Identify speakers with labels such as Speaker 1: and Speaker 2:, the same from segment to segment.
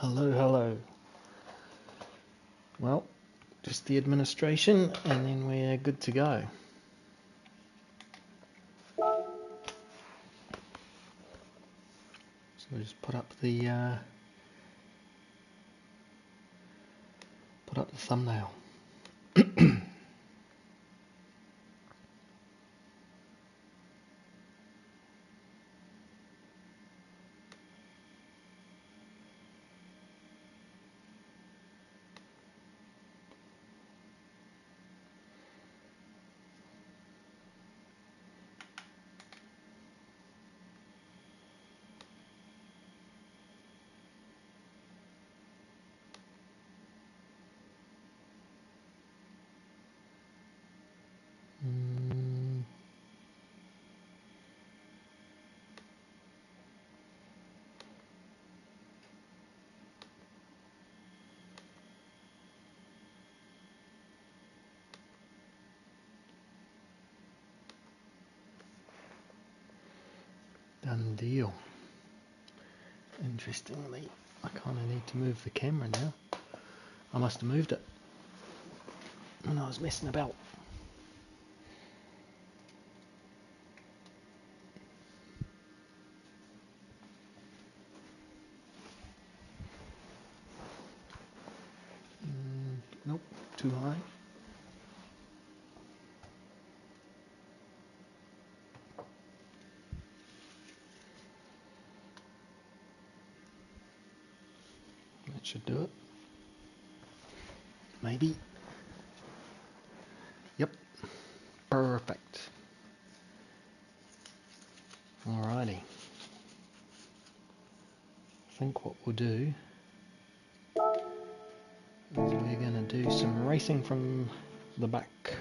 Speaker 1: Hello, hello. Well, just the administration and then we're good to go. So we'll just put up the thumbnail. Done deal. Interestingly, I kind of need to move the camera now. I must have moved it when I was messing about. Nope, too high. That should do it. Maybe. Yep. Perfect. Alrighty. I think what we'll do is we're going to do some racing from the back.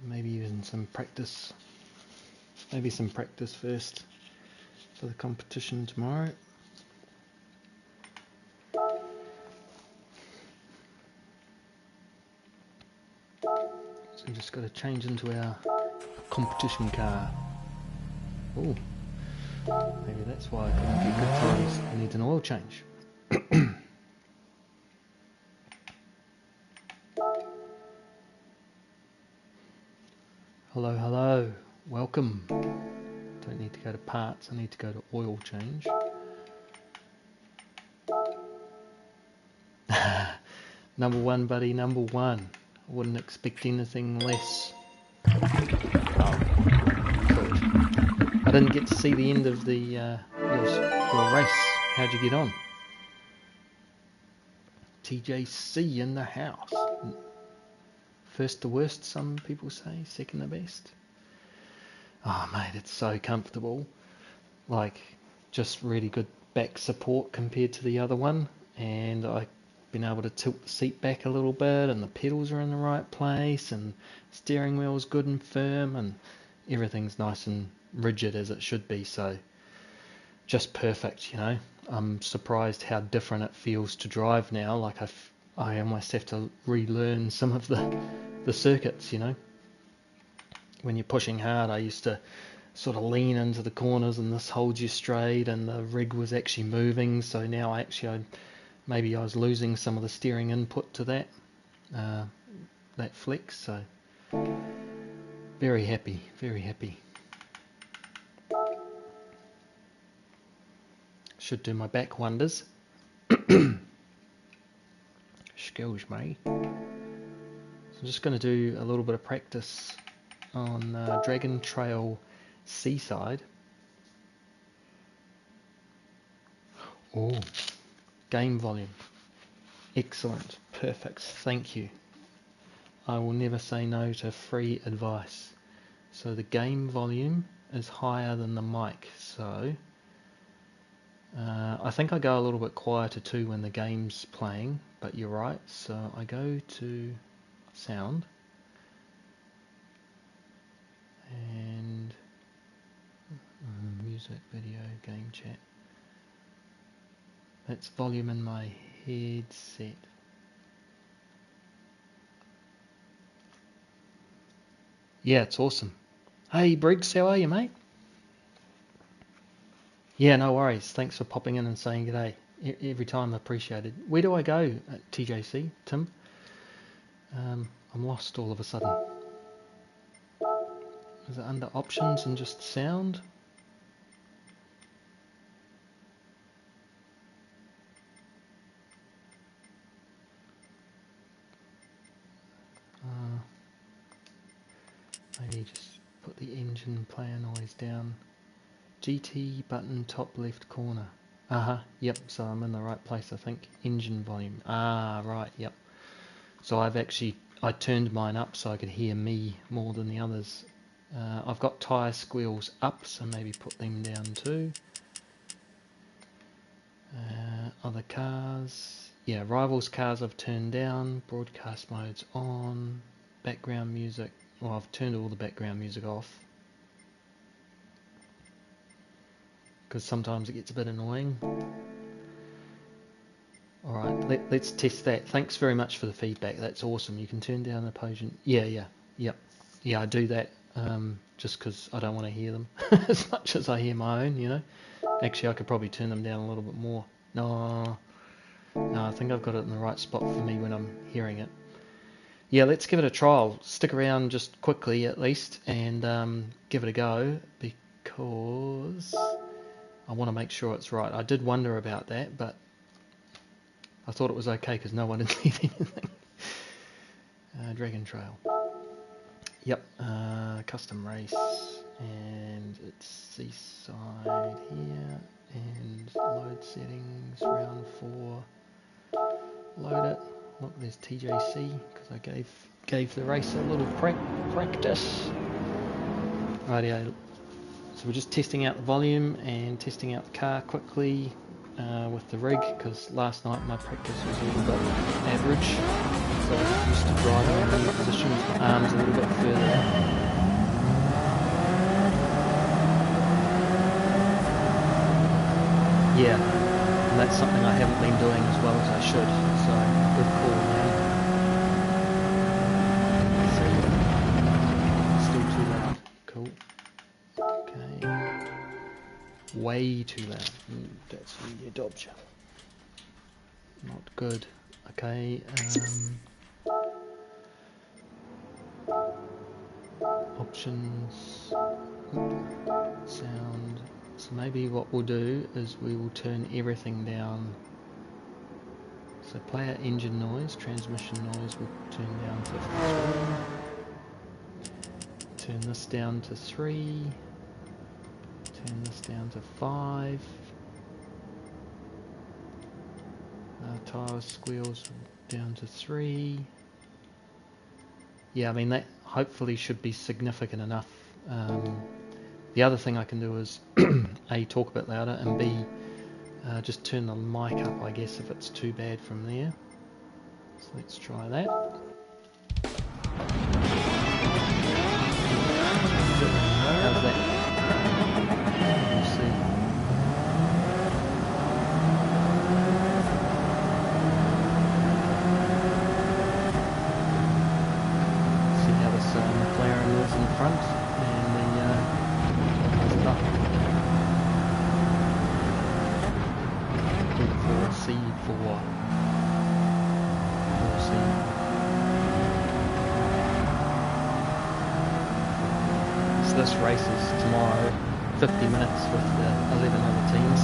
Speaker 1: Maybe even some practice. Maybe some practice first for the competition tomorrow. So we just got to change into our competition car. Oh, maybe that's why I couldn't get good times. I need an oil change. Hello, hello, welcome. Don't need to go to parts, I need to go to oil change. Number one, buddy, number one. I wouldn't expect anything less. Oh, cool. I didn't get to see the end of the your race. How'd you get on? TJC in the house. First the worst, some people say. Second the best. Oh, mate, it's so comfortable. Like, just really good back support compared to the other one. And I've been able to tilt the seat back a little bit, and the pedals are in the right place, and steering wheel's good and firm, and everything's nice and rigid as it should be. So, just perfect, you know. I'm surprised how different it feels to drive now. Like I almost have to relearn some of the circuits, you know. When you're pushing hard, I used to sort of lean into the corners and this holds you straight, and the rig was actually moving. So now maybe I was losing some of the steering input to that flex. So very happy, very happy. Should do my back wonders. Excuse me. So I'm just going to do a little bit of practice on Dragon Trail Seaside. Oh, game volume. Excellent. Perfect. Thank you. I will never say no to free advice. So the game volume is higher than the mic. So I think I go a little bit quieter too when the game's playing, but you're right. So I go to sound and music, video, game chat. That's volume in my headset. Yeah, it's awesome. Hey Briggs, how are you, mate? Yeah, no worries. Thanks for popping in and saying g'day. Every time appreciated. Where do I go at TJC, Tim? I'm lost all of a sudden. Is it under options and just sound? Maybe just put the engine player noise down. GT button top left corner. Yep, so I'm in the right place I think. Engine volume. Right, yep. So I turned mine up so I could hear me more than the others. I've got tyre squeals up, so maybe put them down too. Other cars. Yeah, rivals cars I've turned down. Broadcast mode's on. Background music. Well, I've turned all the background music off, because sometimes it gets a bit annoying. Alright, let's test that. Thanks very much for the feedback. That's awesome. You can turn down the opposition. Yeah, I do that just because I don't want to hear them as much as I hear my own, you know. Actually, I could probably turn them down a little bit more. No, I think I've got it in the right spot for me when I'm hearing it. Yeah, let's give it a trial. Stick around just quickly at least and give it a go, because I want to make sure it's right. I did wonder about that, but I thought it was okay because no one had said anything. Dragon Trail. Yep, custom race, and it's seaside here, and load settings, round 4. Load it. Look, there's TJC because I gave the race a little practice. Rightio. So we're just testing out the volume and testing out the car quickly with the rig, because last night my practice was a little bit average. So I was used to driving in the positions, my arms a little bit further out. Yeah, and that's something I haven't been doing as well as I should, so good call, man. Still too loud. Cool. Okay. Way too loud. That's really a dodge. Not good. Okay. Options. Sound. So maybe what we'll do is we will turn everything down. So player engine noise, transmission noise we'll turn down to 3. Turn this down to 3. Turn this down to 5. Tyre squeals down to 3. Yeah, I mean that hopefully should be significant enough. The other thing I can do is A, talk a bit louder, and B, just turn the mic up, I guess, if it's too bad from there. So let's try that. How's that? We'll see. See how this McLaren is in front, and the up. C4. So this race is tomorrow, 50 minutes with the 11 other teams.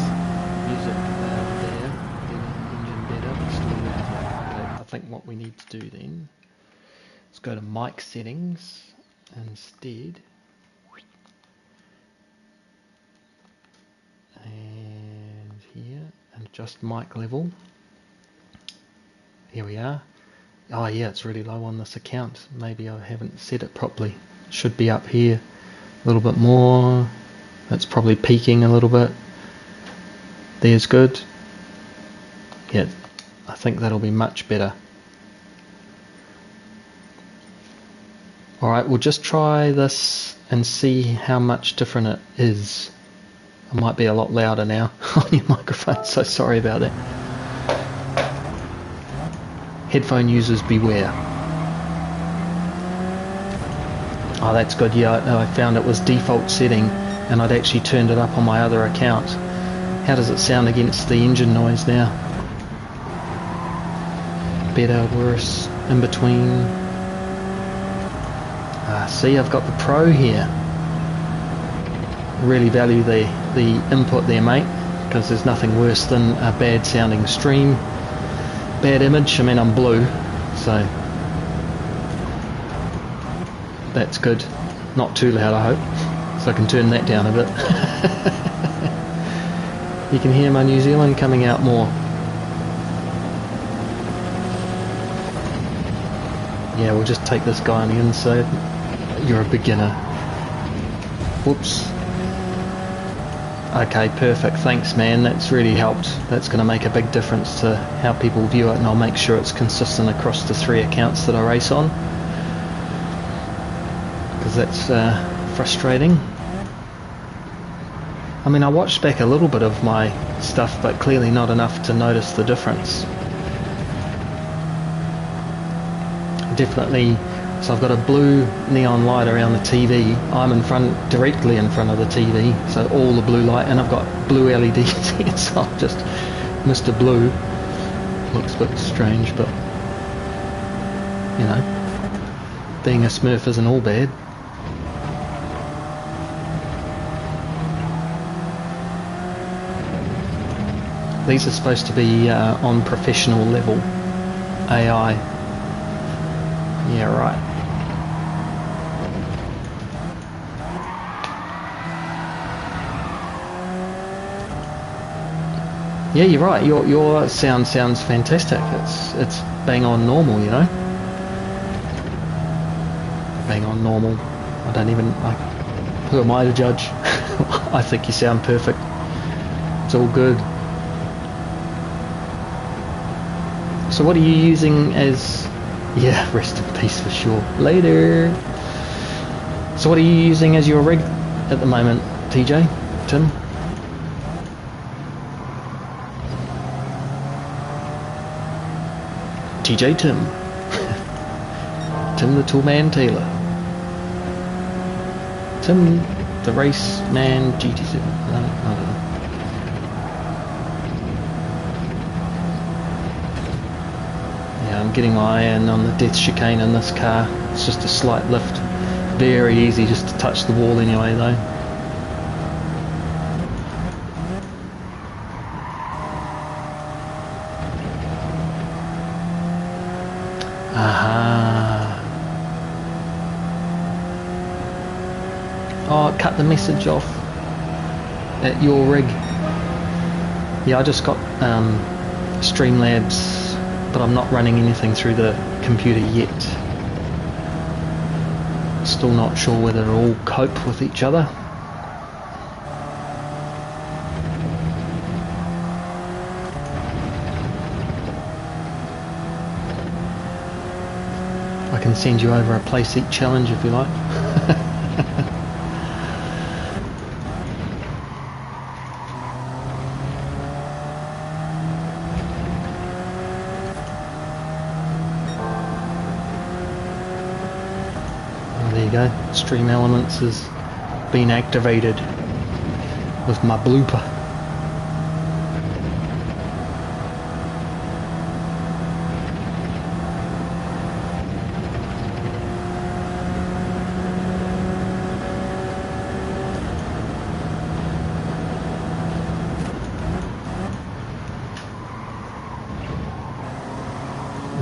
Speaker 1: Music there, getting engine better, but still loud. Okay, I think what we need to do then is go to mic settings instead. And here, and adjust mic level. Here we are. Oh yeah, it's really low on this account. Maybe I haven't set it properly. It should be up here a little bit more. That's probably peaking a little bit. There's good. Yeah, I think that'll be much better. Alright, we'll just try this and see how much different it is. I might be a lot louder now on your microphone, so sorry about that. Headphone users beware. Oh, that's good. Yeah, I found it was default setting, and I'd actually turned it up on my other account. How does it sound against the engine noise now? Better, worse, in between? See, I've got the Pro here. Really value the input there, mate, because there's nothing worse than a bad sounding stream, bad image. I mean, I'm blue, so that's good. Not too loud, I hope, so I can turn that down a bit. You can hear my New Zealand coming out more. Yeah, we'll just take this guy on the inside. You're a beginner. Whoops. Okay, perfect. Thanks, man. That's really helped. That's going to make a big difference to how people view it, and I'll make sure it's consistent across the 3 accounts that I race on, because that's frustrating. I mean, I watched back a little bit of my stuff, but clearly not enough to notice the difference. Definitely. So I've got a blue neon light around the TV. I'm directly in front of the TV, so all the blue light, and I've got blue LEDs here, so I'm just Mr. Blue. Looks a bit strange, but you know, being a Smurf isn't all bad. These are supposed to be on professional level AI. Yeah, right. Yeah, you're right. Your sound sounds fantastic. It's bang on normal, you know. Bang on normal. I don't even. Who am I to judge? I think you sound perfect. It's all good. So what are you using as? Yeah, rest in peace for sure. Later. So what are you using as your rig at the moment, TJ? Tim? TJ Tim. Tim the Toolman Taylor. Tim the Race Man GT7. I don't know. Yeah, I'm getting my eye in on the death chicane in this car. It's just a slight lift. Very easy just to touch the wall anyway though. Aha. Oh, cut the message off at your rig. Yeah, I just got Streamlabs, but I'm not running anything through the computer yet. Still not sure whether it'll all cope with each other. I can send you over a Playseat challenge if you like. Stream Elements has been activated with my blooper.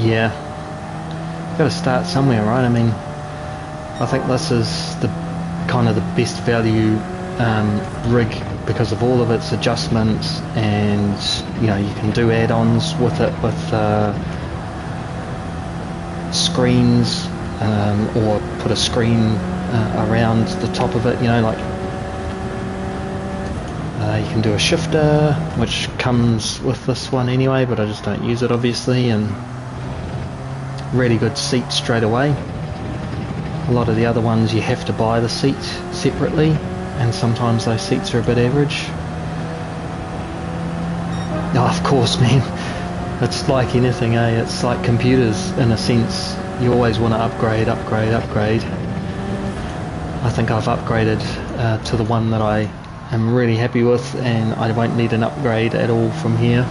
Speaker 1: Yeah, got to start somewhere, right? I mean, I think this is the kind of the best value rig because of all of its adjustments, and you know, you can do add-ons with it, with screens, or put a screen around the top of it, you know, like you can do a shifter, which comes with this one anyway, but I just don't use it obviously, and really good seat straight away. A lot of the other ones you have to buy the seat separately, and sometimes those seats are a bit average. Oh, of course, man. It's like anything, eh? It's like computers in a sense. You always want to upgrade. I think I've upgraded to the one that I I'm really happy with, and I won't need an upgrade at all from here.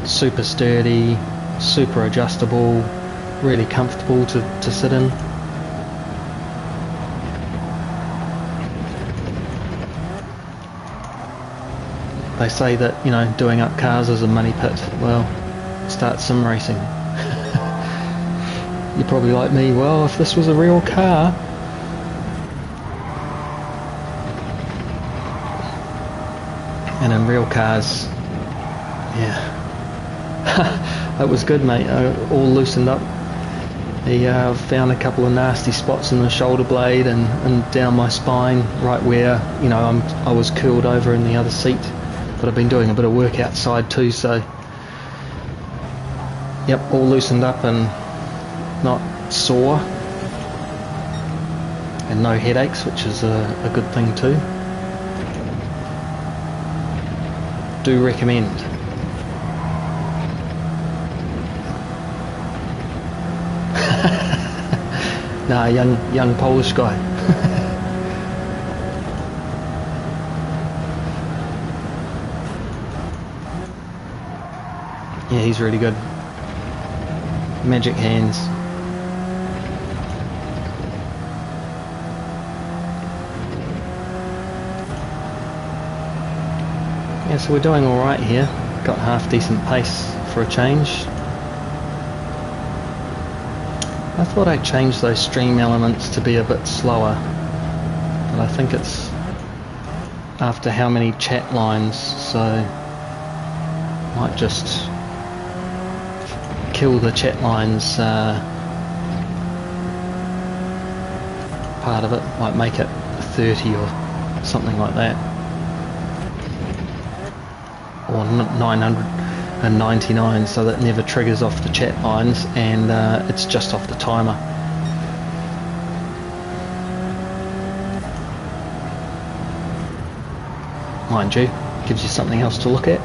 Speaker 1: Super sturdy, super adjustable, really comfortable to sit in. They say that, you know, doing up cars is a money pit. Well, start sim racing. You're probably like me, well, if this was a real car. And in real cars, yeah. That was good, mate. All loosened up. He found a couple of nasty spots in the shoulder blade and down my spine, right where, you know, I was curled over in the other seat. But I've been doing a bit of work outside too, so yep, all loosened up and not sore, and no headaches, which is a good thing too. Do recommend. Nah, young Polish guy. Yeah, he's really good. Magic hands. Yeah, so we're doing alright here. Got half decent pace for a change. I thought I'd change those stream elements to be a bit slower, but I think it's after how many chat lines, so might just kill the chat lines part of it, might make it 30 or something like that, or 999, so that never triggers off the chat lines, and it's just off the timer. Mind you, gives you something else to look at,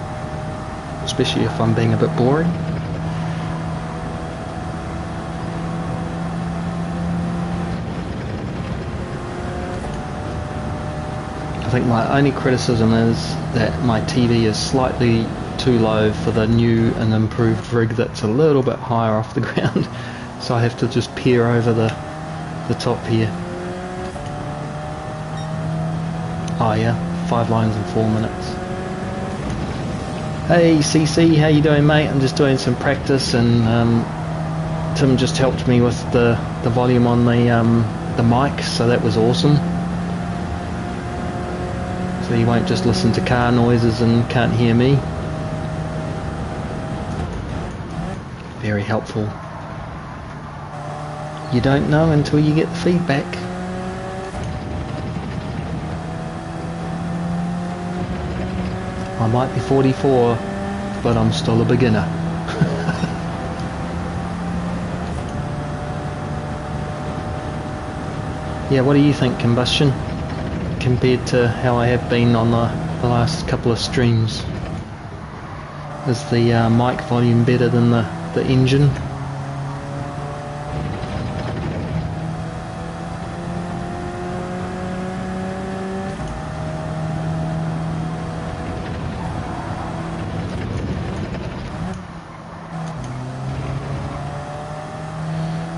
Speaker 1: especially if I'm being a bit boring. I think my only criticism is that my TV is slightly too low for the new and improved rig that's a little bit higher off the ground, so I have to just peer over the top here. Oh yeah, 5 lines in 4 minutes. Hey CC, how you doing, mate? I'm just doing some practice, and Tim just helped me with the volume on the mic, so that was awesome. So you won't just listen to car noises and can't hear me. Very helpful. You don't know until you get the feedback. I might be 44, but I'm still a beginner. Yeah, what do you think, Combustion, compared to how I have been on the last couple of streams? Is the mic volume better than the engine?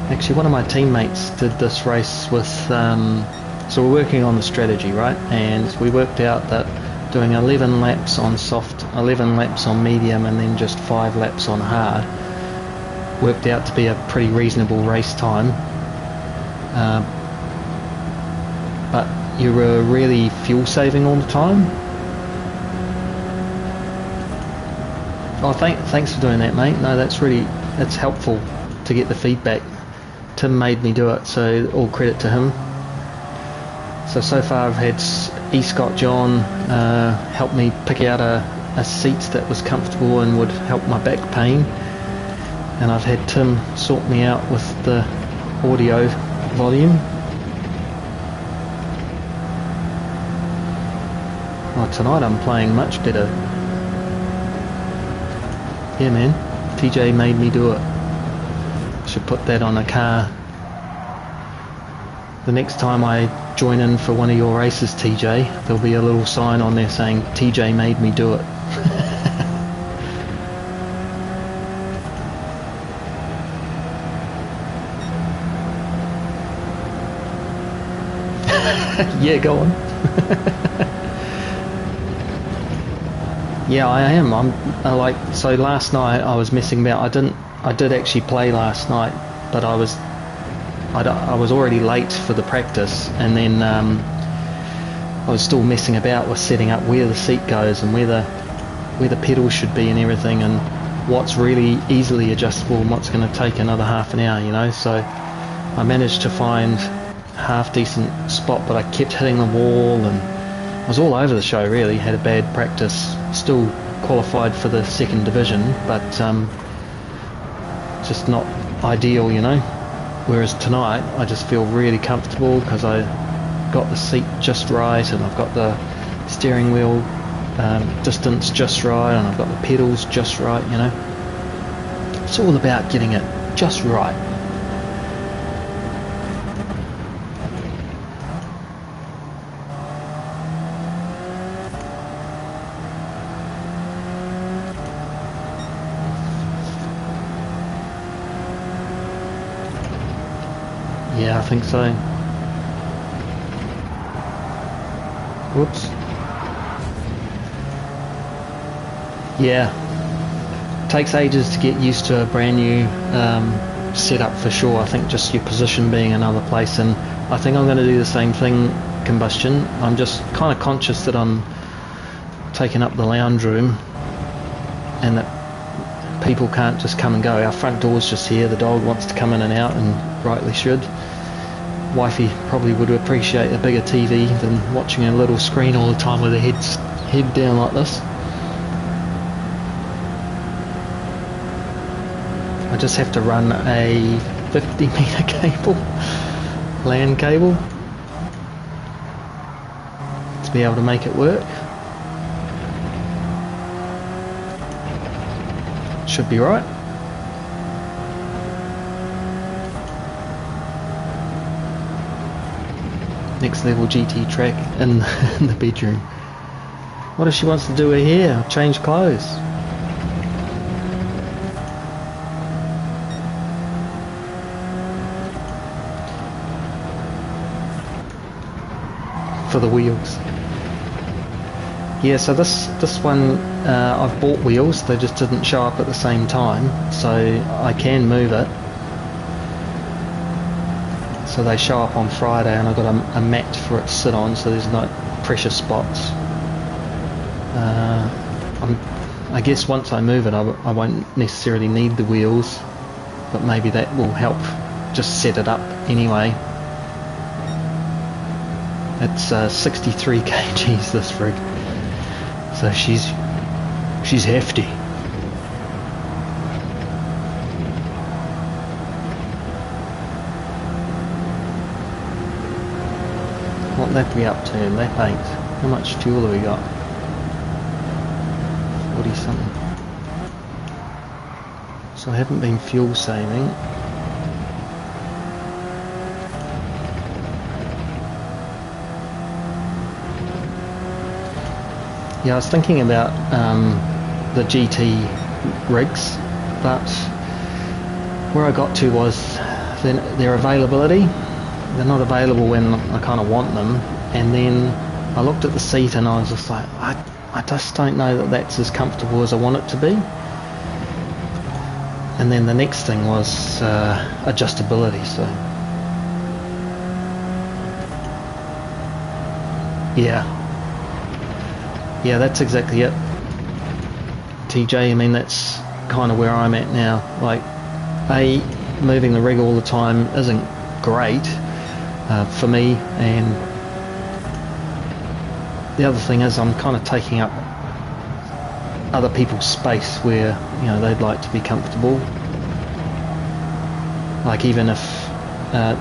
Speaker 1: Actually, one of my teammates did this race with, so we're working on the strategy, right? And we worked out that doing 11 laps on soft, 11 laps on medium, and then just 5 laps on hard worked out to be a pretty reasonable race time. But you were really fuel saving all the time. Oh, thanks for doing that, mate. No, that's helpful to get the feedback. Tim made me do it, so all credit to him. So far I've had Scott John help me pick out a seat that was comfortable and would help my back pain, and I've had Tim sort me out with the audio volume. Oh, tonight I'm playing much better. Yeah, man, TJ made me do it. Should put that on a car the next time I join in for one of your races, TJ, there'll be a little sign on there saying TJ made me do it. Yeah, go on. Yeah, I am. I'm so last night I was messing about. I did actually play last night, but I was already late for the practice, and then I was still messing about with setting up where the seat goes and where the pedals should be and everything, and what's really easily adjustable and what's going to take another half an hour, you know. So I managed to find half decent spot, but I kept hitting the wall, and I was all over the show really. Had a bad practice, still qualified for the second division, but just not ideal, you know. Whereas tonight I just feel really comfortable because I got the seat just right, and I've got the steering wheel distance just right, and I've got the pedals just right, you know. It's all about getting it just right. Yeah, I think so. Whoops. Yeah. Takes ages to get used to a brand new setup for sure. I think just your position being another place, and I think I'm going to do the same thing, Combustion. I'm just kind of conscious that I'm taking up the lounge room and that people can't just come and go. Our front door's just here. The dog wants to come in and out, and rightly should. Wifey probably would appreciate a bigger TV than watching a little screen all the time with her head down like this. I just have to run a 50-meter cable, LAN cable, to be able to make it work. Should be right. Next level GT track in the bedroom. What if she wants to do her hair? Change clothes? For the wheels. Yeah, so this one I've bought wheels. They just didn't show up at the same time, so I can move it. So they show up on Friday, and I've got a mat for it to sit on, so there's no pressure spots. I guess once I move it, I won't necessarily need the wheels, but maybe that will help just set it up anyway. It's 63 kgs this rig, so she's hefty. What that be up to? Lap 8. How much fuel have we got? 40 something. So I haven't been fuel saving. Yeah, I was thinking about the GT rigs, but where I got to was their availability. They're not available when I kind of want them, and then I looked at the seat and I was just like, I just don't know that that's as comfortable as I want it to be. And then the next thing was adjustability. So yeah, that's exactly it, TJ. I mean, that's kind of where I'm at now. Like, moving the rig all the time isn't great for me, and the other thing is I'm kind of taking up other people's space where, you know, they'd like to be comfortable. Like, even if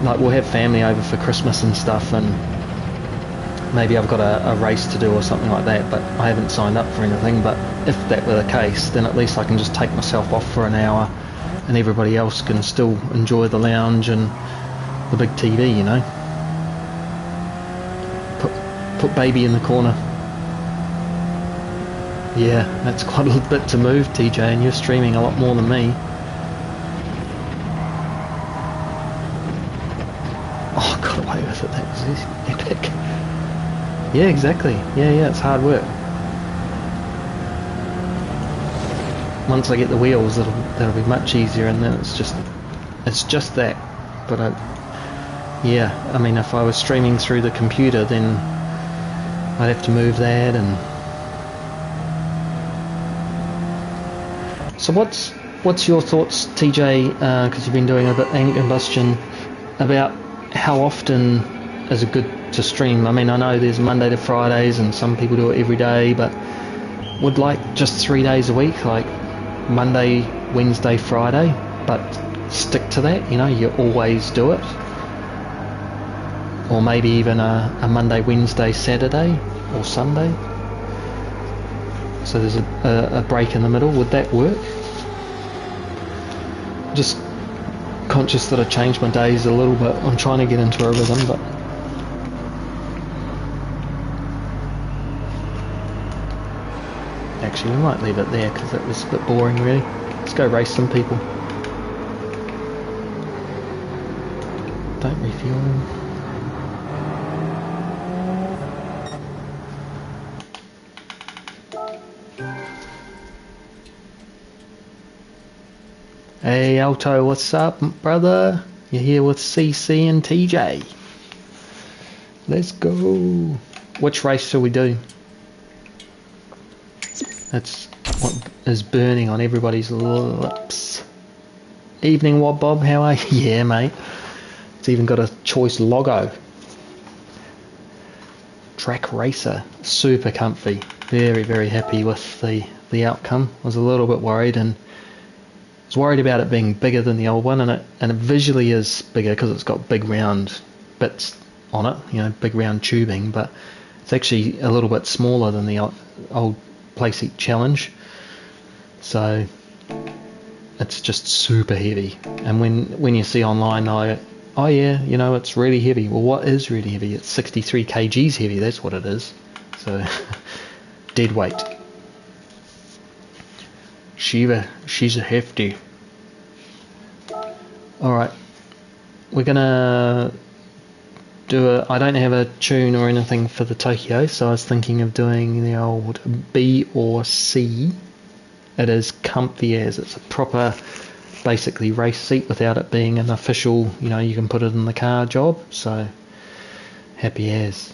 Speaker 1: like we'll have family over for Christmas and stuff, and maybe I've got a race to do or something like that, but I haven't signed up for anything. But if that were the case, then at least I can just take myself off for an hour and everybody else can still enjoy the lounge and the big TV, you know. Put baby in the corner. Yeah, that's quite a bit to move, TJ, and you're streaming a lot more than me. Oh, got away with it. That was epic. Yeah, exactly. Yeah, it's hard work. Once I get the wheels, that'll be much easier, and then it's just that. But yeah, I mean, if I was streaming through the computer, then I'd have to move that. And so what's your thoughts, TJ, because you've been doing a bit of combustion, about how often is it good to stream? I mean, I know there's Monday to Fridays and some people do it every day, but would like just 3 days a week, like Monday, Wednesday, Friday, but stick to that, you know, you always do it. Or maybe even a Monday, Wednesday, Saturday or Sunday. So there's a break in the middle. Would that work? Just conscious that I changed my days a little bit. I'm trying to get into a rhythm, but actually we might leave it there because it was a bit boring really. Let's go race some people. Don't refuel. Hey Alto, what's up, brother? You're here with CC and TJ. Let's go. Which race shall we do? That's what is burning on everybody's lips. Evening, Wob Bob, how are you? Yeah, mate. It's even got a choice logo. Track Racer. Super comfy. Very, very happy with the outcome. I was a little bit worried, and I was worried about it being bigger than the old one, and it visually is bigger because it's got big round bits on it, you know, big round tubing, but it's actually a little bit smaller than the old Playseat Challenge, so it's just super heavy. And when you see online, oh yeah, you know, it's really heavy. Well, what is really heavy? It's 63 kgs heavy, that's what it is. So dead weight. Shiva, she's a hefty. Alright, we're gonna do I don't have a tune or anything for the Tokyo, so I was thinking of doing the old B or C. It is comfy as, it's a proper, basically race seat without it being an official, you know, you can put it in the car job, so happy as.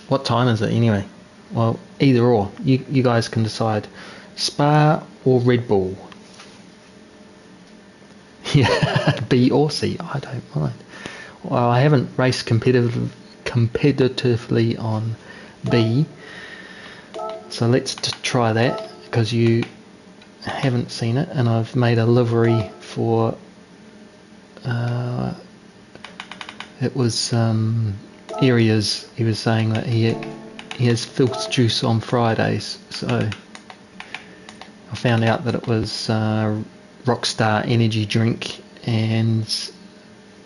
Speaker 1: What time is it anyway? Well, either or, you guys can decide. Spa or Red Bull? Yeah, B or C, I don't mind. Well, I haven't raced competitively on B, so let's try that, because you haven't seen it, and I've made a livery for it was areas. He was saying that he has filth juice on Fridays, so I found out that it was Rockstar energy drink, and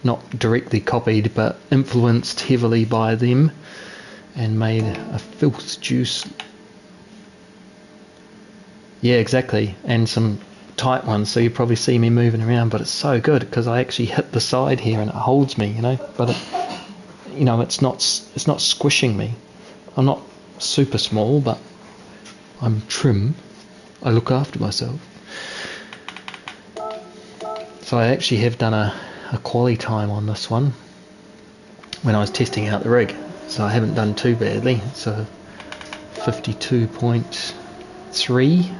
Speaker 1: not directly copied but influenced heavily by them, and made a filth juice. Yeah, exactly, and some tight ones, so you probably see me moving around, but it's so good because I actually hit the side here and it holds me, you know, but it, you know, it's not squishing me. I'm not super small, but I'm trim. I look after myself. So I actually have done a quali time on this one when I was testing out the rig, so I haven't done too badly. So 52.3,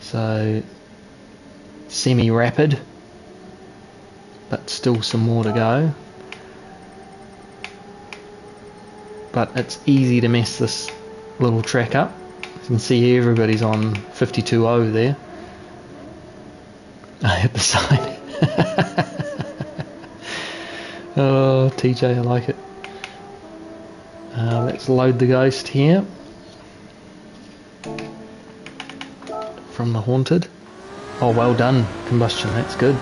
Speaker 1: so semi-rapid, but still some more to go. But it's easy to mess this little track up. You can see everybody's on 52.0 there. I hit the side. Oh, TJ, I like it. Let's load the Ghost here from the Haunted. Oh, well done, Combustion, that's good.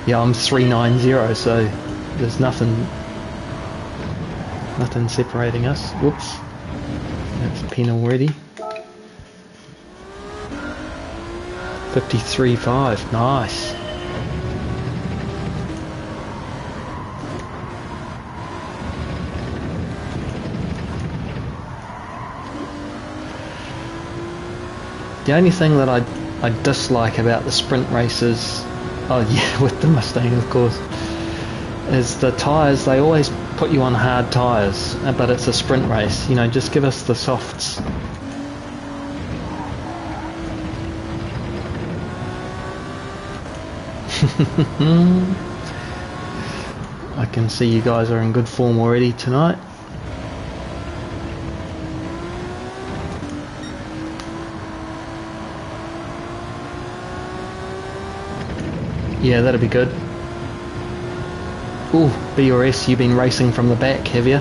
Speaker 1: Yeah, I'm 390, so there's nothing nothing separating us. Whoops, that's a pin already. 53.5, nice. The only thing that I dislike about the sprint races, oh yeah, with the Mustang of course, is the tyres. They always put you on hard tyres, but it's a sprint race. You know, just give us the softs. I can see you guys are in good form already tonight. Yeah, that'd be good. Ooh, BRS, you've been racing from the back, have you?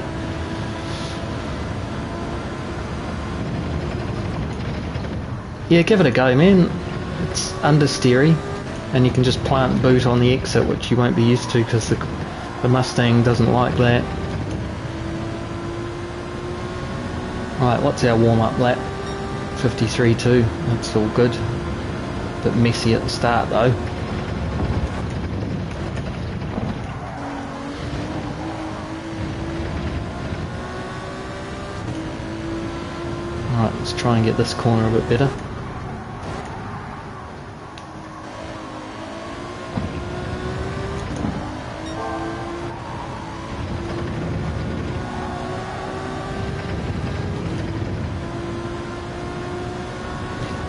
Speaker 1: Yeah, give it a go, man. It's understeery, and you can just plant boot on the exit, which you won't be used to because the Mustang doesn't like that. Right, what's our warm-up lap? 53.2, that's all good. Bit messy at the start though. Alright, let's try and get this corner a bit better.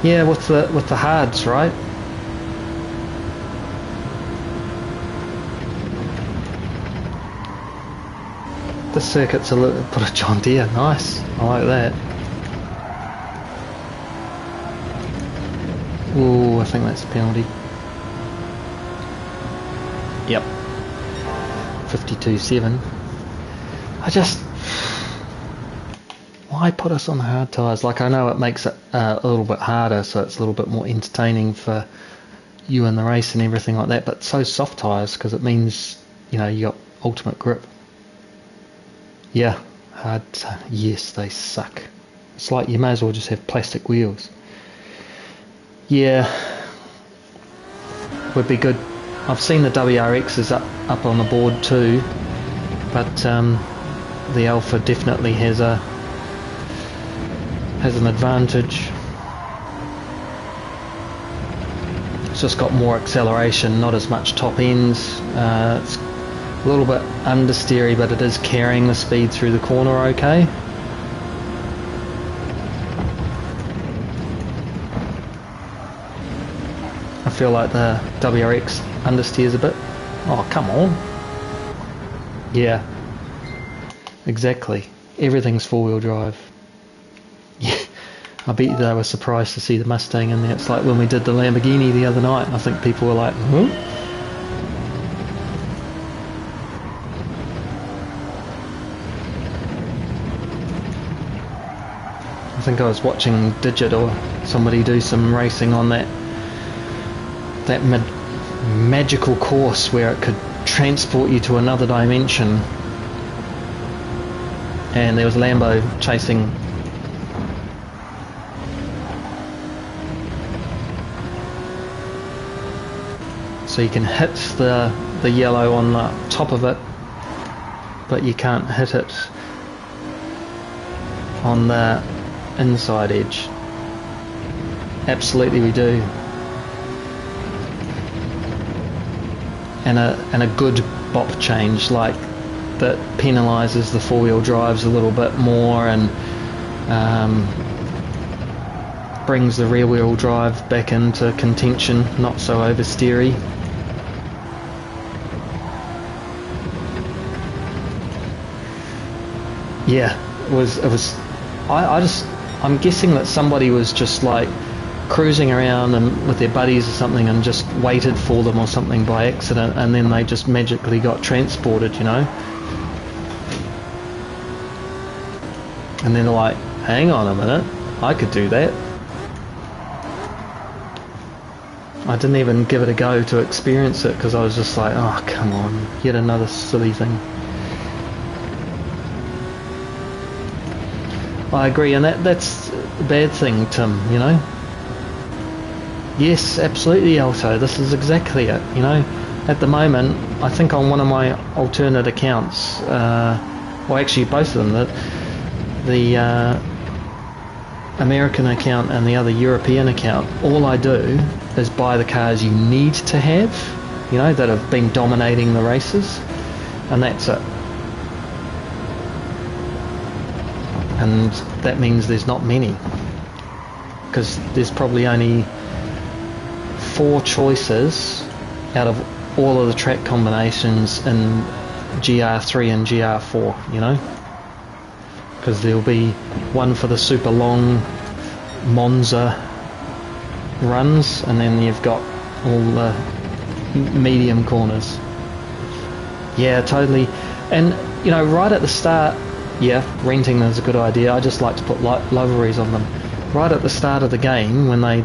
Speaker 1: Yeah, with the hards, right? The circuit's a little put a John Deere, nice. I like that. Ooh, I think that's a penalty. Yep. 52.7. Why put us on hard tyres? Like, I know it makes it a little bit harder, so it's a little bit more entertaining for you in the race and everything like that, but so soft tyres, because it means, you know, you got ultimate grip. Yeah, hard, yes, they suck. It's like you may as well just have plastic wheels. Yeah, would be good. I've seen the WRXs up on the board too, but the Alpha definitely has an advantage. It's just got more acceleration, not as much top ends. It's a little bit understeery, but it is carrying the speed through the corner okay. I feel like the WRX understeers a bit. Oh, come on. Yeah, exactly. Everything's four-wheel drive. Yeah, I bet you they were surprised to see the Mustang in there. It's like when we did the Lamborghini the other night. I think people were like, huh? I think I was watching Digit or somebody do some racing on that magical course where it could transport you to another dimension, and there was Lambo chasing. So you can hit the yellow on the top of it, but you can't hit it on the inside edge. Absolutely we do. And a good bop change, like that penalises the four-wheel drives a little bit more and brings the rear-wheel drive back into contention, not so oversteery. Yeah, it was. I'm guessing that somebody was just like cruising around and with their buddies or something and just waited for them or something by accident, and then they just magically got transported, you know. And then they're like, hang on a minute, I could do that. I didn't even give it a go to experience it because I was just like, oh come on, yet another silly thing. I agree, and that's the bad thing, Tim, you know. Yes, absolutely, Alto, this is exactly it, you know. At the moment, I think on one of my alternate accounts, well actually both of them, the American account and the other European account, all I do is buy the cars you need to have, you know, that have been dominating the races, and that's it. And that means there's not many, because there's probably only 4 choices out of all of the track combinations in GR3 and GR4, you know, because there'll be one for the super long Monza runs, and then you've got all the medium corners. Yeah, totally. And you know, right at the start, yeah, renting is a good idea. I just like to put liveries on them. Right at the start of the game, when they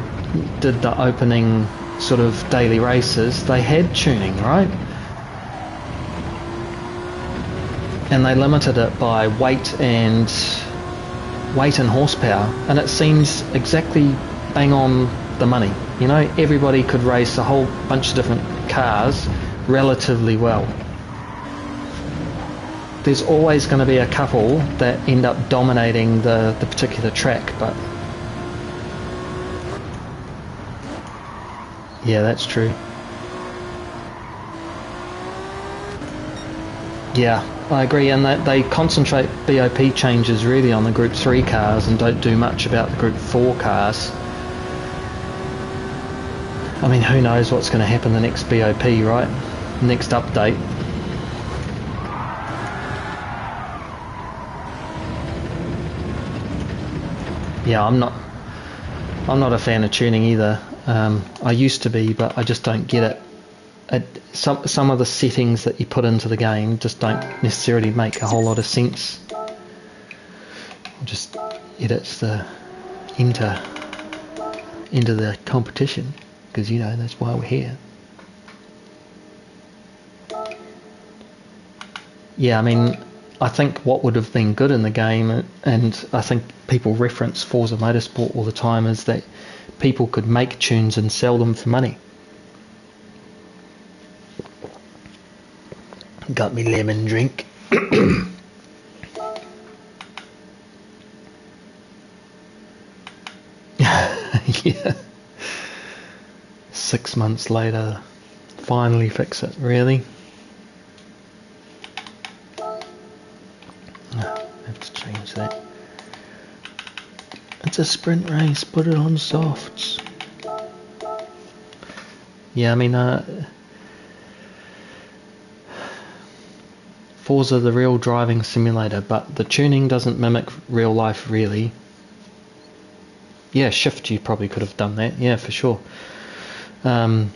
Speaker 1: did the opening sort of daily races, they had tuning, right? And they limited it by weight and horsepower, and it seems exactly bang on the money. You know, everybody could race a whole bunch of different cars relatively well. There's always going to be a couple that end up dominating the particular track, but yeah, that's true. Yeah, I agree, and they concentrate BOP changes really on the Group 3 cars and don't do much about the Group 4 cars. I mean, who knows what's going to happen the next BOP, right? Next update. Yeah, I'm not a fan of tuning either. I used to be, but I just don't get it. Some of the settings that you put into the game just don't necessarily make a whole lot of sense. Just edits the enter the competition, because you know that's why we're here. Yeah, I mean, I think what would have been good in the game, and I think people reference Forza Motorsport all the time, is that people could make tunes and sell them for money. Got me lemon drink. Yeah. 6 months later, finally fix it, really? Have to change that. It's a sprint race, put it on softs. Yeah, I mean, Forza the real driving simulator, but the tuning doesn't mimic real life really. Yeah, Shift, you probably could have done that, yeah, for sure. You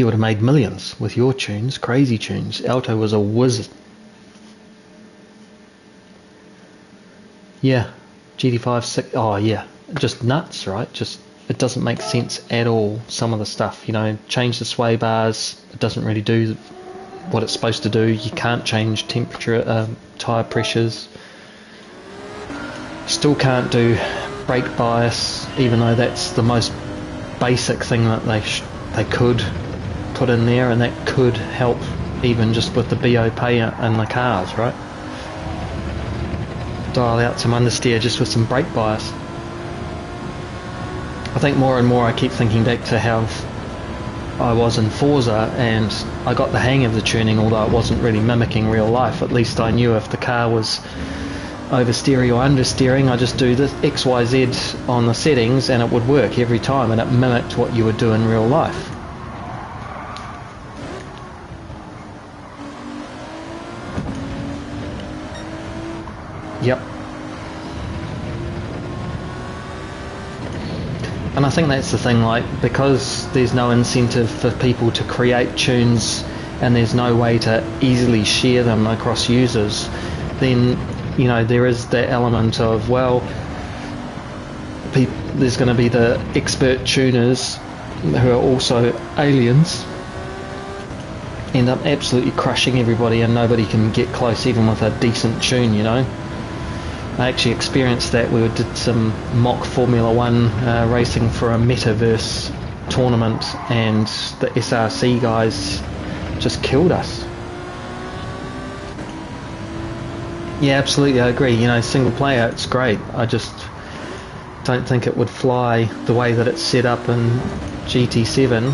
Speaker 1: would have made millions with your tunes, crazy tunes. Alto was a wizard. Yeah, GT5, 6, oh yeah, just nuts, right? Just, it doesn't make sense at all, some of the stuff, you know, change the sway bars, it doesn't really do what it's supposed to do. You can't change temperature, tyre pressures. Still can't do brake bias, even though that's the most basic thing that they could put in there, and that could help even just with the BOP and the cars, right? Dial out some understeer just with some brake bias. I think more and more I keep thinking back to how I was in Forza, and I got the hang of the tuning, although it wasn't really mimicking real life. At least I knew if the car was oversteering or understeering, I just do this XYZ on the settings and it would work every time, and it mimicked what you would do in real life. Yep. And I think that's the thing, like, because there's no incentive for people to create tunes and there's no way to easily share them across users, then, you know, there is that element of, well, there's going to be the expert tuners who are also aliens, end up absolutely crushing everybody, and nobody can get close even with a decent tune, you know. I actually experienced that. We did some mock Formula 1 racing for a metaverse tournament, and the SRC guys just killed us. Yeah, absolutely, I agree. You know, single player, it's great. I just don't think it would fly the way that it's set up in GT7.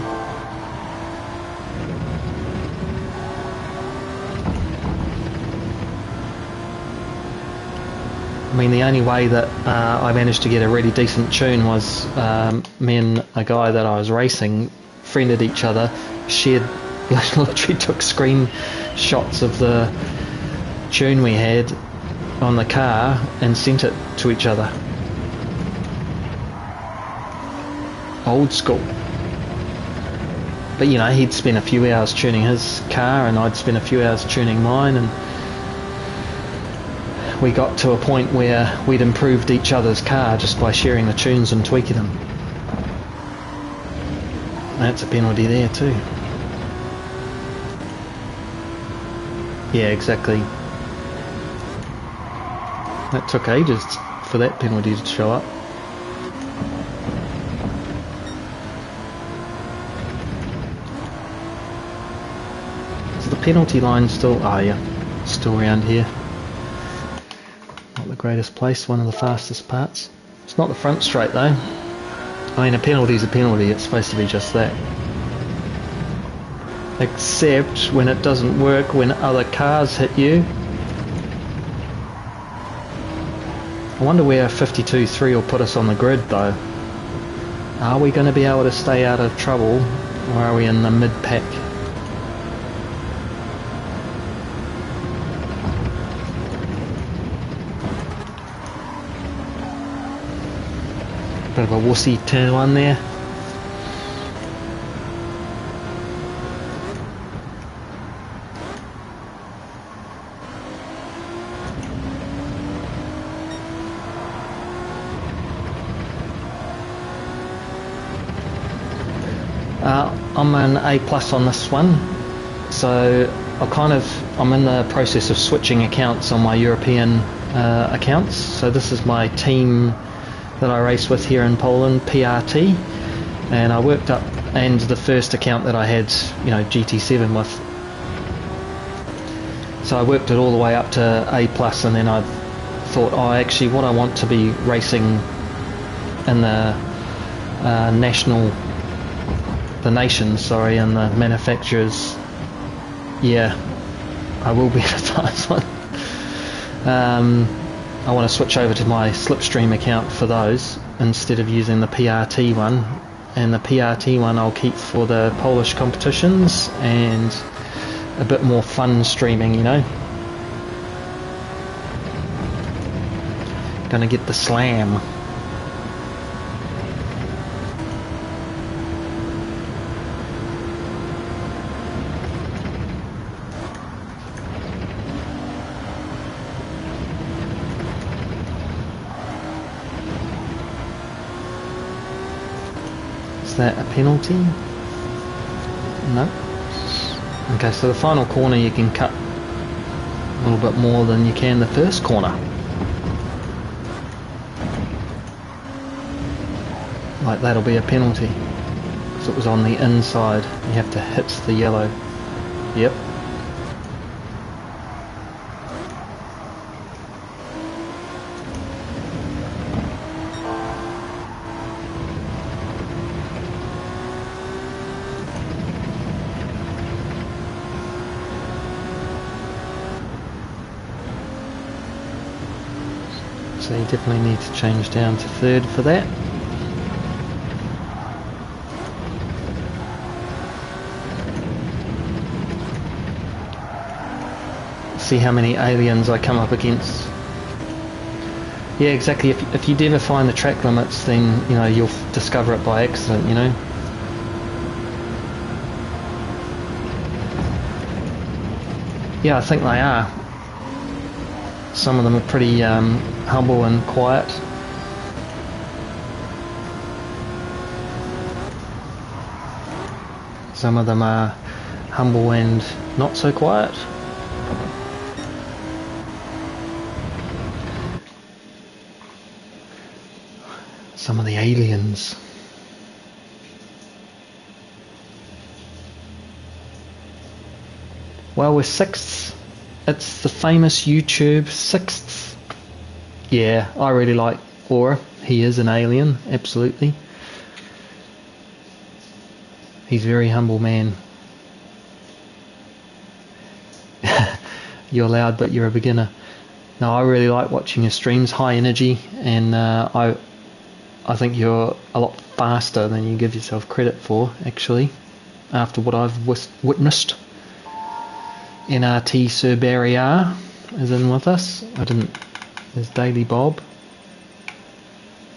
Speaker 1: I mean, the only way that I managed to get a really decent tune was me and a guy that I was racing friended each other, shared, literally took screenshots of the tune we had on the car and sent it to each other. Old school. But you know, he'd spent a few hours tuning his car and I'd spent a few hours tuning mine, and we got to a point where we'd improved each other's car just by sharing the tunes and tweaking them. That's a penalty there too. Yeah, exactly. That took ages for that penalty to show up. Is the penalty line still... oh yeah, still around here. Not the greatest place, one of the fastest parts. It's not the front straight though. I mean, a penalty's a penalty, it's supposed to be just that. Except when it doesn't work when other cars hit you. I wonder where 52.3 will put us on the grid though. Are we going to be able to stay out of trouble, or are we in the mid-pack? Bit of a wussy turn one there. I'm an A+ on this one, so I'm in the process of switching accounts on my European accounts. So this is my team that I race with here in Poland, PRT, and I worked up, and the first account that I had, you know, GT7 with. So I worked it all the way up to A+, and then I thought, oh, actually what I want to be racing in the nations, and the manufacturers, yeah, I will be at a times one. I want to switch over to my Slipstream account for those instead of using the PRT one, and the PRT one I'll keep for the Polish competitions and a bit more fun streaming, you know. Gonna get the slam. Is that a penalty? No. Okay, so the final corner you can cut a little bit more than you can the first corner. Like that'll be a penalty because it was on the inside. You have to hit the yellow. Yep. So you definitely need to change down to third for that. See how many aliens I come up against. Yeah, exactly. If you never find the track limits, then you know you'll discover it by accident, you know. Yeah, I think they are. Some of them are pretty humble and quiet. Some of them are humble and not so quiet. some of the aliens. Well, we're sixths. It's the famous YouTube sixths. Yeah, I really like Aura. He is an alien, absolutely. He's a very humble man. You're loud, but you're a beginner. No, I really like watching your streams, high energy, and I think you're a lot faster than you give yourself credit for, actually, after what I've witnessed. NRT Sir Barry R is in with us. There's Daily Bob.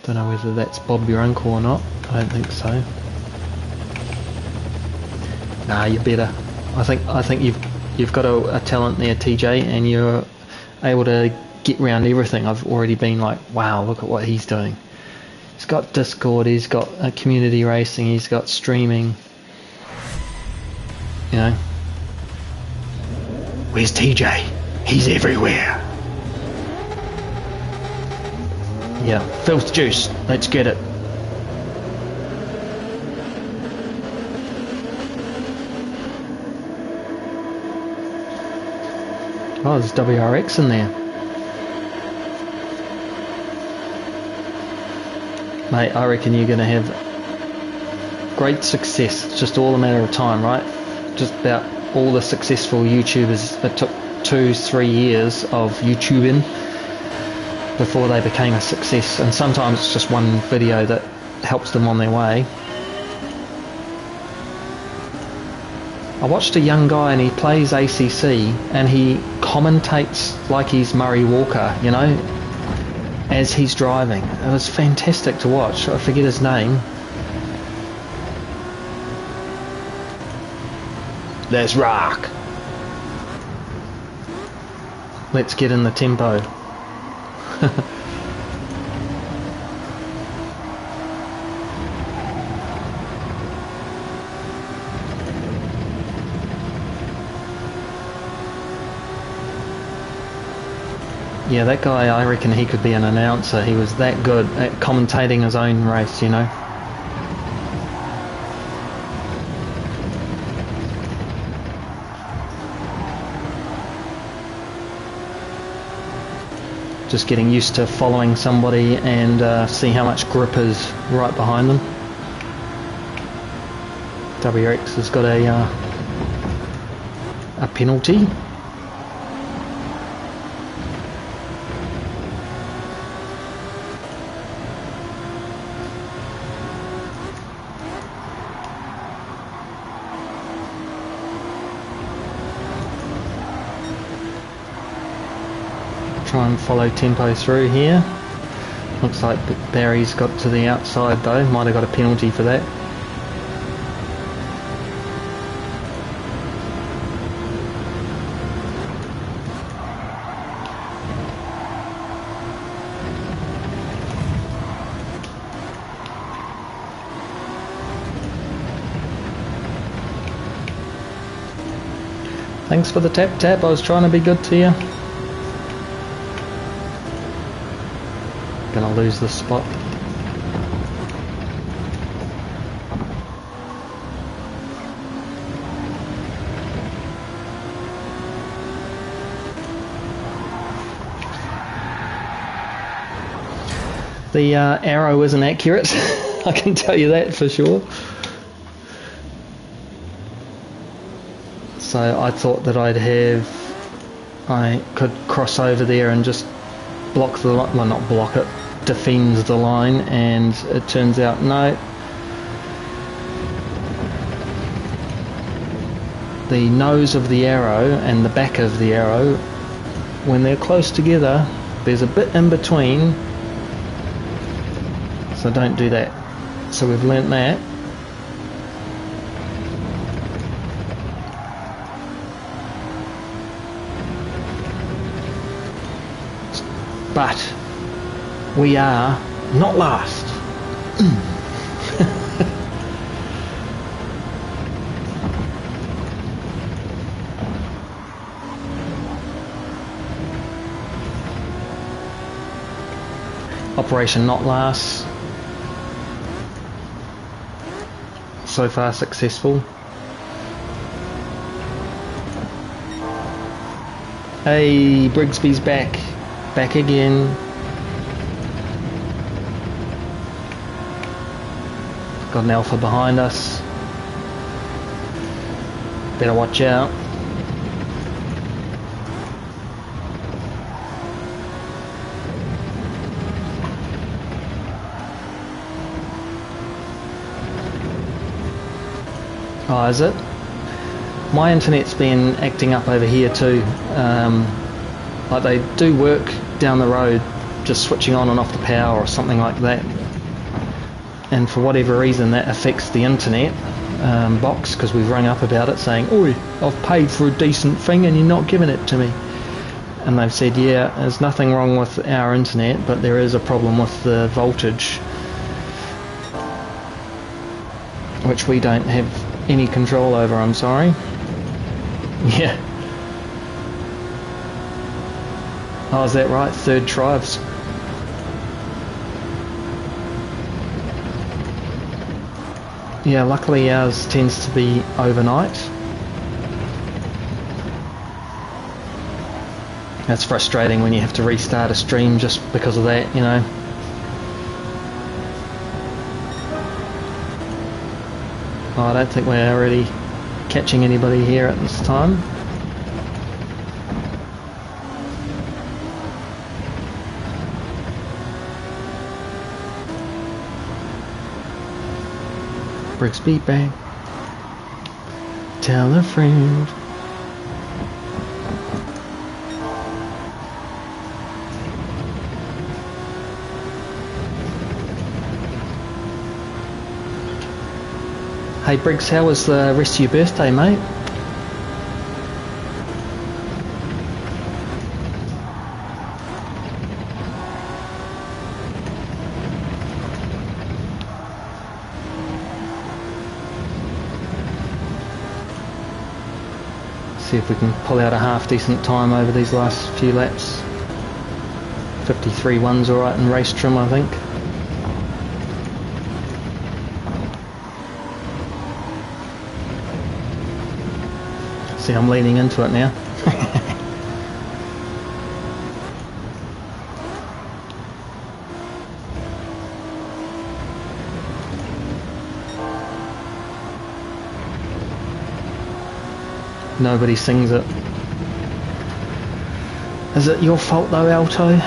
Speaker 1: Don't know whether that's Bob your uncle or not. I don't think so. Nah, you're better. I think you've got a talent there, TJ, and you're able to get around everything. I've already been like, wow, look at what he's doing. He's got Discord, he's got community racing, he's got streaming. You know. Where's TJ? He's everywhere. Yeah, filth juice. Let's get it. Oh, there's WRX in there. Mate, I reckon you're going to have great success. It's just all a matter of time, right? Just about all the successful YouTubers, it took 2-3 years of YouTubing before they became a success. And sometimes it's just one video that helps them on their way. I watched a young guy and he plays ACC and he commentates like he's Murray Walker, you know, as he's driving. It was fantastic to watch. I forget his name. Let's rock. Let's get in the tempo. Yeah, that guy, I reckon he could be an announcer. He was that good at commentating his own race, you know. Just getting used to following somebody and see how much grip is right behind them. WX has got a penalty. Try and follow tempo through here. Looks like Barry's got to the outside though, might have got a penalty for that. Thanks for the tap, I was trying to be good to you. Gonna lose the spot. The arrow isn't accurate, I can tell you that for sure. So I thought that I could cross over there and just block the line, well not block it, defend the line, and it turns out no. The nose of the arrow and the back of the arrow, when they're close together, there's a bit in between, so don't do that. So we've learnt that. But we are not last. Operation Not Last. so far successful. Hey, Brigsby's back again. Got an Alpha behind us. Better watch out. Oh, is it? My internet's been acting up over here too. Like they do work down the road, just switching on and off the power or something like that. And for whatever reason that affects the internet box, because we've rung up about it saying, "Oi, I've paid for a decent thing and you're not giving it to me." And they've said, yeah, there's nothing wrong with our internet, but there is a problem with the voltage, which we don't have any control over, I'm sorry. Yeah. Oh, is that right? Third tribes. Yeah, luckily ours tends to be overnight. That's frustrating when you have to restart a stream just because of that, you know. Oh, I don't think we're really catching anybody here at this time. Brigsby back. Tell a friend. Hey Briggs, how was the rest of your birthday, mate? See if we can pull out a half decent time over these last few laps. 53.1's alright in race trim, I think. See, I'm leaning into it now. Nobody sings it. Is it your fault though, Alto?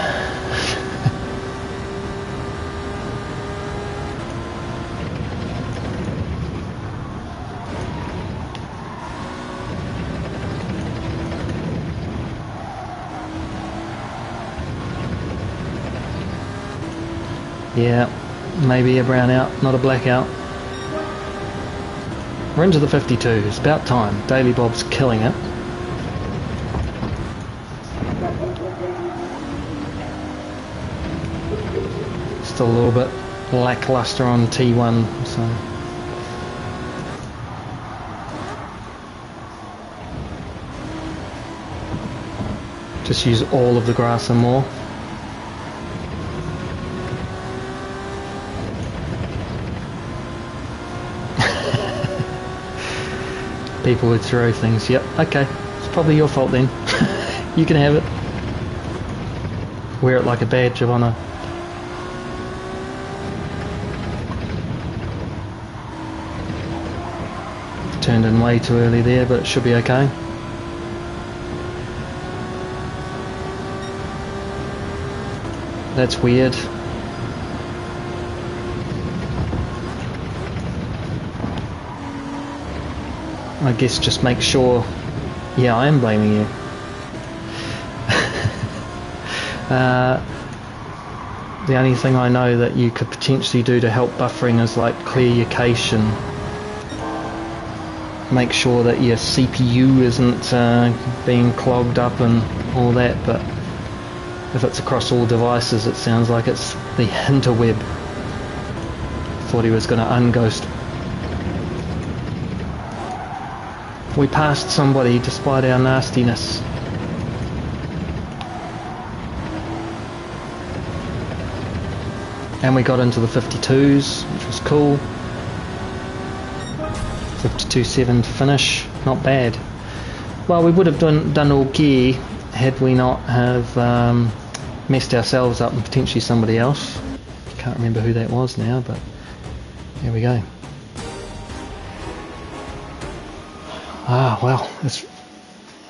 Speaker 1: Yeah, maybe a brownout, not a blackout. We're into the 52, it's about time. Daily Bob's killing it. Still a little bit lackluster on T1, so... just use all of the grass and more. People would throw things. Yep, okay. It's probably your fault then. You can have it. Wear it like a badge of honour. Turned in way too early there, but it should be okay. That's weird. I guess just make sure... yeah, I am blaming you. The only thing I know that you could potentially do to help buffering is like clear your cache and make sure that your CPU isn't being clogged up and all that, but if it's across all devices it sounds like it's the interweb. Thought he was going to unghost. We passed somebody despite our nastiness. And we got into the 52s, which was cool. 52.7 finish, not bad. Well, we would have done all gear had we not have messed ourselves up and potentially somebody else. Can't remember who that was now, but here we go. Ah, well,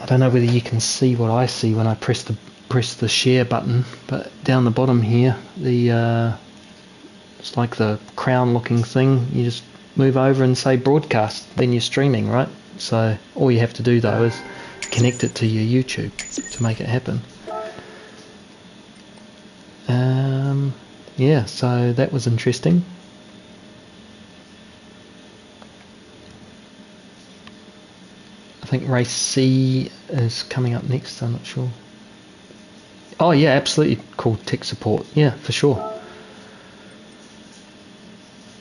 Speaker 1: I don't know whether you can see what I see when I press the share button, but down the bottom here, it's like the crown looking thing. You just move over and say broadcast, then you're streaming, right? So all you have to do though is connect it to your YouTube to make it happen. Yeah, so that was interesting. I think race C is coming up next, I'm not sure. Oh yeah, absolutely, called tech support, yeah, for sure.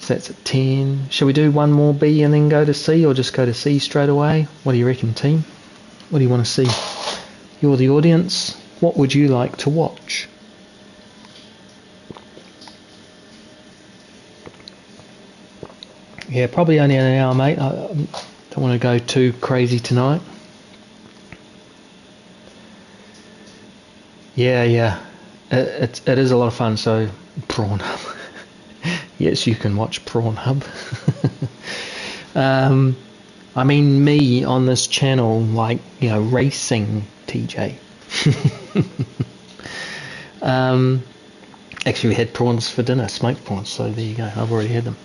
Speaker 1: So that's at 10. Shall we do one more B and then go to C, or just go to C straight away? What do you reckon, team? What do you want to see? You're the audience. What would you like to watch? Yeah, probably only an hour, mate. I don't want to go too crazy tonight. Yeah. It is a lot of fun. So, Prawn Hub. Yes, you can watch Prawn Hub. I mean, me on this channel, like, you know, racing, TJ. Actually, we had prawns for dinner, smoked prawns, so there you go, I've already had them.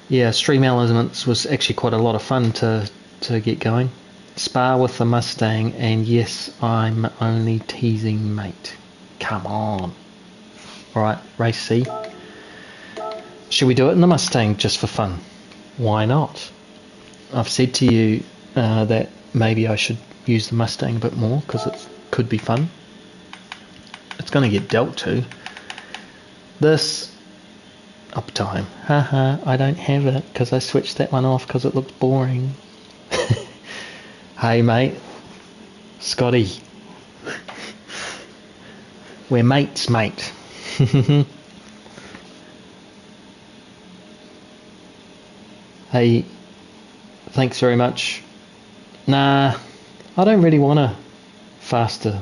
Speaker 1: Yeah, Stream Elements was actually quite a lot of fun to get going. Spar with the Mustang, and yes, I'm only teasing, mate. Come on. Alright, race C. Should we do it in the Mustang just for fun? Why not? I've said to you that maybe I should use the Mustang a bit more because it could be fun. It's going to get dealt to. This uptime. Haha, I don't have it because I switched that one off because it looked boring. Hey mate, Scotty. We're mates, mate. Hey, thanks very much. Nah, I don't really want a faster.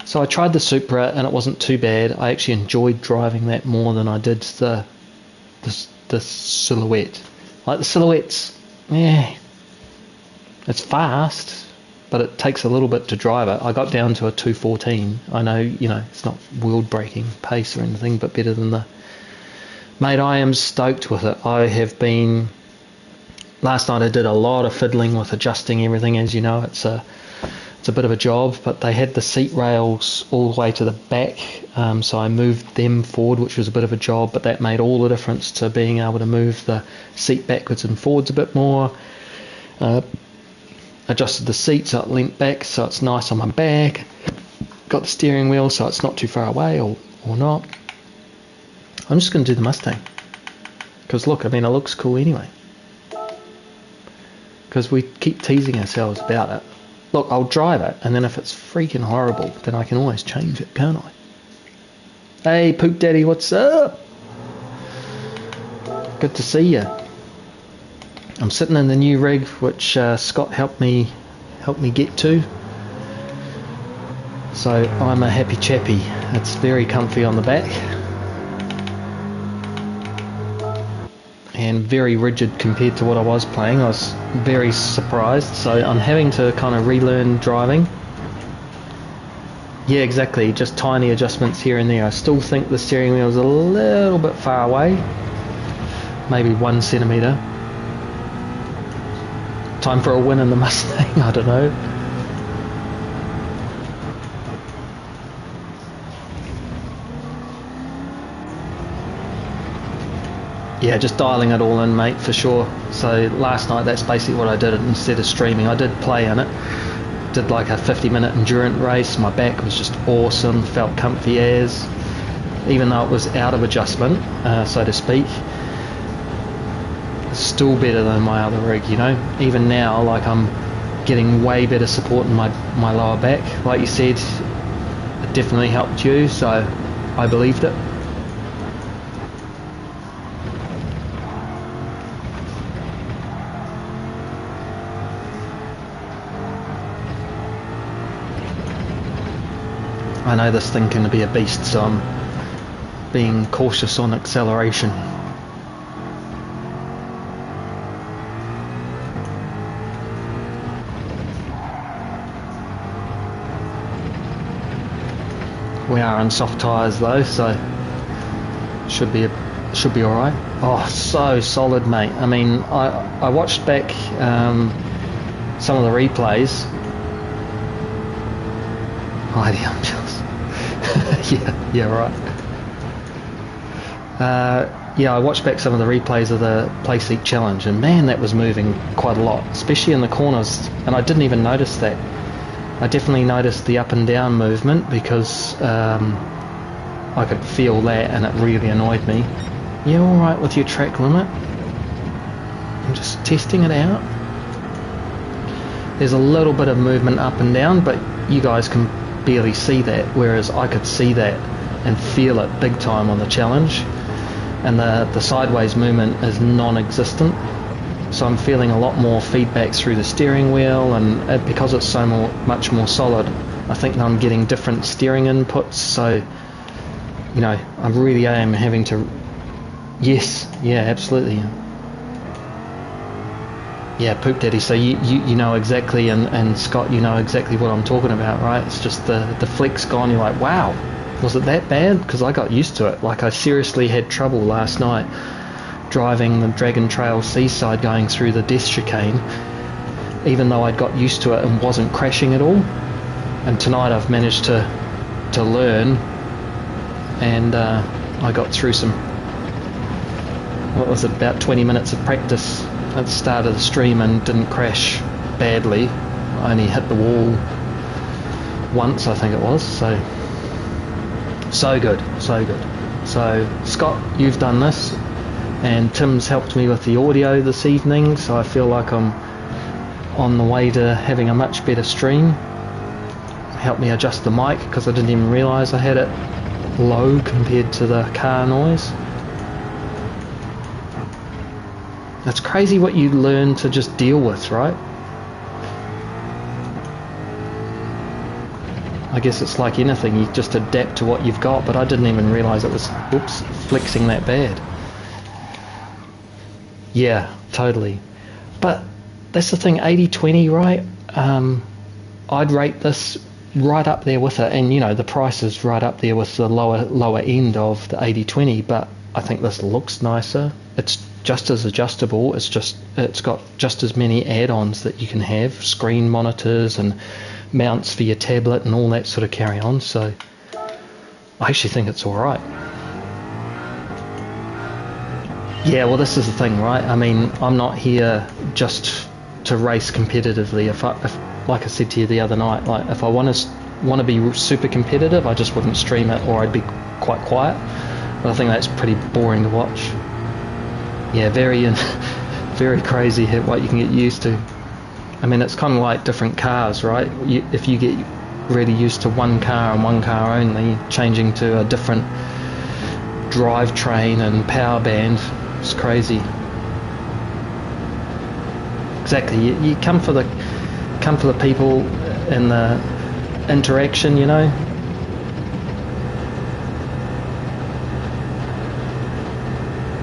Speaker 1: So I tried the Supra and it wasn't too bad. I actually enjoyed driving that more than I did the Silhouette. Like the Silhouette's, yeah, it's fast, but it takes a little bit to drive it. I got down to a 214. I know, you know, it's not world-breaking pace or anything, but better than the... Mate, I am stoked with it. I have been... Last night I did a lot of fiddling with adjusting everything. As you know, it's a bit of a job, but they had the seat rails all the way to the back, so I moved them forward, which was a bit of a job, but that made all the difference to being able to move the seat backwards and forwards a bit more. Adjusted the seat so it leant back so it's nice on my back. Got the steering wheel so it's not too far away or not. I'm just going to do the Mustang because look, I mean, it looks cool anyway, because we keep teasing ourselves about it. Look, I'll drive it, and then if it's freaking horrible, then I can always change it, can't I? Hey, Poop Daddy, what's up? Good to see you. I'm sitting in the new rig, which Scott helped me get to. So I'm a happy chappy. It's very comfy on the back. And very rigid compared to what I was playing. I was very surprised, so I'm having to kind of relearn driving. Yeah, exactly, just tiny adjustments here and there. I still think the steering wheel is a little bit far away, maybe 1 centimetre. Time for a win in the Mustang, I don't know. Yeah, just dialing it all in, mate, for sure. So last night, that's basically what I did instead of streaming. I did play in it. Did like a 50-minute endurance race. My back was just awesome, felt comfy as. Even though it was out of adjustment, so to speak. It's still better than my other rig, you know. Even now, like, I'm getting way better support in my lower back. Like you said, it definitely helped you, so I believed it. I know this thing can be a beast, so I'm being cautious on acceleration. We are on soft tyres though, so should be all right. Oh, so solid, mate. I mean, I watched back some of the replays. Heidi, I'm jealous. yeah, right. Yeah, I watched back some of the replays of the Playseat challenge, and man, that was moving quite a lot, especially in the corners. And I didn't even notice that. I definitely noticed the up and down movement because I could feel that, and it really annoyed me. You all right with your track limit? I'm just testing it out. There's a little bit of movement up and down, but you guys can barely see that, whereas I could see that and feel it big time on the challenge. And the sideways movement is non-existent, so I'm feeling a lot more feedback through the steering wheel, and because it's so much more solid, I think I'm getting different steering inputs. So, you know, I really am having to. Yes, yeah, absolutely. Yeah, Poop Daddy. So you know exactly, and Scott, you know exactly what I'm talking about, right? It's just the flex gone. You're like, wow, was it that bad? Because I got used to it. Like, I seriously had trouble last night driving the Dragon Trail Seaside, going through the death chicane, even though I'd got used to it and wasn't crashing at all. And tonight I've managed to learn, and I got through some, what was it, about 20 minutes of practice at the start of the stream and didn't crash badly. I only hit the wall once, I think it was. So good. So Scott, you've done this, and Tim's helped me with the audio this evening, so I feel like I'm on the way to having a much better stream. Helped me adjust the mic because I didn't even realise I had it low compared to the car noise. It's crazy what you learn to just deal with, right? I guess it's like anything, you just adapt to what you've got, but I didn't even realise it was, oops, flexing that bad. Yeah, totally. But that's the thing, 80-20, right? I'd rate this right up there with it, and you know, the price is right up there with the lower end of the 80-20, but I think this looks nicer. It's just as adjustable. It's got just as many add-ons that you can have, screen monitors and mounts for your tablet and all that sort of carry on. So I actually think it's all right. Yeah, well, this is the thing, right? I mean, I'm not here just to race competitively. If like I said to you the other night, like if I want to be super competitive, I just wouldn't stream it, or I'd be quite quiet. But I think that's pretty boring to watch. Yeah, very crazy what you can get used to. I mean, it's kind of like different cars, right? If you get really used to one car and one car only, changing to a different drivetrain and power band, it's crazy. Exactly. You come for the people and the interaction, you know.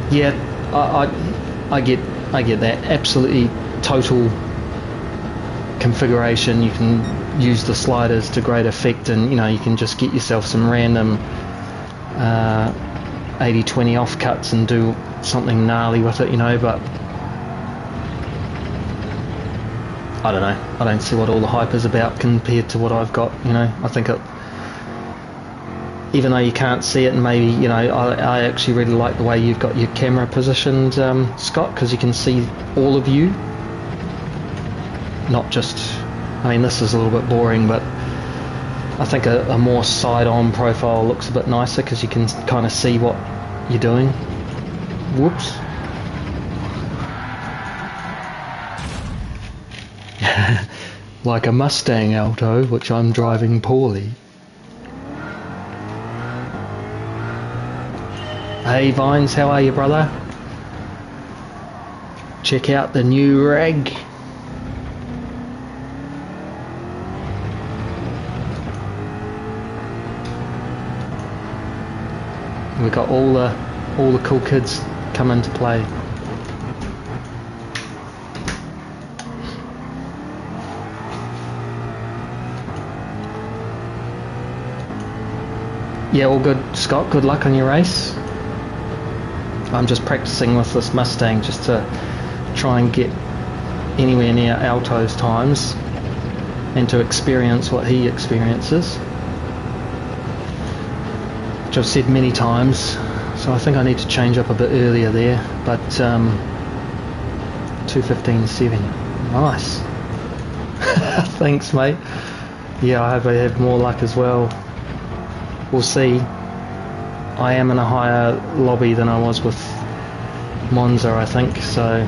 Speaker 1: Yeah, I get that. Absolutely total configuration. You can use the sliders to great effect, and you know, you can just get yourself some random 80-20 offcuts and do something gnarly with it, you know. But I don't know. I don't see what all the hype is about compared to what I've got, you know. I think it, even though you can't see it, and maybe, you know, I actually really like the way you've got your camera positioned, Scott, because you can see all of you, not just, I mean, this is a little bit boring, but I think a more side-on profile looks a bit nicer because you can kind of see what you're doing. Whoops. Like a Mustang Alto, which I'm driving poorly. Hey Vines, how are you, brother? Check out the new rig. We got all the cool kids come into play. Yeah, all good, Scott. Good luck on your race. I'm just practicing with this Mustang just to try and get anywhere near Alto's times and to experience what he experiences, which I've said many times, so I think I need to change up a bit earlier there, but 2:15.7, nice. Thanks, mate. Yeah, I hope I have more luck as well. We'll see. I am in a higher lobby than I was with Monza, I think, so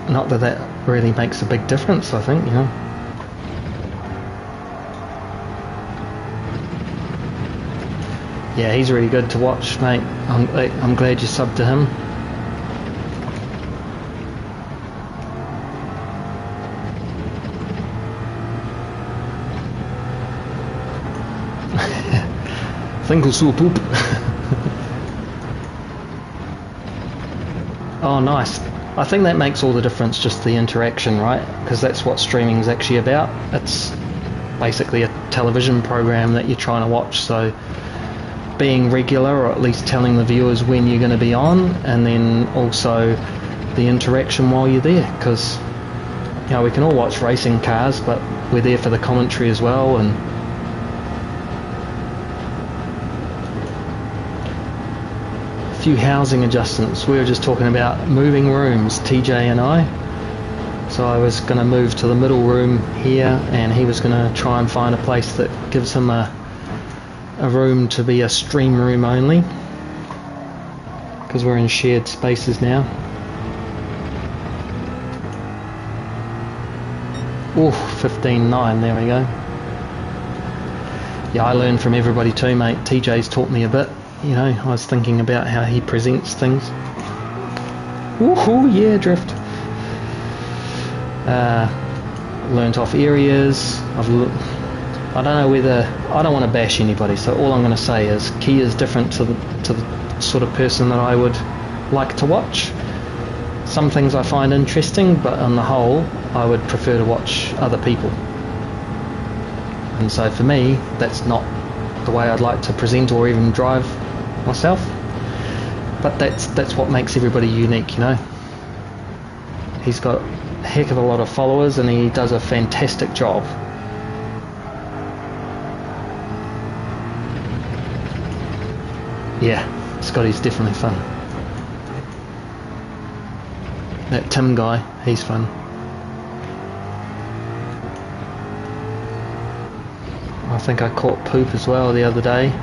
Speaker 1: not that that really makes a big difference, I think, you know. Yeah, he's really good to watch, mate. I'm glad you subbed to him. Think so poop. Oh, nice. I think that makes all the difference, just the interaction, right? Because that's what streaming is actually about. It's basically a television program that you're trying to watch, so being regular, or at least telling the viewers when you're going to be on, and then also the interaction while you're there, because you know, we can all watch racing cars, but we're there for the commentary as well. And few housing adjustments. We were just talking about moving rooms, TJ and I. So I was going to move to the middle room here, and he was going to try and find a place that gives him a room to be a stream room only, because we're in shared spaces now. Ooh, 15.9, there we go. Yeah, I learn from everybody too, mate. TJ's taught me a bit. You know, I was thinking about how he presents things. Woohoo, yeah, drift. Learnt off areas. I don't know whether, I don't want to bash anybody, so all I'm going to say is Kia is different to the sort of person that I would like to watch. Some things I find interesting, but on the whole, I would prefer to watch other people. And so for me, that's not the way I'd like to present or even drive myself, but that's what makes everybody unique, you know. He's got a heck of a lot of followers and he does a fantastic job. Yeah, Scotty's definitely fun. That Tim guy, he's fun. I think I caught poop as well the other day.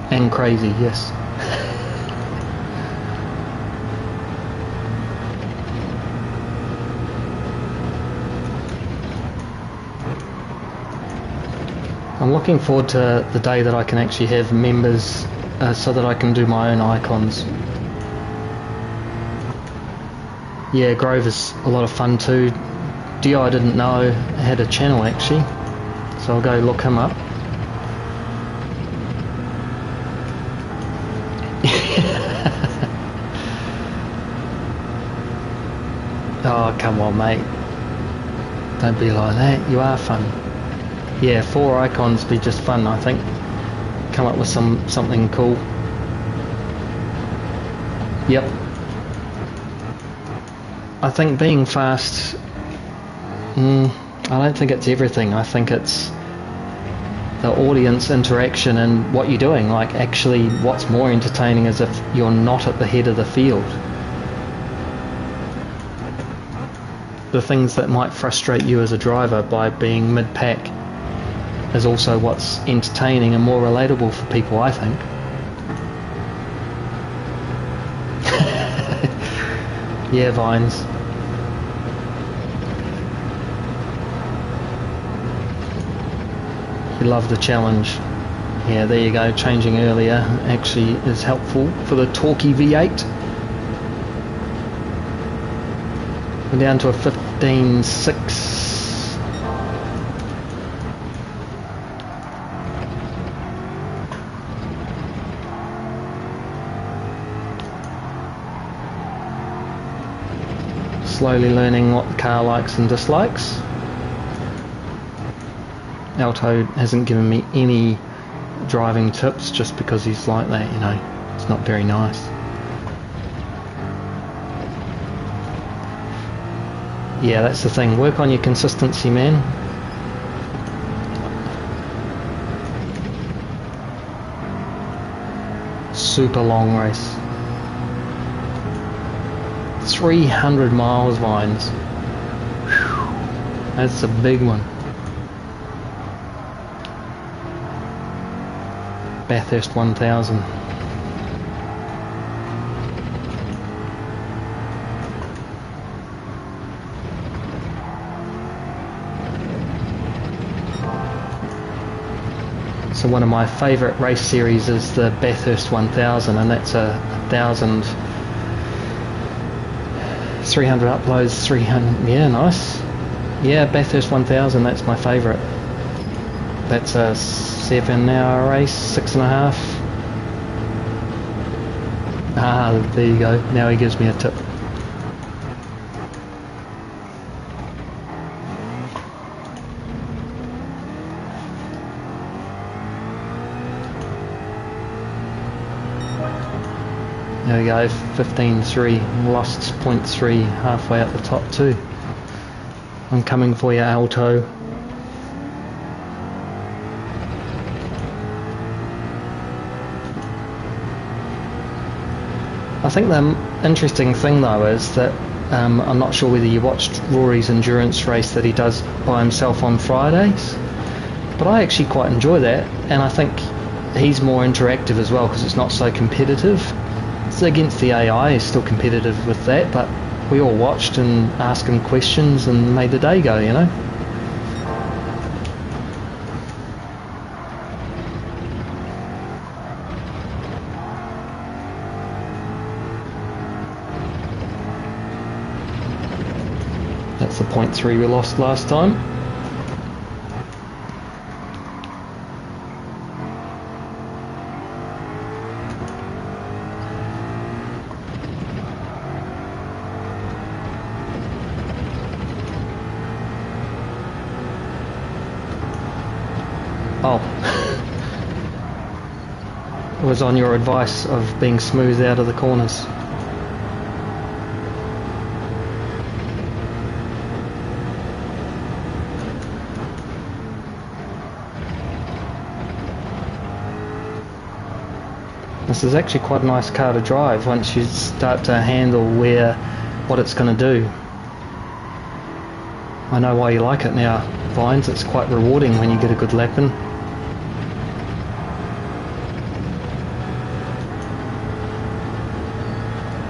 Speaker 1: And crazy, yes. I'm looking forward to the day that I can actually have members so that I can do my own icons. Yeah, Grove is a lot of fun too. Dio, I didn't know, had a channel actually, so I'll go look him up. Oh, come on, mate. Don't be like that. You are fun. Yeah, 4 icons be just fun, I think. Come up with something cool. Yep. I think being fast, I don't think it's everything. I think it's the audience interaction and what you're doing. Like, actually, what's more entertaining is if you're not at the head of the field. The things that might frustrate you as a driver by being mid-pack is also what's entertaining and more relatable for people, I think. Yeah, Vines. You love the challenge. Yeah, there you go, changing earlier actually is helpful for the torquey V8. We're down to a 15.6. Slowly learning what the car likes and dislikes. Alto hasn't given me any driving tips just because he's like that, you know. It's not very nice. Yeah, that's the thing. Work on your consistency, man. Super long race. 300 miles, Vines. Whew. That's a big one. Bathurst 1000. So one of my favourite race series is the Bathurst 1000, and that's a 1,300 uploads, 300, yeah, nice. Yeah, Bathurst 1000, that's my favourite. That's a 7-hour race, 6.5. Ah, there you go. Now he gives me a tip. There we go, 15.3, lost 0.3 halfway up the top too. I'm coming for you, Alto. I think the interesting thing though is that I'm not sure whether you watched Rory's endurance race that he does by himself on Fridays, but I actually quite enjoy that, and I think he's more interactive as well because it's not so competitive. It's against the AI, he's still competitive with that, but we all watched and asked him questions and made the day go, you know. That's the 0.3 we lost last time. Oh. It was on your advice of being smooth out of the corners. This is actually quite a nice car to drive once you start to handle what it's going to do. I know why you like it now, Vines. It's quite rewarding when you get a good lap in.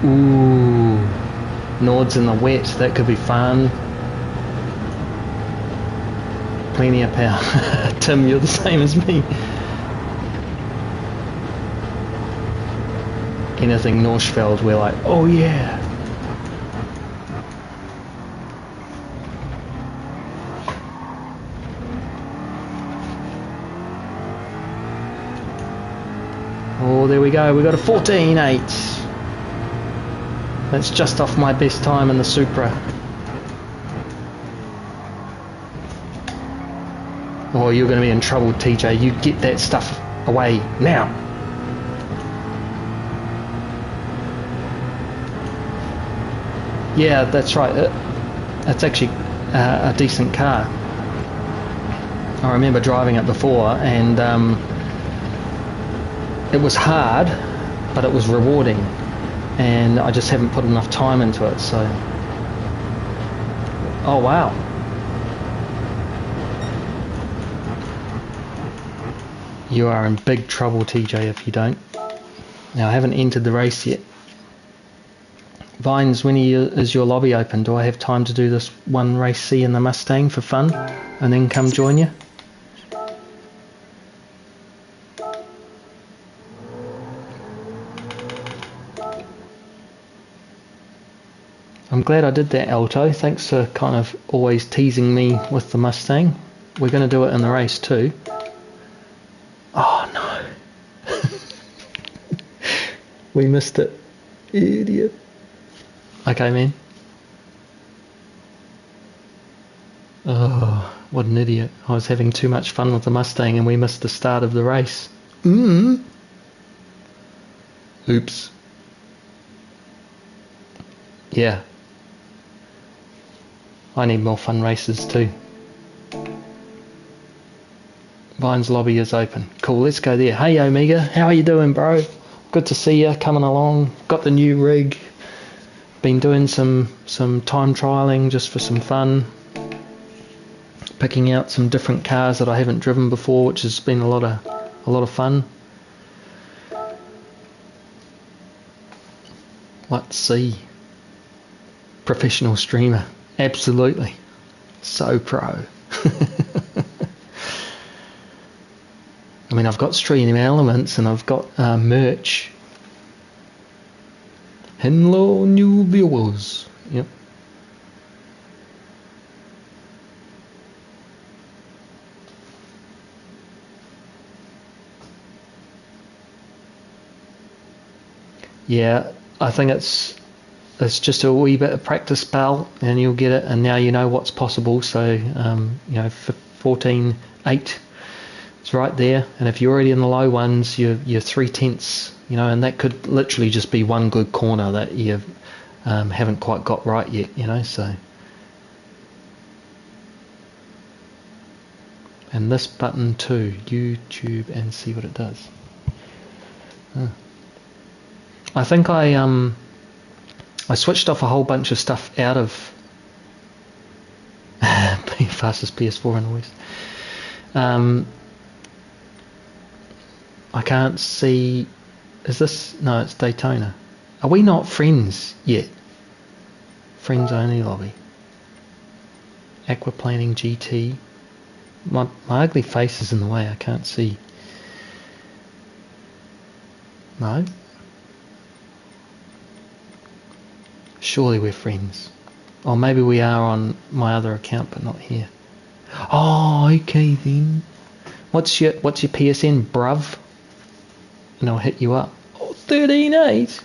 Speaker 1: Ooh, Nords in the wet, that could be fun. Plenty of power. Tim, you're the same as me. Anything Norschfeld, we're like, oh yeah. Oh, there we go, we got a 14.8. That's just off my best time in the Supra. Oh, you're going to be in trouble, TJ. You get that stuff away now. Yeah, that's right. It's actually a decent car. I remember driving it before, and it was hard, but it was rewarding. And I just haven't put enough time into it, so... Oh, wow. You are in big trouble, TJ, if you don't. Now, I haven't entered the race yet. Vines, when is your lobby open? Do I have time to do this one race C in the Mustang for fun, and then come join you? I'm glad I did that, Alto. Thanks for kind of always teasing me with the Mustang. We're going to do it in the race too. Oh no. We missed it. Idiot. Okay, man. Oh, what an idiot. I was having too much fun with the Mustang and we missed the start of the race. Oops. Yeah. I need more fun races too. Vine's lobby is open. Cool, let's go there. Hey Omega, how are you doing, bro? Good to see you, coming along. Got the new rig. Been doing some time trialing just for some fun. Picking out some different cars that I haven't driven before, which has been a lot of fun. Let's see. Professional streamer. Absolutely. So pro. I mean, I've got stream elements and I've got merch. Hello, new viewers. Yep. Yeah, I think it's just a wee bit of practice, pal, and you'll get it. And now you know what's possible. So, you know, for 14.8, it's right there. And if you're already in the low ones, you're 3/10, you know, and that could literally just be one good corner that you haven't quite got right yet, you know. So, and this button too, YouTube, and see what it does. I think I switched off a whole bunch of stuff out of fastest PS4 in the West. I can't see. Is this? No, it's Daytona. Are we not friends yet? Friends only lobby. Aquaplaning GT. My ugly face is in the way. I can't see. No. Surely we're friends. Or maybe we are on my other account, but not here. Oh, okay then. What's your PSN, bruv? And I'll hit you up. Oh, 13.8.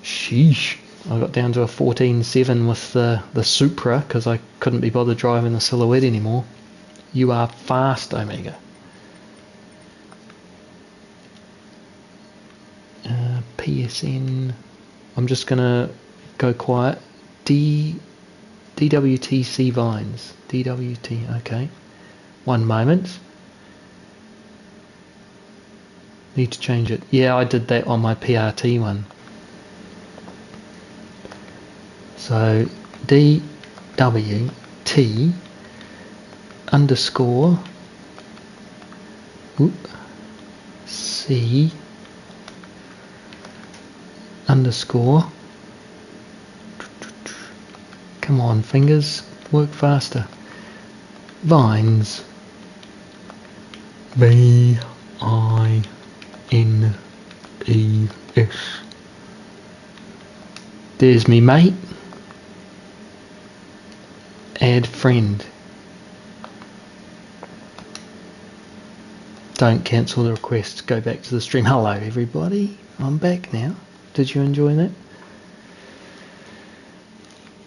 Speaker 1: Sheesh. I got down to a 14.7 with the Supra because I couldn't be bothered driving the Silhouette anymore. You are fast, Omega. PSN. I'm just gonna go quiet. DWTC Vines. DWT. Okay. One moment. Need to change it. Yeah, I did that on my PRT one. So DWT underscore C underscore. Come on, fingers, work faster. Vines. VINES. There's me mate. Add friend. Don't cancel the request. Go back to the stream. Hello everybody. I'm back now. Did you enjoy that?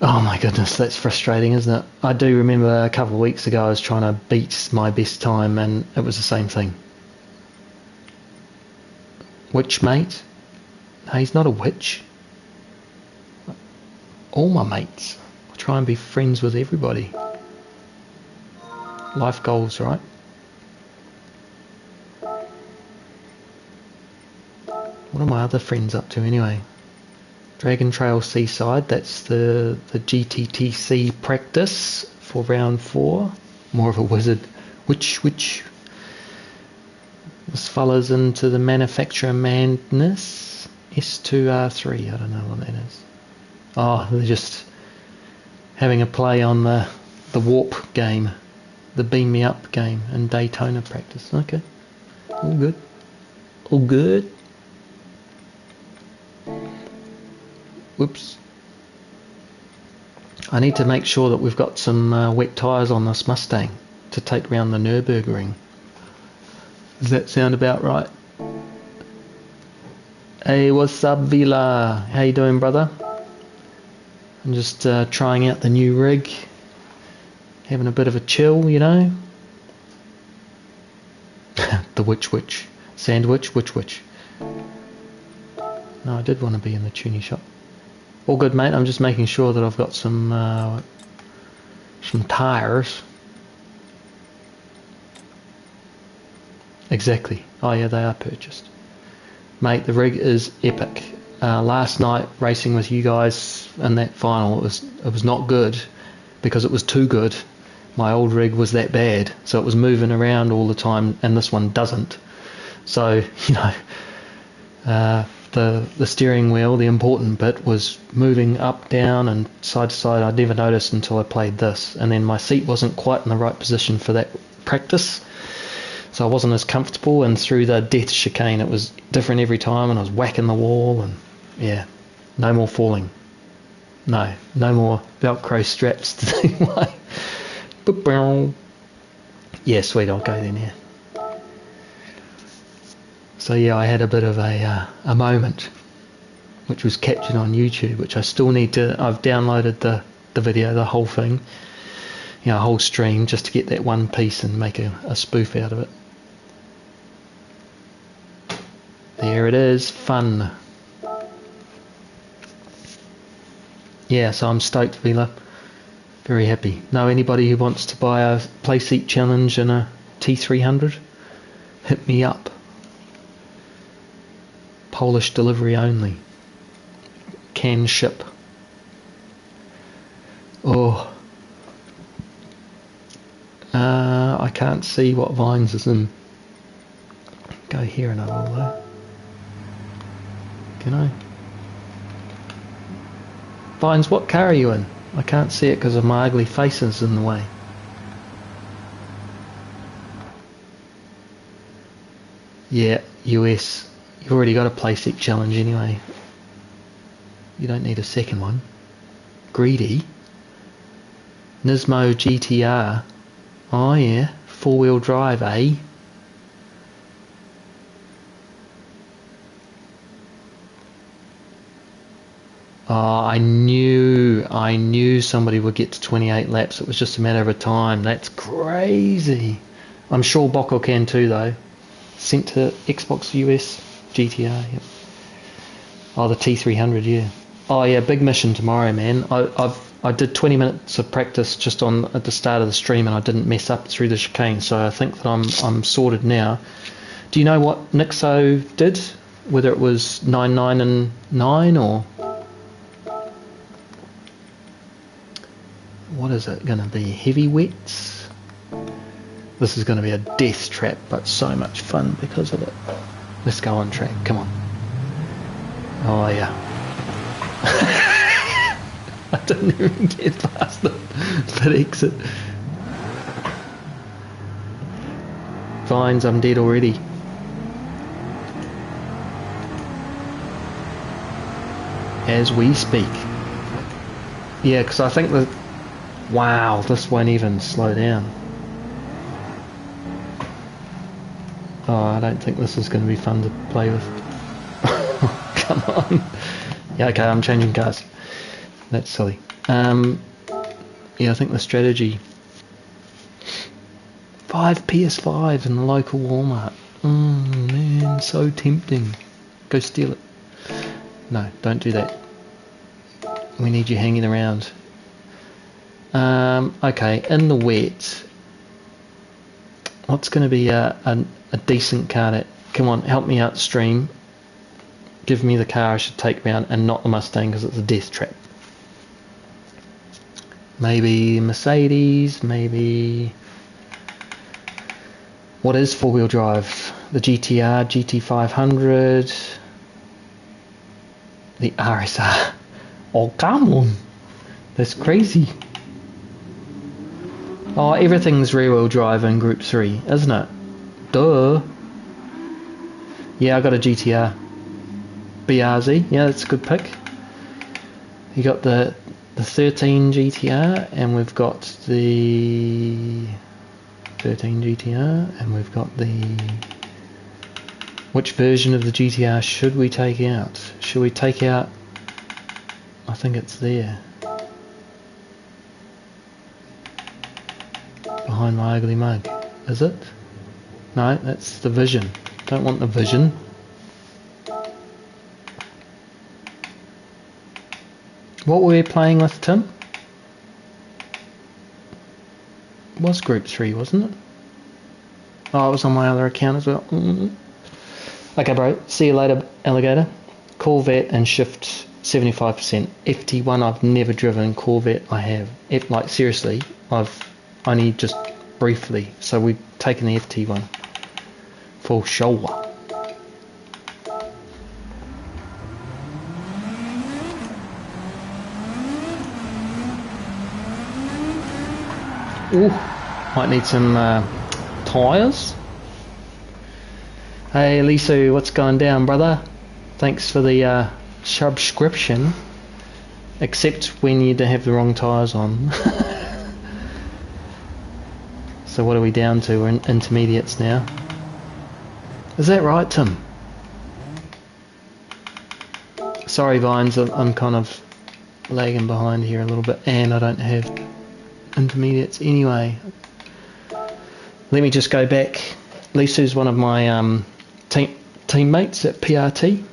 Speaker 1: Oh my goodness, that's frustrating, isn't it? I do remember a couple of weeks ago I was trying to beat my best time and it was the same thing. Witch mate? No, he's not a witch. All my mates. I try and be friends with everybody. Life goals, right? What are my other friends up to anyway? Dragon Trail Seaside, that's the GTTC practice for round 4. More of a wizard. Which this fella's into the manufacturer madness. S2R3, I don't know what that is. Oh, they're just having a play on the warp game, the beam me up game and Daytona practice. Okay, all good, all good. Whoops. I need to make sure that we've got some wet tyres on this Mustang to take round the Nürburgring. Does that sound about right? Hey, what's up, Vila? How you doing, brother? I'm just trying out the new rig, having a bit of a chill, you know. The witch. Sandwich, witch. No, I did want to be in the tuning shop. All good, mate. I'm just making sure that I've got some tyres. Exactly. Oh yeah, they are purchased. Mate, the rig is epic. Last night racing with you guys in that final, it was not good because it was too good. My old rig was that bad, so it was moving around all the time, and this one doesn't. So, you know, the steering wheel, the important bit, was moving up, down, and side to side. I'd never noticed until I played this, and then my seat wasn't quite in the right position for that practice. So I wasn't as comfortable, and through the death chicane it was different every time, and I was whacking the wall, and yeah, no more falling. No more Velcro straps to do my... Yeah, sweet, I'll go there now. So yeah, I had a bit of a moment, which was captured on YouTube, which I still need to... I've downloaded the video, the whole thing, you know, a whole stream, just to get that one piece and make a spoof out of it. There it is, fun. Yeah, so I'm stoked, Vila. Very happy. Know anybody who wants to buy a Playseat challenge and a T300? Hit me up. Polish delivery only. Can ship. Oh. I can't see what Vines is in. Go here and I will though. Can I? Vines, what car are you in? I can't see it because of my ugly faces in the way. Yeah, US. You've already got a Playseat challenge anyway. You don't need a second one. Greedy. Nismo GTR. Oh yeah, 4-wheel drive, eh? Oh, I knew somebody would get to 28 laps. It was just a matter of time. That's crazy. I'm sure Bocco can too, though. Sent to Xbox US GTR. Yep. Oh, the T300, yeah. Oh yeah, big mission tomorrow, man. I did 20 minutes of practice just at the start of the stream, and I didn't mess up through the chicane. So I think that I'm sorted now. Do you know what Nixo did? Whether it was 9.9 and 9 or... What is it going to be? Heavyweights? This is going to be a death trap, but so much fun because of it. Let's go on track. Come on. Oh, yeah. I didn't even get past that exit. Vines, I'm dead already. As we speak. Yeah, because I think that... Wow, this won't even slow down. Oh, I don't think this is going to be fun to play with. Come on. Yeah, okay, I'm changing cars. That's silly. Yeah, I think the strategy... 5 PS5 in the local Walmart. Man, so tempting. Go steal it. No, don't do that. We need you hanging around. Okay, in the wet, what's going to be a decent car that... Come on, help me out, stream. Give me the car I should take round and not the Mustang because it's a death trap. Maybe Mercedes, maybe... What is 4-wheel drive? The GTR, GT500, the RSR. Oh, come on. That's crazy. Oh, everything's rear-wheel drive in Group 3, isn't it? Duh. Yeah, I got a GTR. BRZ, yeah, that's a good pick. You got the the 13 GTR, and we've got the 13 GTR, and we've got the... Which version of the GTR should we take out? Should we take out... I think it's there. Behind my ugly mug. Is it? No, that's the Vision. Don't want the Vision. What were we playing with, Tim? It was Group 3, wasn't it? Oh, it was on my other account as well. Okay, bro. See you later, alligator. Corvette and shift 75%. FT1 I've never driven. Corvette I have. Like, seriously, I've only just briefly. So we've taken the FT1. For sure. Ooh, might need some tyres. Hey Lisu, what's going down, brother? Thanks for the subscription. Except when you have the wrong tyres on. So what are we down to? We're in intermediates now. Is that right, Tim? Sorry, Vines, I'm kind of lagging behind here a little bit, and I don't have intermediates anyway. Let me just go back. Lisu's one of my teammates at PRT.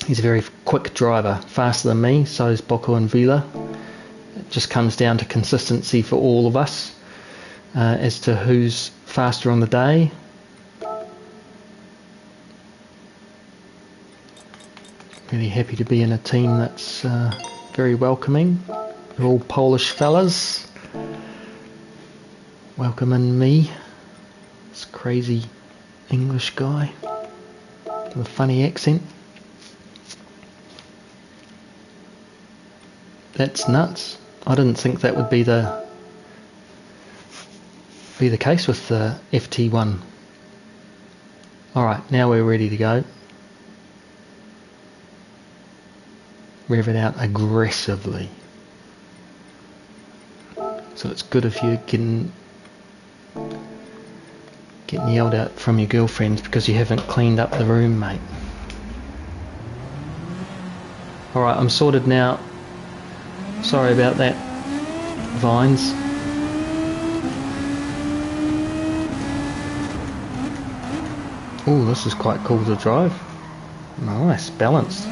Speaker 1: He's a very quick driver, faster than me. So is Boko and Vila. It just comes down to consistency for all of us as to who's faster on the day. Really happy to be in a team that's very welcoming. They're all Polish fellas. Welcoming me, this crazy English guy with a funny accent. That's nuts. I didn't think that would be the case with the FT1. Alright, now we're ready to go. Rev it out aggressively. So it's good if you're getting yelled at from your girlfriends because you haven't cleaned up the room, mate. Alright, I'm sorted now. Sorry about that, Vines. Oh, this is quite cool to drive. Nice, balanced.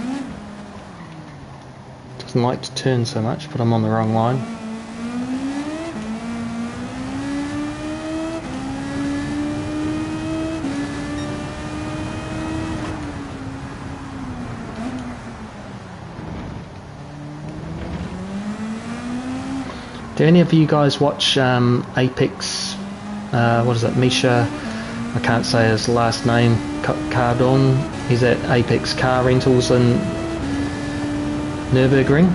Speaker 1: Doesn't like to turn so much, but I'm on the wrong line. Do any of you guys watch Apex, what is it, Misha, I can't say his last name, Cardon? He's at Apex Car Rentals in Nürburgring.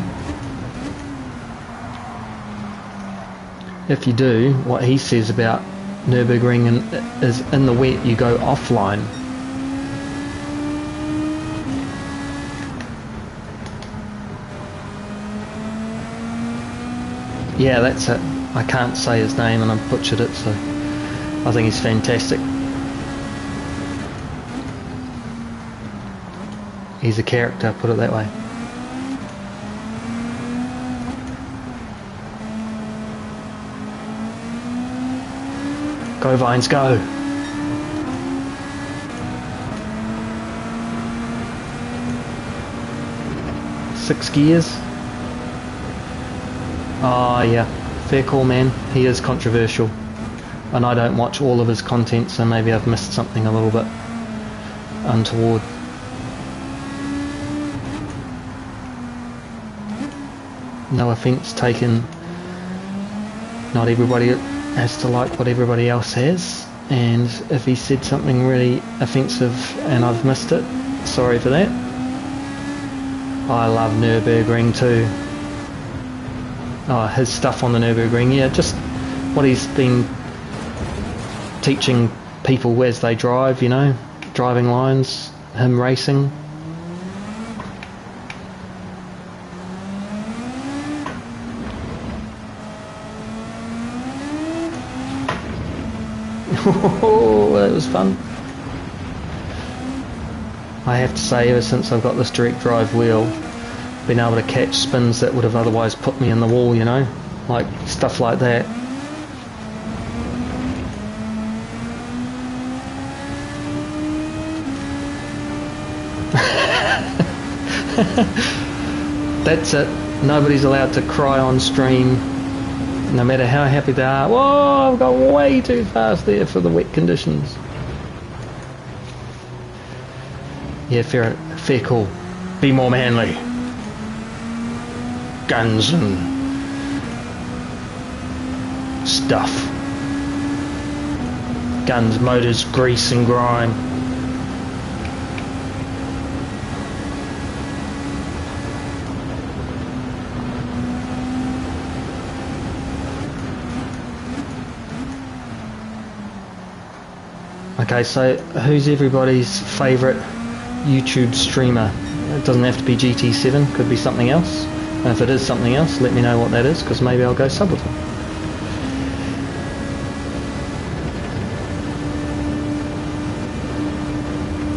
Speaker 1: If you do, what he says about Nürburgring is in the wet you go offline. Yeah, that's it. I can't say his name and I've butchered it, so I think he's fantastic. He's a character, put it that way. Go Vines, go! Six gears. Oh yeah, fair call, man. He is controversial. And I don't watch all of his content, so maybe I've missed something a little bit untoward. No offence taken. Not everybody has to like what everybody else has. And if he said something really offensive and I've missed it, sorry for that. I love Nürburgring too. Oh, his stuff on the Nürburgring, yeah, just what he's been teaching people as they drive, you know, driving lines, him racing. Oh, that was fun. I have to say, ever since I've got this direct drive wheel, been able to catch spins that would have otherwise put me in the wall, you know, like stuff like that. That's it. Nobody's allowed to cry on stream, no matter how happy they are. Whoa, I've got way too fast there for the wet conditions. Yeah, fair call. Be more manly. Guns and stuff. Guns, motors, grease and grime. Okay, so who's everybody's favourite YouTube streamer? It doesn't have to be GT7, could be something else. And if it is something else, let me know what that is, because maybe I'll go sub with them.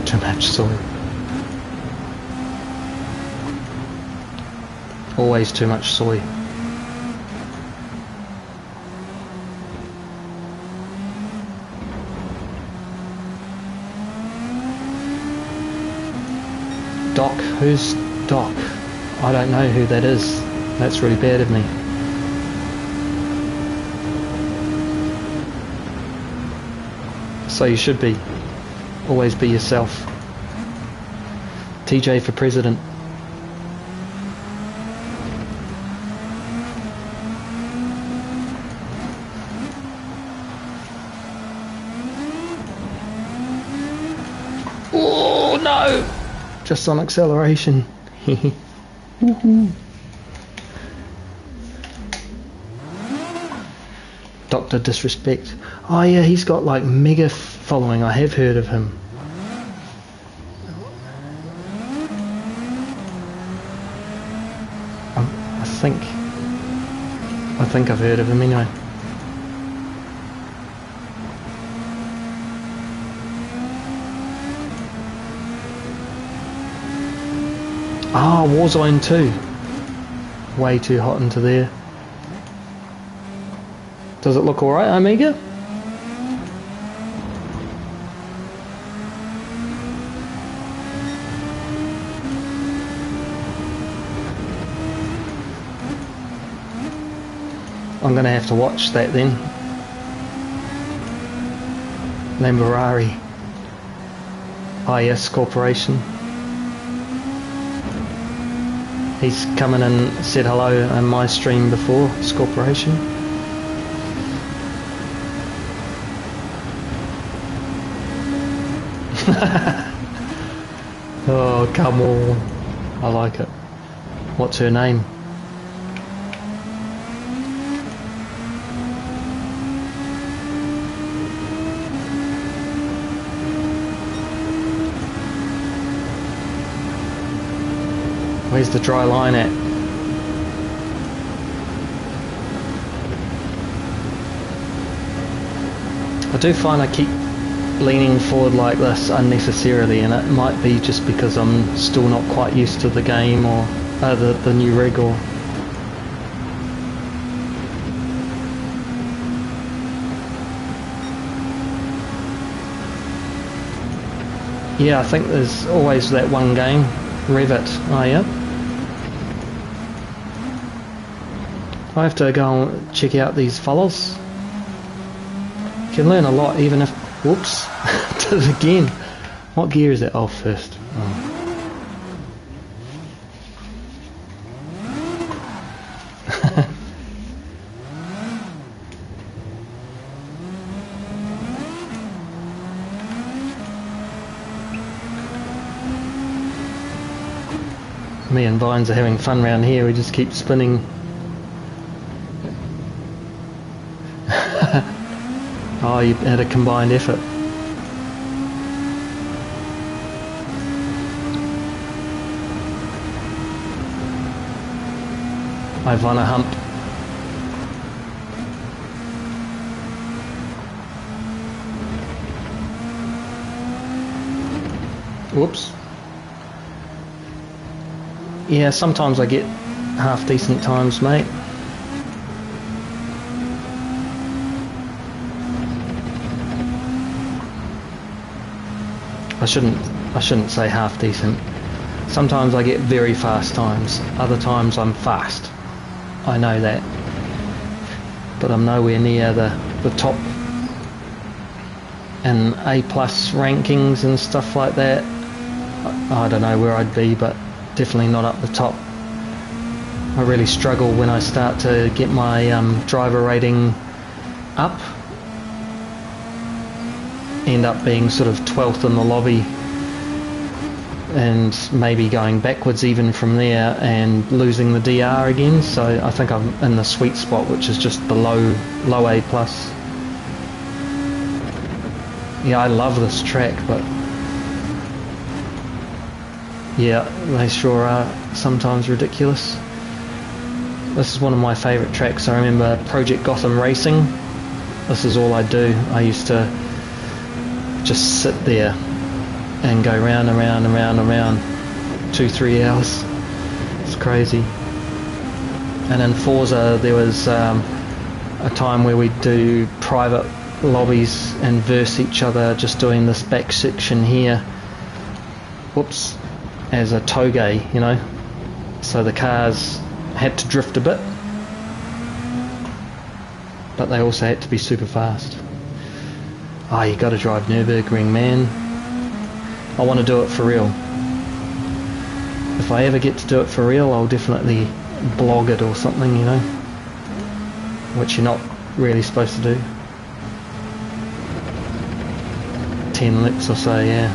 Speaker 1: Too much soy. Always too much soy. Doc, who's Doc? I don't know who that is. That's really bad of me. So you should be. Always be yourself. TJ for president. Oh no! Just on acceleration. Dr. Disrespect. Oh yeah, he's got like mega following. I have heard of him. I think I've heard of him anyway. Ah, Warzone 2. Way too hot into there. Does it look alright, Amiga? I'm gonna have to watch that then. Lamborghini. Oh yes, Corporation. He's come in and said hello on my stream before, Corporation. Oh, come on. I like it. What's her name? Where's the dry line at? I do find I keep leaning forward like this unnecessarily, and it might be just because I'm still not quite used to the game or the new rig or... Yeah, I think there's always that one game, Revit. Oh yeah. I have to go and check out these fellas. You can learn a lot even if... Whoops. Did it again. What gear is it? Oh, first. Oh. Me and Vines are having fun around here. We just keep spinning. Oh, you had a combined effort. I've won a hump. Whoops. Yeah, sometimes I get half decent times, mate. I shouldn't say half decent. Sometimes I get very fast times. Other times I'm fast. I know that. But I'm nowhere near the top and A+ rankings and stuff like that. I don't know where I'd be, but definitely not up the top. I really struggle when I start to get my driver rating up. End up being sort of 12th in the lobby and maybe going backwards even from there and losing the DR again. So I think I'm in the sweet spot, which is just below low A+. Yeah, I love this track, but yeah, they sure are sometimes ridiculous. This is one of my favourite tracks. I remember Project Gotham Racing. This is all I do. I used to just sit there and go round and round and round and round 2-3 hours. It's crazy. And in Forza there was a time where we'd do private lobbies and verse each other, just doing this back section here, whoops, as a toge, you know, so the cars had to drift a bit, but they also had to be super fast. Oh, you gotta drive Nürburgring, man. I want to do it for real. If I ever get to do it for real, I'll definitely blog it or something, you know, which you're not really supposed to do. 10 laps or so, yeah.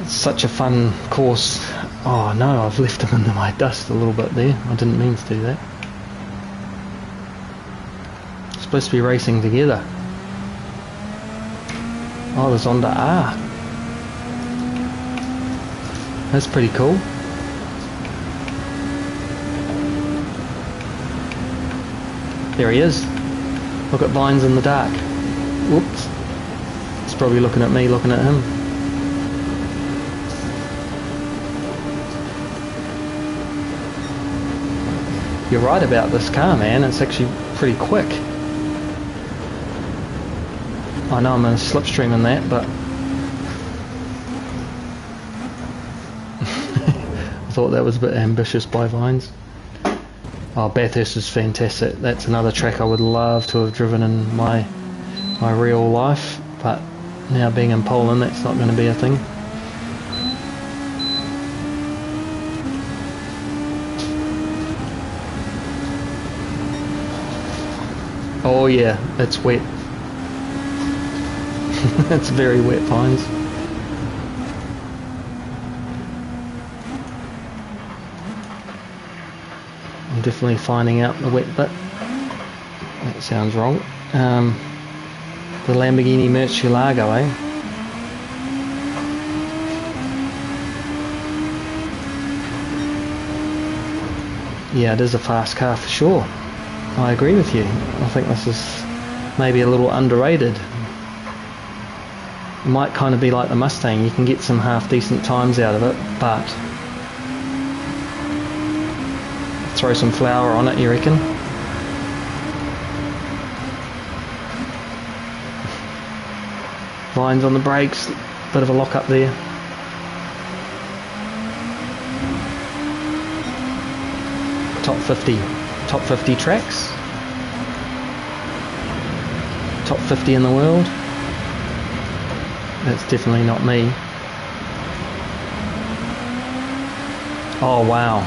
Speaker 1: It's such a fun course. Oh no, I've left them into my dust a little bit there. I didn't mean to do that. Supposed to be racing together. Oh, there's on to R. That's pretty cool. There he is. Look at Vines in the dark. Whoops. He's probably looking at me, looking at him. You're right about this car, man. It's actually pretty quick. I know I'm in a slipstream in that, but I thought that was a bit ambitious by Vines. Oh, Bathurst is fantastic. That's another track I would love to have driven in my real life, but now being in Poland, that's not going to be a thing. Oh yeah, it's wet. It's very wet, Vines. I'm definitely finding out the wet bit. That sounds wrong. The Lamborghini Murcielago, eh? Yeah, it is a fast car for sure. I agree with you. I think this is maybe a little underrated. It might kind of be like the Mustang. You can get some half decent times out of it, but throw some flour on it, you reckon? Vines on the brakes, bit of a lock up there. Top 50 tracks. Top 50 in the world. That's definitely not me. Oh wow.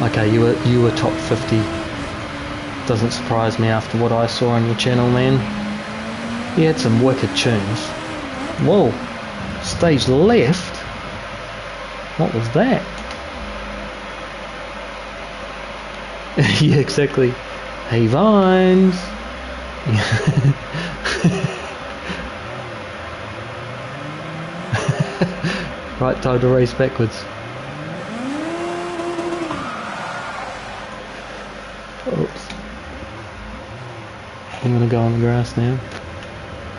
Speaker 1: Okay, you were top 50. Doesn't surprise me after what I saw on your channel, man. You had some wicked tunes. Whoa. Stage left? What was that? Yeah, exactly. Hey, Vines. Right time to race backwards. Oops. I'm gonna go on the grass now.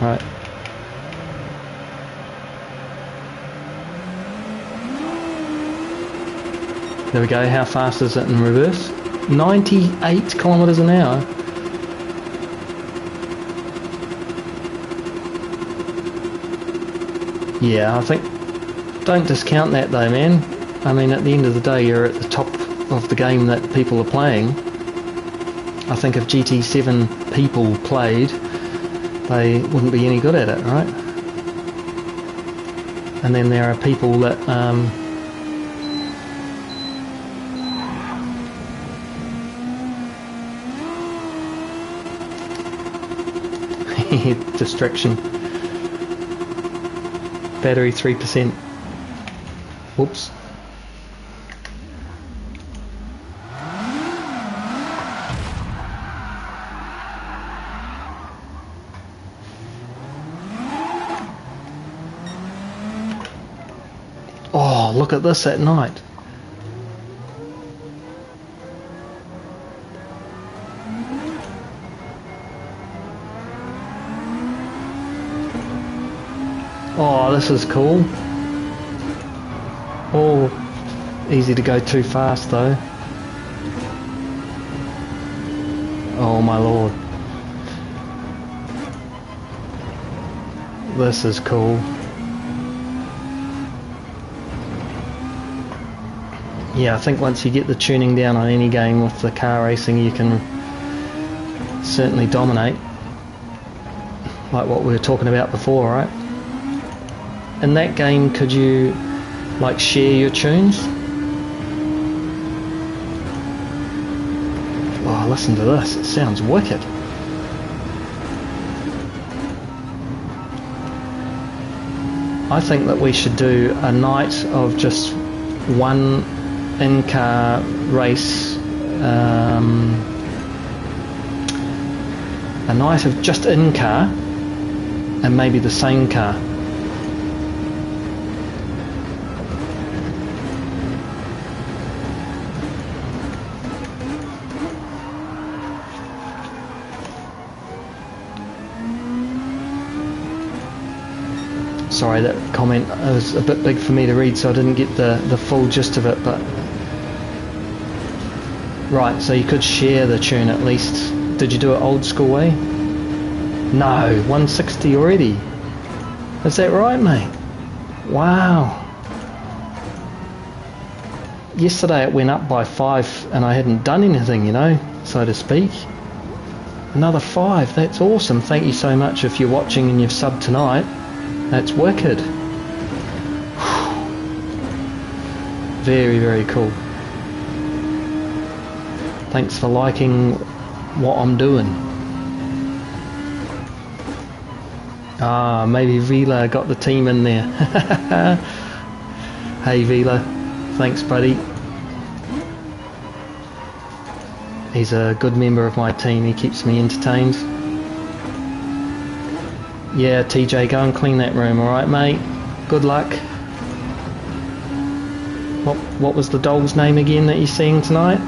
Speaker 1: Right. There we go. How fast is it in reverse? 98 kilometers an hour. Yeah, I think, don't discount that though, man. I mean, at the end of the day, you're at the top of the game that people are playing. I think if GT7 people played, they wouldn't be any good at it, right? And then there are people that distraction. Battery 3%. Whoops. Oh, look at this at night. Oh, this is cool. Oh, easy to go too fast though. Oh my lord. This is cool. Yeah, I think once you get the tuning down on any game with the car racing, you can certainly dominate. Like what we were talking about before, right? In that game, could you like share your tunes? Oh, listen to this, it sounds wicked. I think that we should do a night of just one in-car race, a night of just in-car and maybe the same car. Sorry, that comment was a bit big for me to read, so I didn't get the full gist of it, but right, so you could share the tune at least. Did you do it old school way? No, 160 already. Is that right, mate? Wow. Yesterday it went up by 5 and I hadn't done anything, you know, so to speak. Another 5, that's awesome. Thank you so much if you're watching and you've subbed tonight. That's wicked. Very, very cool. Thanks for liking what I'm doing. Ah, maybe Vila got the team in there. Hey Vila, thanks buddy. He's a good member of my team, he keeps me entertained. Yeah, TJ, go and clean that room, alright mate? Good luck. What was the dog's name again that you're seeing tonight?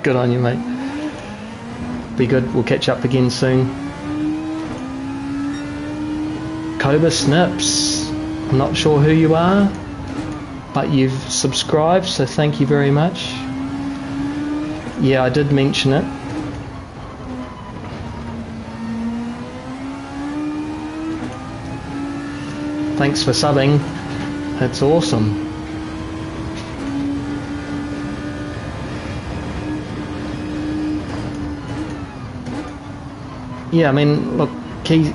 Speaker 1: Good on you, mate. Be good, we'll catch up again soon. Cobra Snips, I'm not sure who you are, but you've subscribed, so thank you very much. Yeah, I did mention it. Thanks for subbing. That's awesome. Yeah, I mean, look, Key's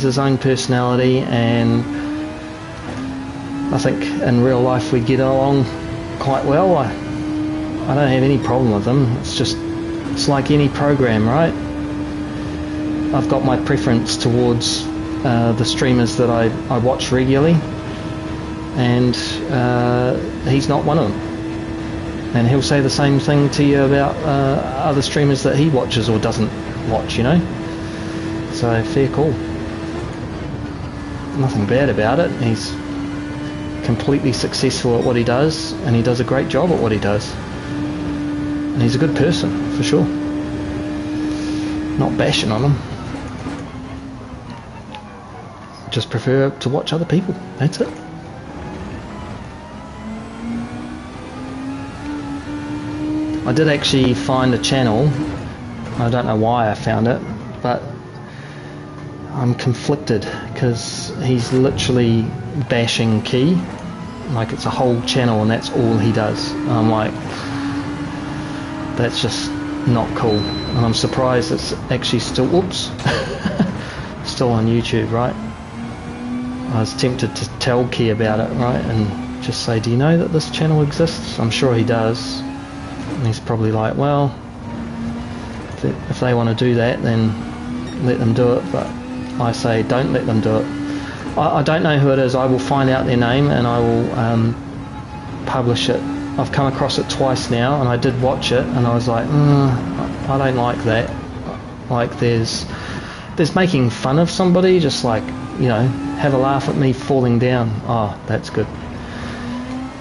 Speaker 1: his own personality, and I think in real life we get along quite well. I don't have any problem with him. It's like any program, right? I've got my preference towards the streamers that I watch regularly, and he's not one of them. And he'll say the same thing to you about other streamers that he watches or doesn't watch, you know? So fair call. Nothing bad about it. He's completely successful at what he does, and he does a great job at what he does. And he's a good person, for sure. Not bashing on him. just prefer to watch other people. That's it. I did actually find a channel. I don't know why I found it, but I'm conflicted because he's literally bashing Key. Like it's a whole channel and that's all he does. And I'm like, that's just not cool. And I'm surprised it's actually still, oops, still on YouTube, right? I was tempted to tell Key about it, right? And just say, do you know that this channel exists? I'm sure he does. And he's probably like, well, if they want to do that, then let them do it. But I say, don't let them do it. I don't know who it is. I will find out their name and I will publish it. I've come across it twice now, and I did watch it, and I was like, I don't like that. Like, there's making fun of somebody, just like, you know, have a laugh at me falling down. Oh, that's good.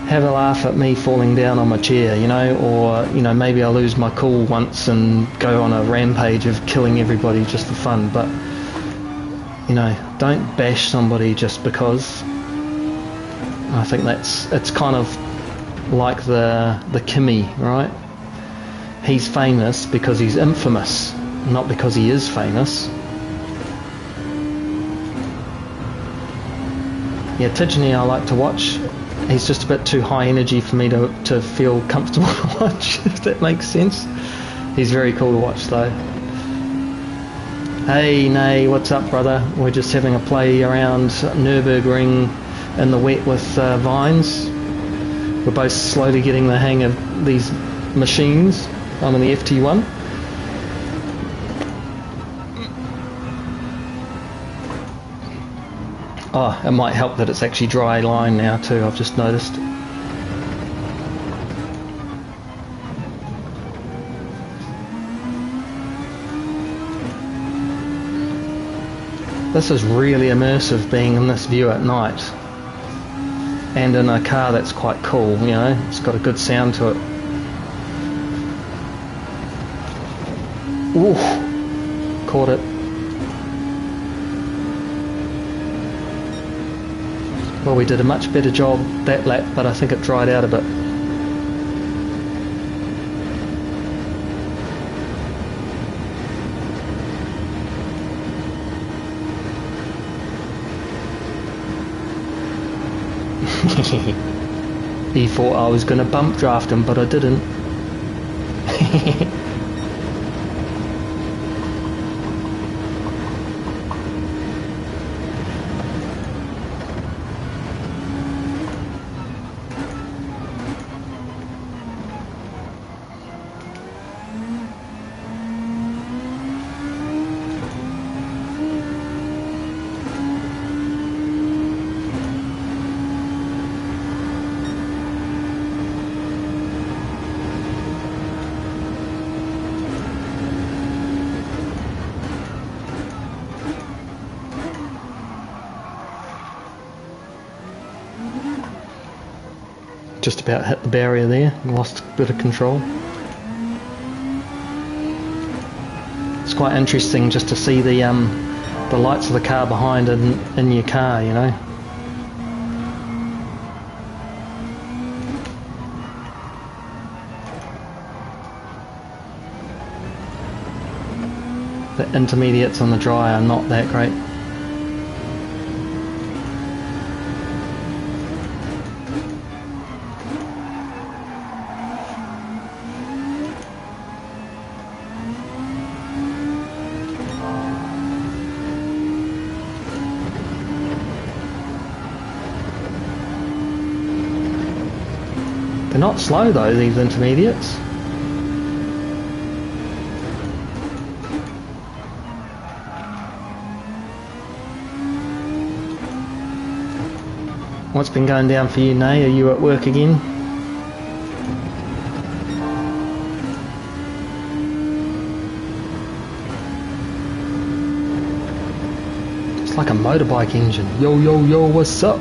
Speaker 1: Have a laugh at me falling down on my chair, you know, or, you know, maybe I lose my cool once and go on a rampage of killing everybody just for fun, but, you know, don't bash somebody just because. I think it's kind of like the Kimmy, right? He's famous because he's infamous, not because he is famous. Yeah, Tidgeny I like to watch. He's just a bit too high energy for me to feel comfortable to watch, if that makes sense. He's very cool to watch though. Hey, Nay, what's up, brother? We're just having a play around Nürburgring in the wet with Vines. We're both slowly getting the hang of these machines. I'm in the FT1. Oh, it might help that it's actually dry line now too, I've just noticed. This is really immersive, being in this view at night. And in a car that's quite cool, you know, it's got a good sound to it. Ooh, caught it. Well, we did a much better job that lap, but I think it dried out a bit. He thought I was going to bump draft him, but I didn't. Just about hit the barrier there, lost a bit of control. It's quite interesting just to see the lights of the car behind in your car, you know. The intermediates on the dry are not that great. They're not slow though, these intermediates. What's been going down for you, Nay? Are you at work again? It's like a motorbike engine. Yo, yo, yo, what's up?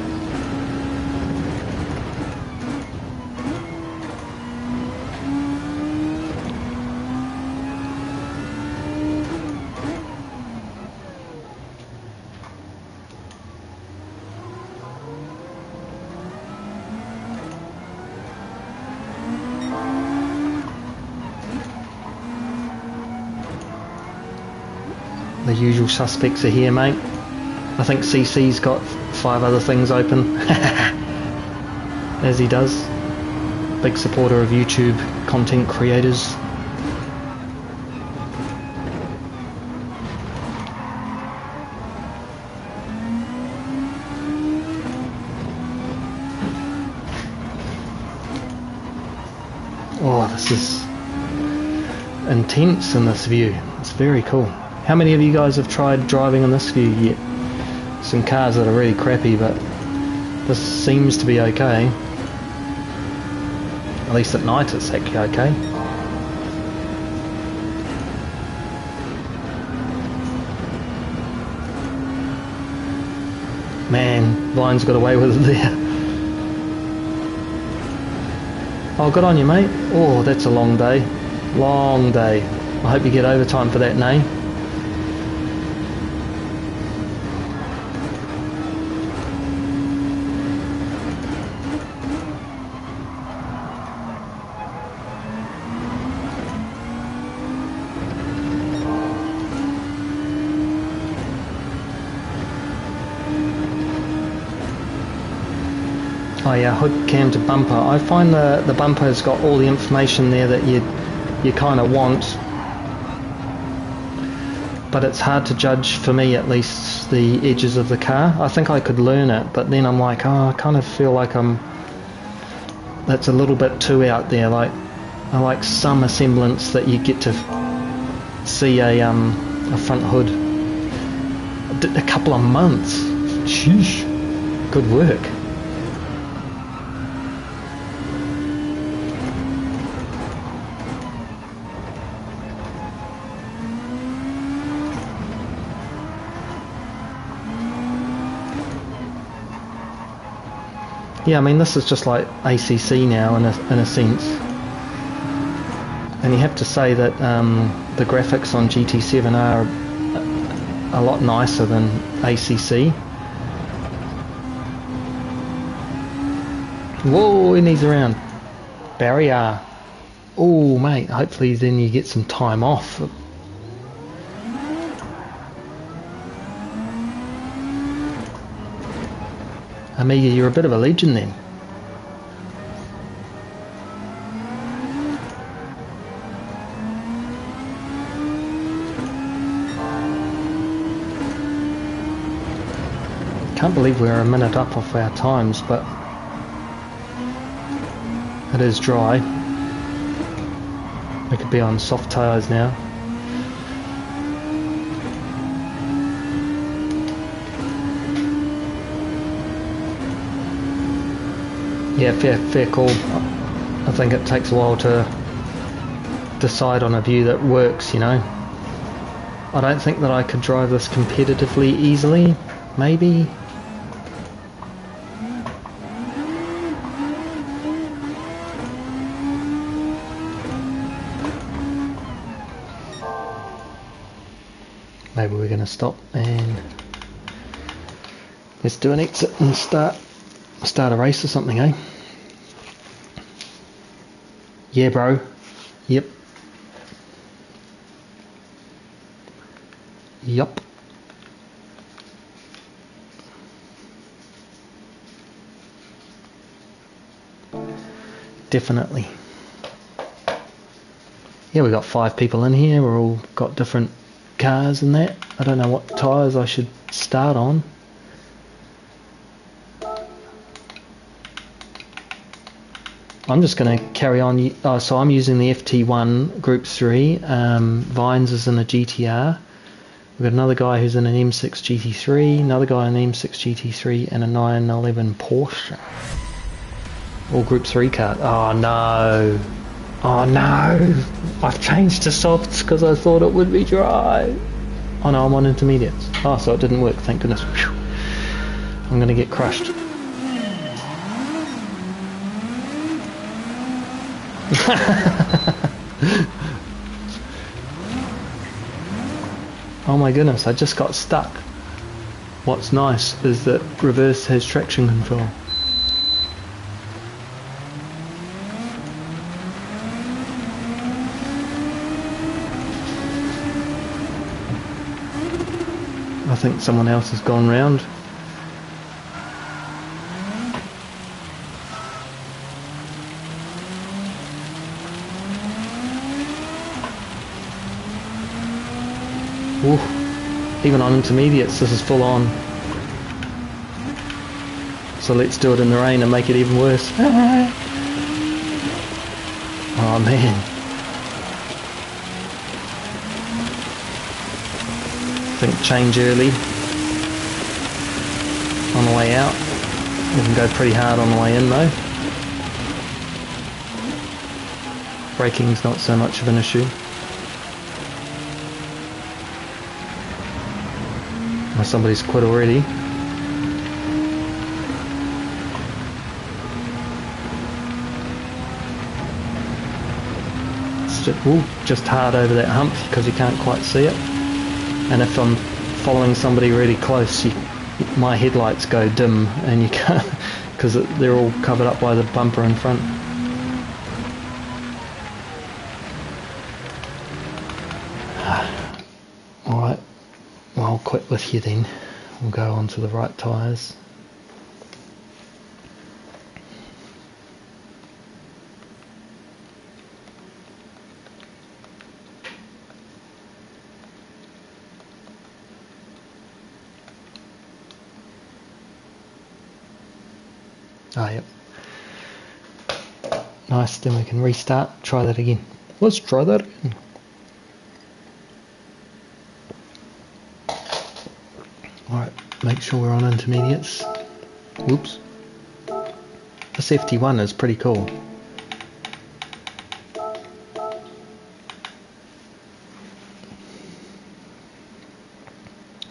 Speaker 1: The usual suspects are here, mate. I think CC's got 5 other things open. As he does. Big supporter of YouTube content creators. Oh, this is intense in this view. It's very cool. How many of you guys have tried driving in this view yet? Some cars that are really crappy, but this seems to be okay. At least at night it's actually okay. Man, Vine's got away with it there. Oh, good on you, mate. Oh, that's a long day. Long day. I hope you get overtime for that, nay? Oh yeah, hood cam to bumper. I find the bumper's got all the information there that you kind of want, but it's hard to judge, for me at least, the edges of the car. I think I could learn it, but then I'm like, oh, I kind of feel like that's a little bit too out there. Like, I like some semblance that you get to see a front hood. A couple of months. Sheesh. Good work. Yeah, I mean, this is just like ACC now in a sense. And you have to say that the graphics on GT7 are a lot nicer than ACC. Whoa, he needs around. Barrier. Oh, mate, hopefully then you get some time off. Amiga, you're a bit of a legend then. Can't believe we're a minute up off our times, but it is dry. We could be on soft tyres now. Yeah, fair call. I think it takes a while to decide on a view that works, you know. I don't think that I could drive this competitively easily, maybe. Maybe we're going to stop and let's do an exit and start a race or something, eh? Yeah, bro. Yep. Yup. Definitely. Yeah, we got 5 people in here. We're all got different cars and that. I don't know what tyres I should start on. I'm just going to carry on. So I'm using the FT1 Group 3. Vines is in a GTR. We've got another guy who's in an M6 GT3, another guy in an M6 GT3, and a 911 Porsche. All Group 3 cars. Oh no. Oh no. I've changed to softs because I thought it would be dry. Oh no, I'm on intermediates. Oh, so it didn't work, thank goodness. Whew. I'm going to get crushed. Oh my goodness, I just got stuck. What's nice is that reverse has traction control. think someone else has gone round. Ooh, even on intermediates this is full on. So let's do it in the rain and make it even worse. Oh man. I think change early on the way out. We can go pretty hard on the way in though. Braking's not so much of an issue. Oh, somebody's quit already. Just hard over that hump because you can't quite see it. And if I'm following somebody really close, my headlights go dim and you can't, because they're all covered up by the bumper in front. Alright, well, I'll quit with you then. We'll go on to the right tyres. Ah, yep. Nice, then we can restart, try that again. Let's try that again. Alright, make sure we're on intermediates. Whoops. This FT1 is pretty cool.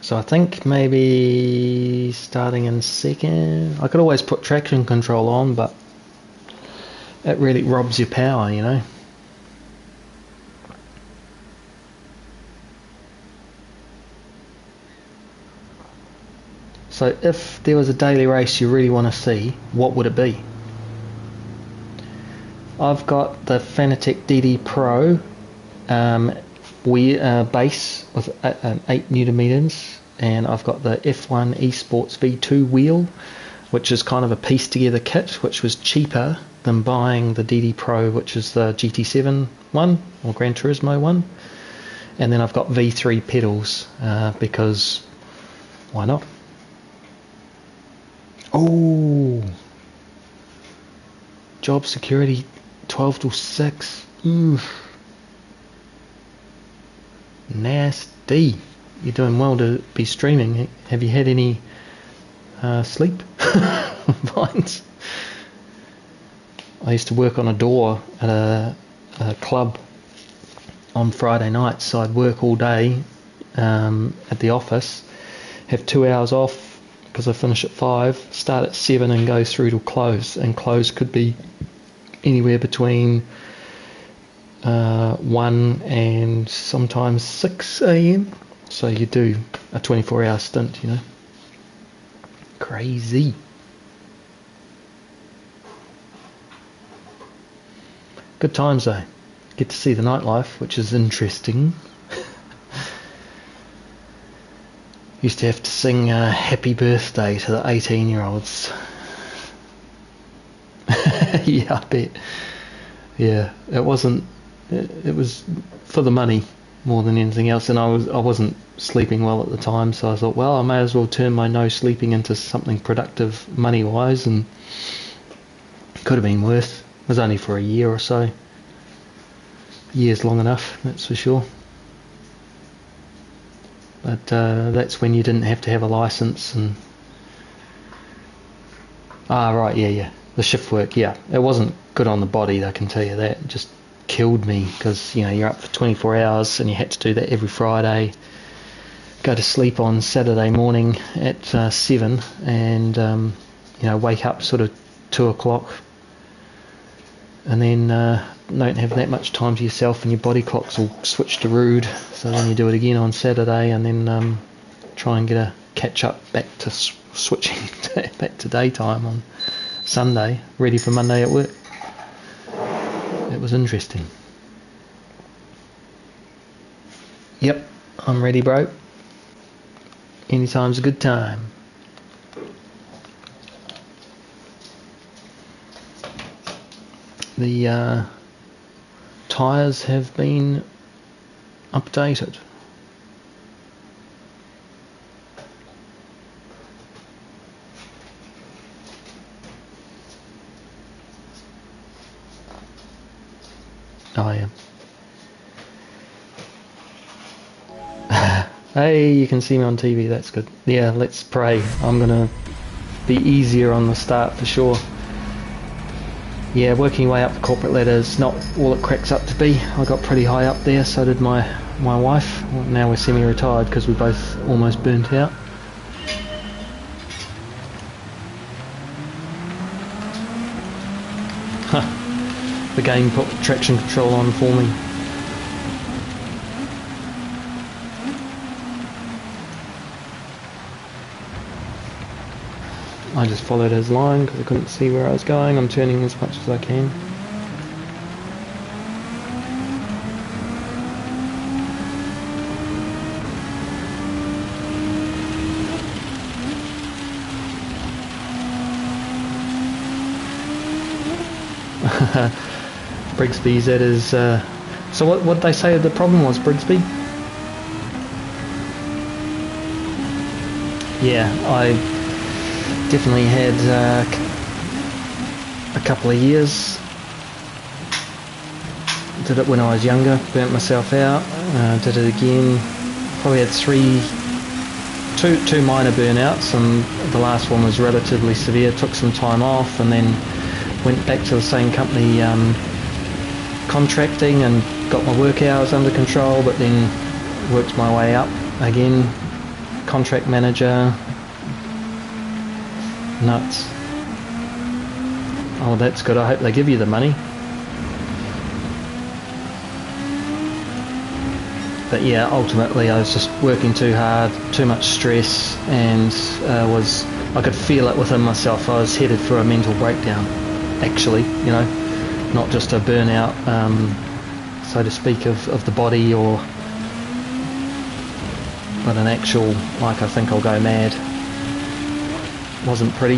Speaker 1: So I think maybe starting in second, I could always put traction control on, but it really robs your power, you know. So if there was a daily race you really want to see, what would it be? I've got the Fanatec DD Pro base with 8 Newton meters, and I've got the F1 eSports V2 wheel, which is kind of a piece together kit, which was cheaper than buying the DD Pro, which is the GT7 one or Gran Turismo one. And then I've got V3 pedals because why not? Oh, job security 12 till 6. Oof. Nasty. You're doing well to be streaming. Have you had any sleep? Vines. I used to work on a door at a club on Friday nights, so I'd work all day at the office, have 2 hours off because I finish at 5, start at 7 and go through till close, and close could be anywhere between 1 and sometimes 6 a.m. So you do a 24-hour stint, you know. Crazy. Good times though. Get to see the nightlife, which is interesting. Used to have to sing happy birthday to the 18-year-olds. Yeah, I bet. Yeah, it wasn't. It was for the money more than anything else, and I wasn't sleeping well at the time, so I thought, well, I may as well turn my no sleeping into something productive money-wise, and it could have been worse. It was only for a year or so. Year's long enough, that's for sure. But that's when you didn't have to have a license and... Ah, right, yeah. The shift work, yeah. It wasn't good on the body, I can tell you that. It just killed me because, you know, you're up for 24 hours and you had to do that every Friday. Go to sleep on Saturday morning at 7 and, you know, wake up sort of 2 o'clock and then don't have that much time to yourself and your body clock's all switched to rude. So then you do it again on Saturday and then try and catch up back to switching back to daytime on Sunday, ready for Monday at work. It was interesting. Yep, I'm ready, bro. Anytime's a good time. The tyres have been updated. Oh yeah. Hey, you can see me on TV, that's good. Yeah, let's pray. I'm gonna be easier on the start for sure. Yeah, working way up the corporate ladder is not all it cracks up to be. I got pretty high up there, so did my wife. Well, now we're semi-retired because we both almost burnt out. The game put traction control on for me. I just followed his line because I couldn't see where I was going. I'm turning as much as I can. Brigsby's at his... So what did they say the problem was, Brigsby? Yeah, I definitely had a couple of years. Did it when I was younger, burnt myself out, did it again. Probably had two minor burnouts, and the last one was relatively severe. Took some time off and then went back to the same company contracting and got my work hours under control, but then worked my way up again. Contract manager. Nuts. Oh, that's good. I hope they give you the money. But yeah, ultimately I was just working too hard, too much stress, and I could feel it within myself. I was headed for a mental breakdown, actually, you know, not just a burnout, so to speak, of the body, but an actual, like, I think I'll go mad. Wasn't pretty.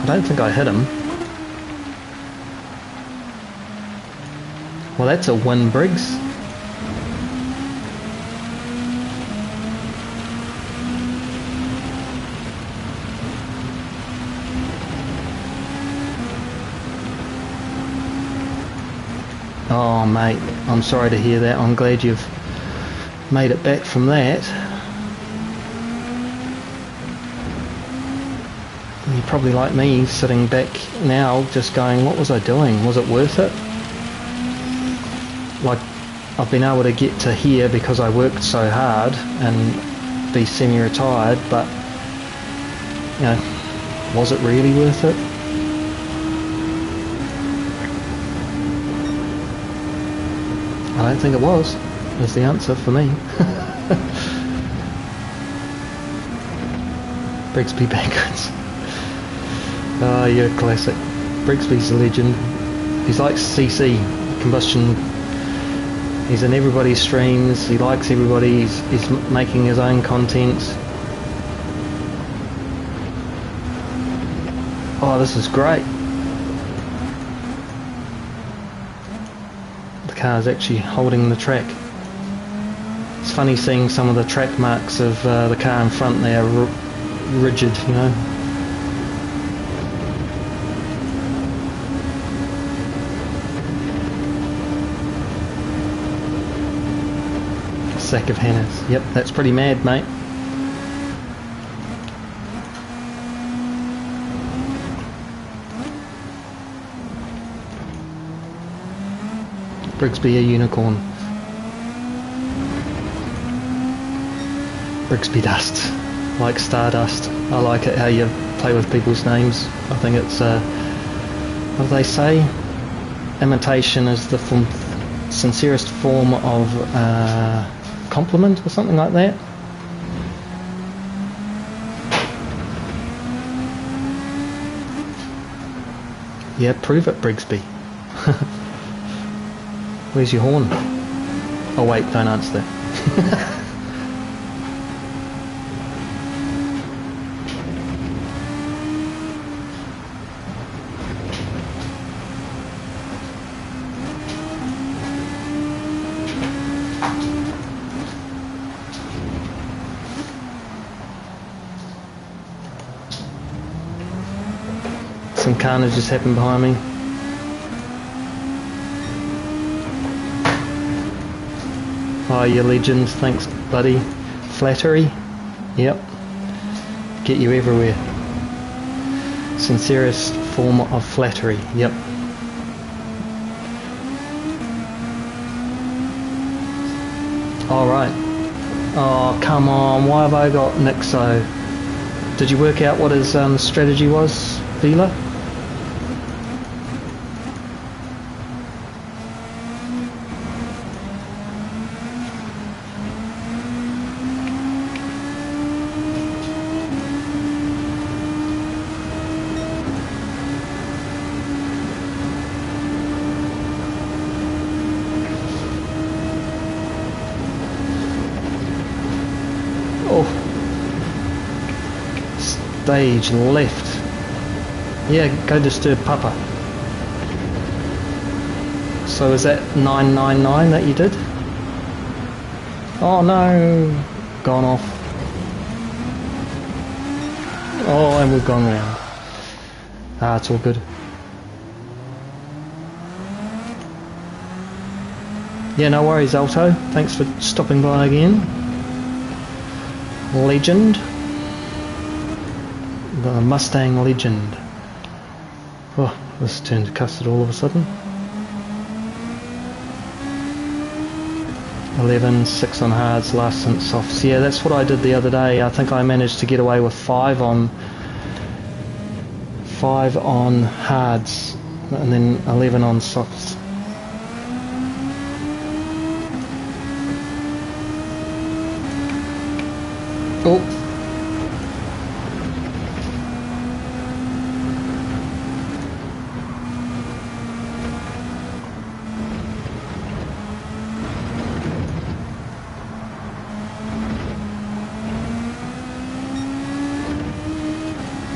Speaker 1: I don't think I hit him. Well, that's a win, Briggs. Oh, mate, I'm sorry to hear that. I'm glad you've made it back from that. You're probably like me, sitting back now just going, what was I doing? Was it worth it? Like, I've been able to get to here because I worked so hard and be semi-retired, but, you know, was it really worth it? I don't think it was. Is the answer for me. Brigsby backwards. Oh, you're a classic. Brigsby's a legend. He's like CC, combustion. He's in everybody's streams. He likes everybody. He's making his own content. Oh, this is great. The car's actually holding the track. It's funny seeing some of the track marks of the car in front. They are rigid, you know. Sack of Hannahs. Yep, that's pretty mad, mate. Brigsby a unicorn. Brigsby dust, like stardust. I like it how you play with people's names. I think it's, what do they say? Imitation is the sincerest form of compliment or something like that. Yeah, prove it, Brigsby. Where's your horn? Oh wait, don't answer that. Some carnage just happened behind me. Oh, you legend, thanks buddy. Flattery, yep. Get you everywhere. Sincerest form of flattery, yep. Alright. Oh, come on, why have I got Nixo? Did you work out what his strategy was, Vila? Stage left. Yeah, go disturb Papa. So is that 999 that you did? Oh no, gone off. Oh, and we've gone round. Ah, it's all good. Yeah, no worries, Alto. Thanks for stopping by again. Legend. The Mustang legend. Oh, this turned custard all of a sudden. 11, 6 on hards, last since softs. Yeah, that's what I did the other day. I think I managed to get away with 5 on hards and then 11 on softs. Oh.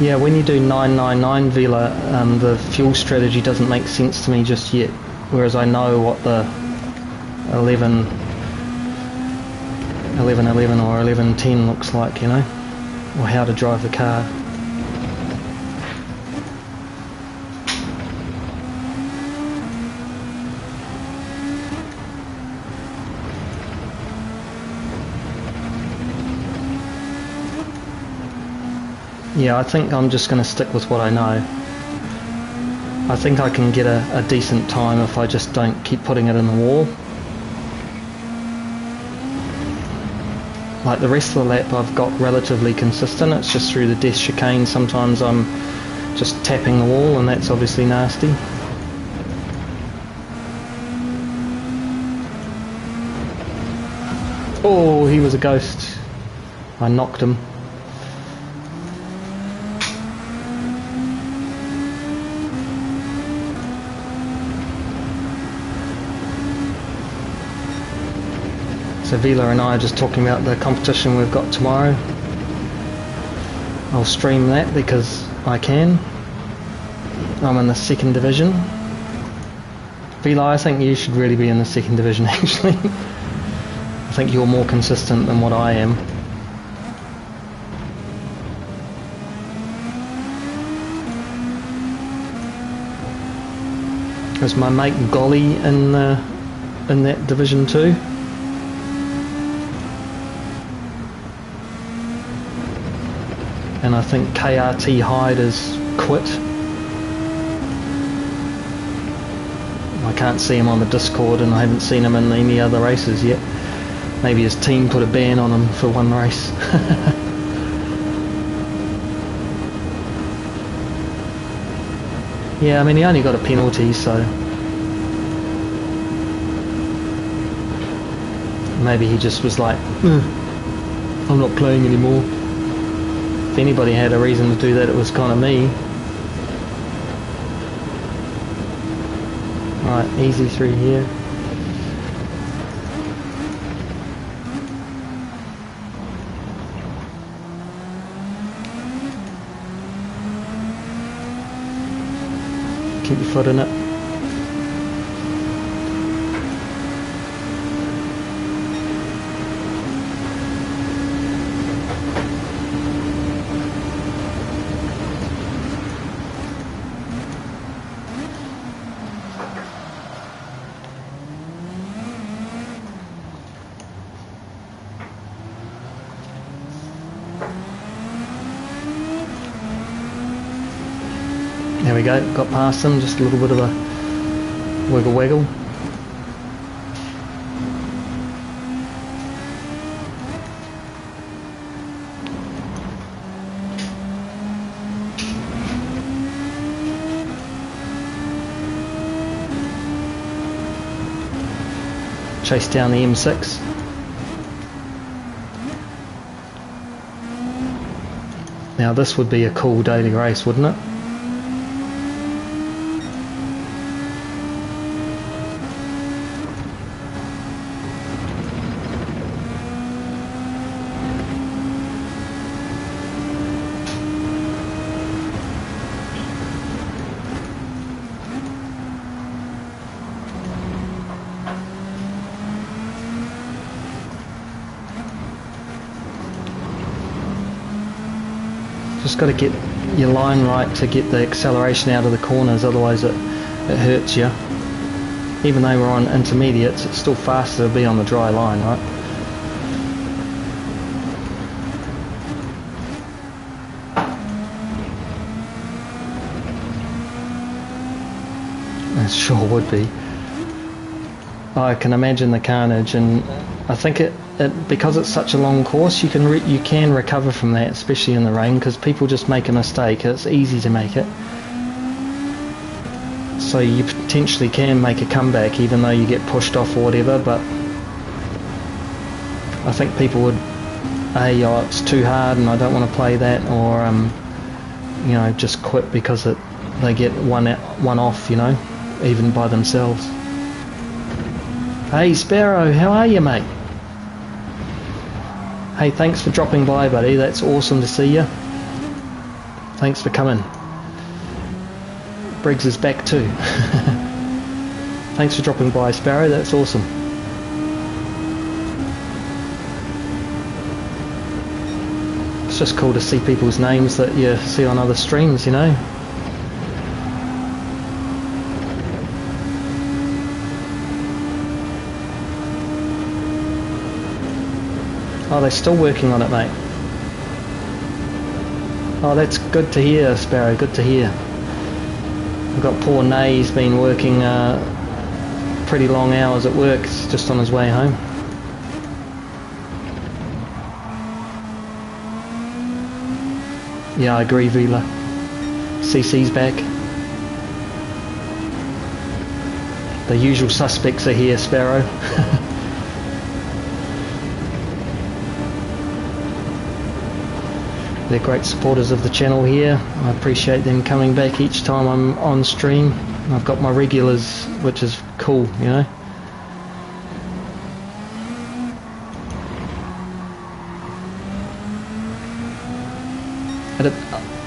Speaker 1: Yeah, when you do 999 Vila, the fuel strategy doesn't make sense to me just yet, whereas I know what the 11, 11 or 1110 looks like, you know, or how to drive the car. Yeah, I think I'm just going to stick with what I know. I think I can get a decent time if I just don't keep putting it in the wall. Like the rest of the lap I've got relatively consistent, it's just through the death chicane sometimes I'm just tapping the wall and that's obviously nasty. Oh, he was a ghost. I knocked him. So Vila and I are just talking about the competition we've got tomorrow. I'll stream that because I can. I'm in the 2nd division. Vila, I think you should really be in the 2nd division actually. I think you're more consistent than what I am. Is my mate Golly in that division too? And I think KRT Hyde has quit. I can't see him on the Discord and I haven't seen him in any other races yet. Maybe his team put a ban on him for one race. Yeah, I mean he only got a penalty, so maybe he just was like, I'm not playing anymore. If anybody had a reason to do that, it was kind of me. Alright, easy through here. Keep your foot in it. There we go, got past them, just a little bit of a wiggle wiggle. Chase down the M6. Now this would be a cool daily race, wouldn't it? Just got to get your line right to get the acceleration out of the corners, otherwise it hurts you. Even though we're on intermediates, it's still faster to be on the dry line, right? It sure would be. I can imagine the carnage, and I think it because it's such a long course, you can recover from that, especially in the rain, because people just make a mistake. It's easy to make it, so you potentially can make a comeback even though you get pushed off or whatever. But I think people would oh, it's too hard and I don't want to play that, or you know, just quit because they get one off, you know, even by themselves. Hey Sparrow, how are you, mate? Hey, thanks for dropping by, buddy. That's awesome to see you. Thanks for coming. Briggs is back too. Thanks for dropping by, Sparrow. That's awesome. It's just cool to see people's names that you see on other streams, you know. Oh, they're still working on it, mate. Oh, that's good to hear, Sparrow. Good to hear. I've got poor Nay. He's been working pretty long hours at work. He's just on his way home. Yeah, I agree, Vila. CC's back. The usual suspects are here, Sparrow. They're great supporters of the channel here. I appreciate them coming back each time I'm on stream. I've got my regulars, which is cool, you know.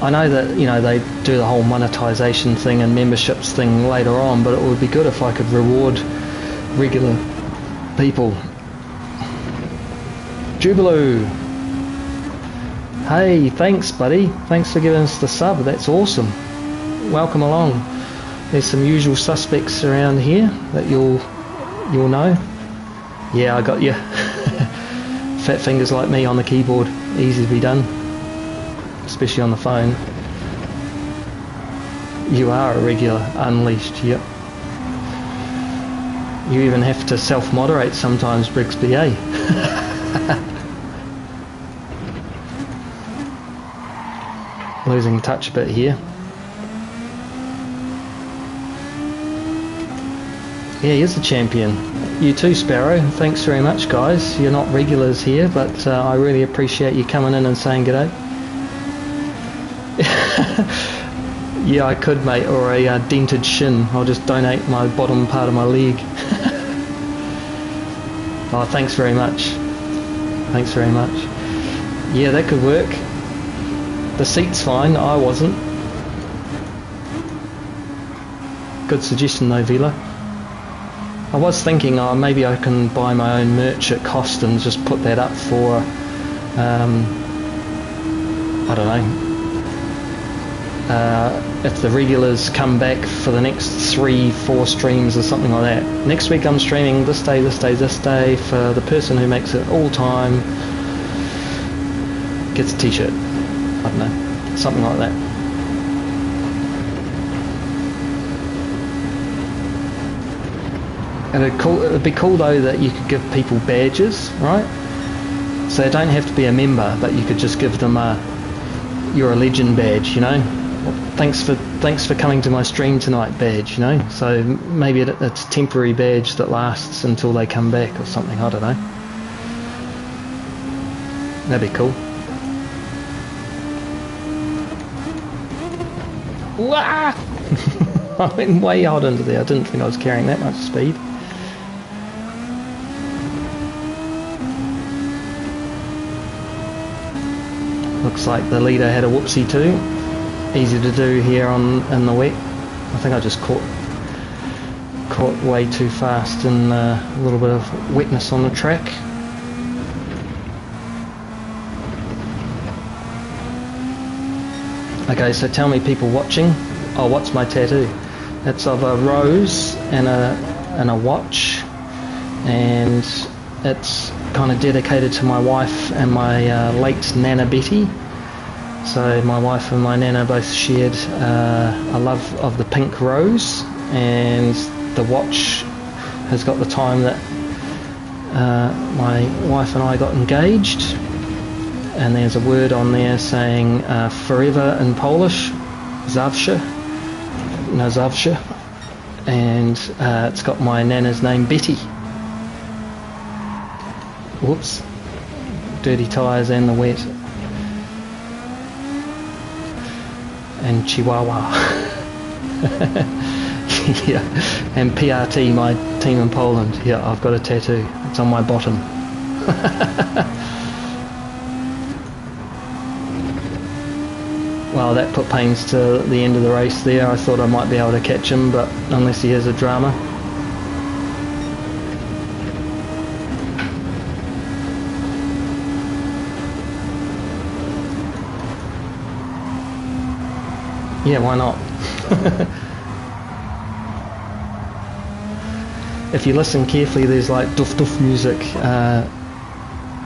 Speaker 1: I know that, you know, they do the whole monetization thing and memberships thing later on, but it would be good if I could reward regular people. Jubilu! Hey, thanks buddy. Thanks for giving us the sub. That's awesome. Welcome along. There's some usual suspects around here that you'll know. Yeah, I got you. Fat fingers like me on the keyboard. Easy to be done. Especially on the phone. You are a regular. Unleashed, yep. You even have to self-moderate sometimes, Brigsby, eh? Losing touch a bit here. Yeah, he is the champion. You too, Sparrow. Thanks very much, guys. You're not regulars here, but I really appreciate you coming in and saying g'day. Yeah, I could, mate, or a dented shin. I'll just donate my bottom part of my leg. Oh, thanks very much. Thanks very much. Yeah, that could work. The seat's fine, I wasn't. Good suggestion though, Vila. I was thinking, oh, maybe I can buy my own merch at cost and just put that up for, I don't know, if the regulars come back for the next 3-4 streams or something like that. Next week I'm streaming this day, this day, this day. For the person who makes it all time gets a t-shirt. I don't know, something like that. And it'd be cool though that you could give people badges, right? So they don't have to be a member, but you could just give them you're a legend badge, you know? Thanks for coming to my stream tonight badge, you know? So maybe it's a temporary badge that lasts until they come back or something, I don't know. That'd be cool. Wah! I went way out into there. I didn't think I was carrying that much speed. Looks like the leader had a whoopsie too. Easy to do here in the wet. I think I just caught way too fast and a little bit of wetness on the track. Okay, so tell me, people watching. Oh, what's my tattoo? It's of a rose and a watch, and it's kind of dedicated to my wife and my late Nana Betty. So my wife and my Nana both shared a love of the pink rose, and the watch has got the time that my wife and I got engaged, and there's a word on there saying forever in Polish, zawsze, no zawsze, and it's got my Nana's name, Betty. Whoops, dirty tyres and the wet. And Chihuahua. Yeah, and PRT, my team in Poland. Yeah, I've got a tattoo. It's on my bottom. Well, that put pains to the end of the race there. I thought I might be able to catch him, but unless he has a drama. Yeah, why not? If you listen carefully, there's like doof doof music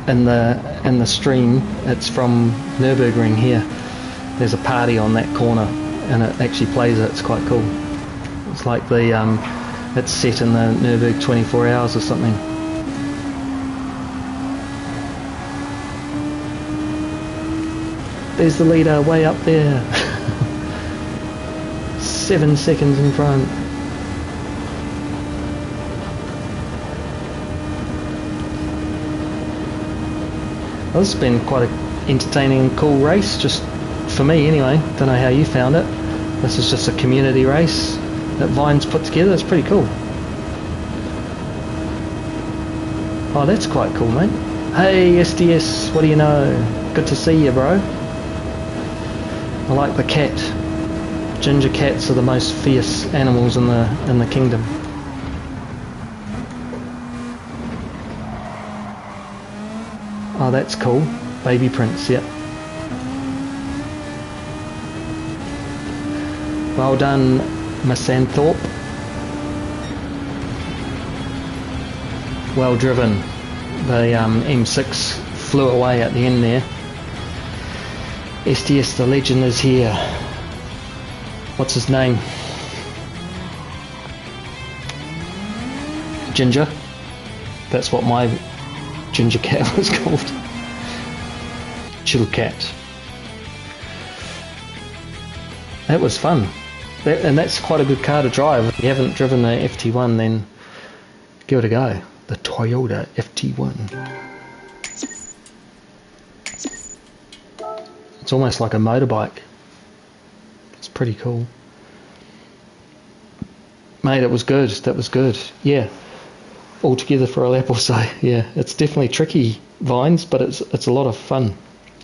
Speaker 1: in the stream. It's from Nürburgring here. There's a party on that corner, and it actually plays it. It's quite cool. It's like it's set in the Nürburgring 24 hours or something. There's the leader way up there. 7 seconds in front. Well, this has been quite an entertaining and cool race, just for me anyway. Don't know how you found it. This is just a community race that Vine's put together. It's pretty cool. Oh, that's quite cool, mate. Hey SDS, what do you know? Good to see you, bro. I like the cat. Ginger cats are the most fierce animals in the kingdom. Oh, that's cool. Baby Prince, yep. Well done, Misanthorpe. Well driven. The M6 flew away at the end there. SDS, the legend, is here. What's his name? Ginger. That's what my ginger cat was called. Chill cat. That was fun. And that's quite a good car to drive. If you haven't driven the FT1, then give it a go. The Toyota FT1. It's almost like a motorbike. It's pretty cool. Mate, it was good. That was good. Yeah. All together for a lap or so. Yeah. It's definitely tricky, Vines, but it's a lot of fun.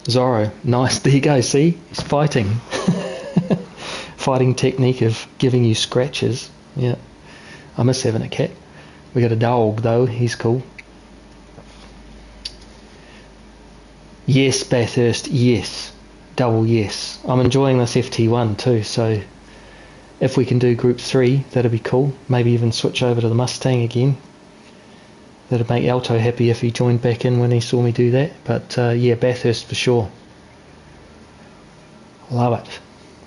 Speaker 1: Zorro. Nice. There you go. See? He's fighting. Fighting technique of giving you scratches. Yeah. I miss having a cat. We got a dog though, he's cool. Yes, Bathurst, yes. Double yes. I'm enjoying this FT1 too, so if we can do Group 3, that'd be cool. Maybe even switch over to the Mustang again. That'd make Alto happy if he joined back in when he saw me do that. But yeah, Bathurst for sure. Love it.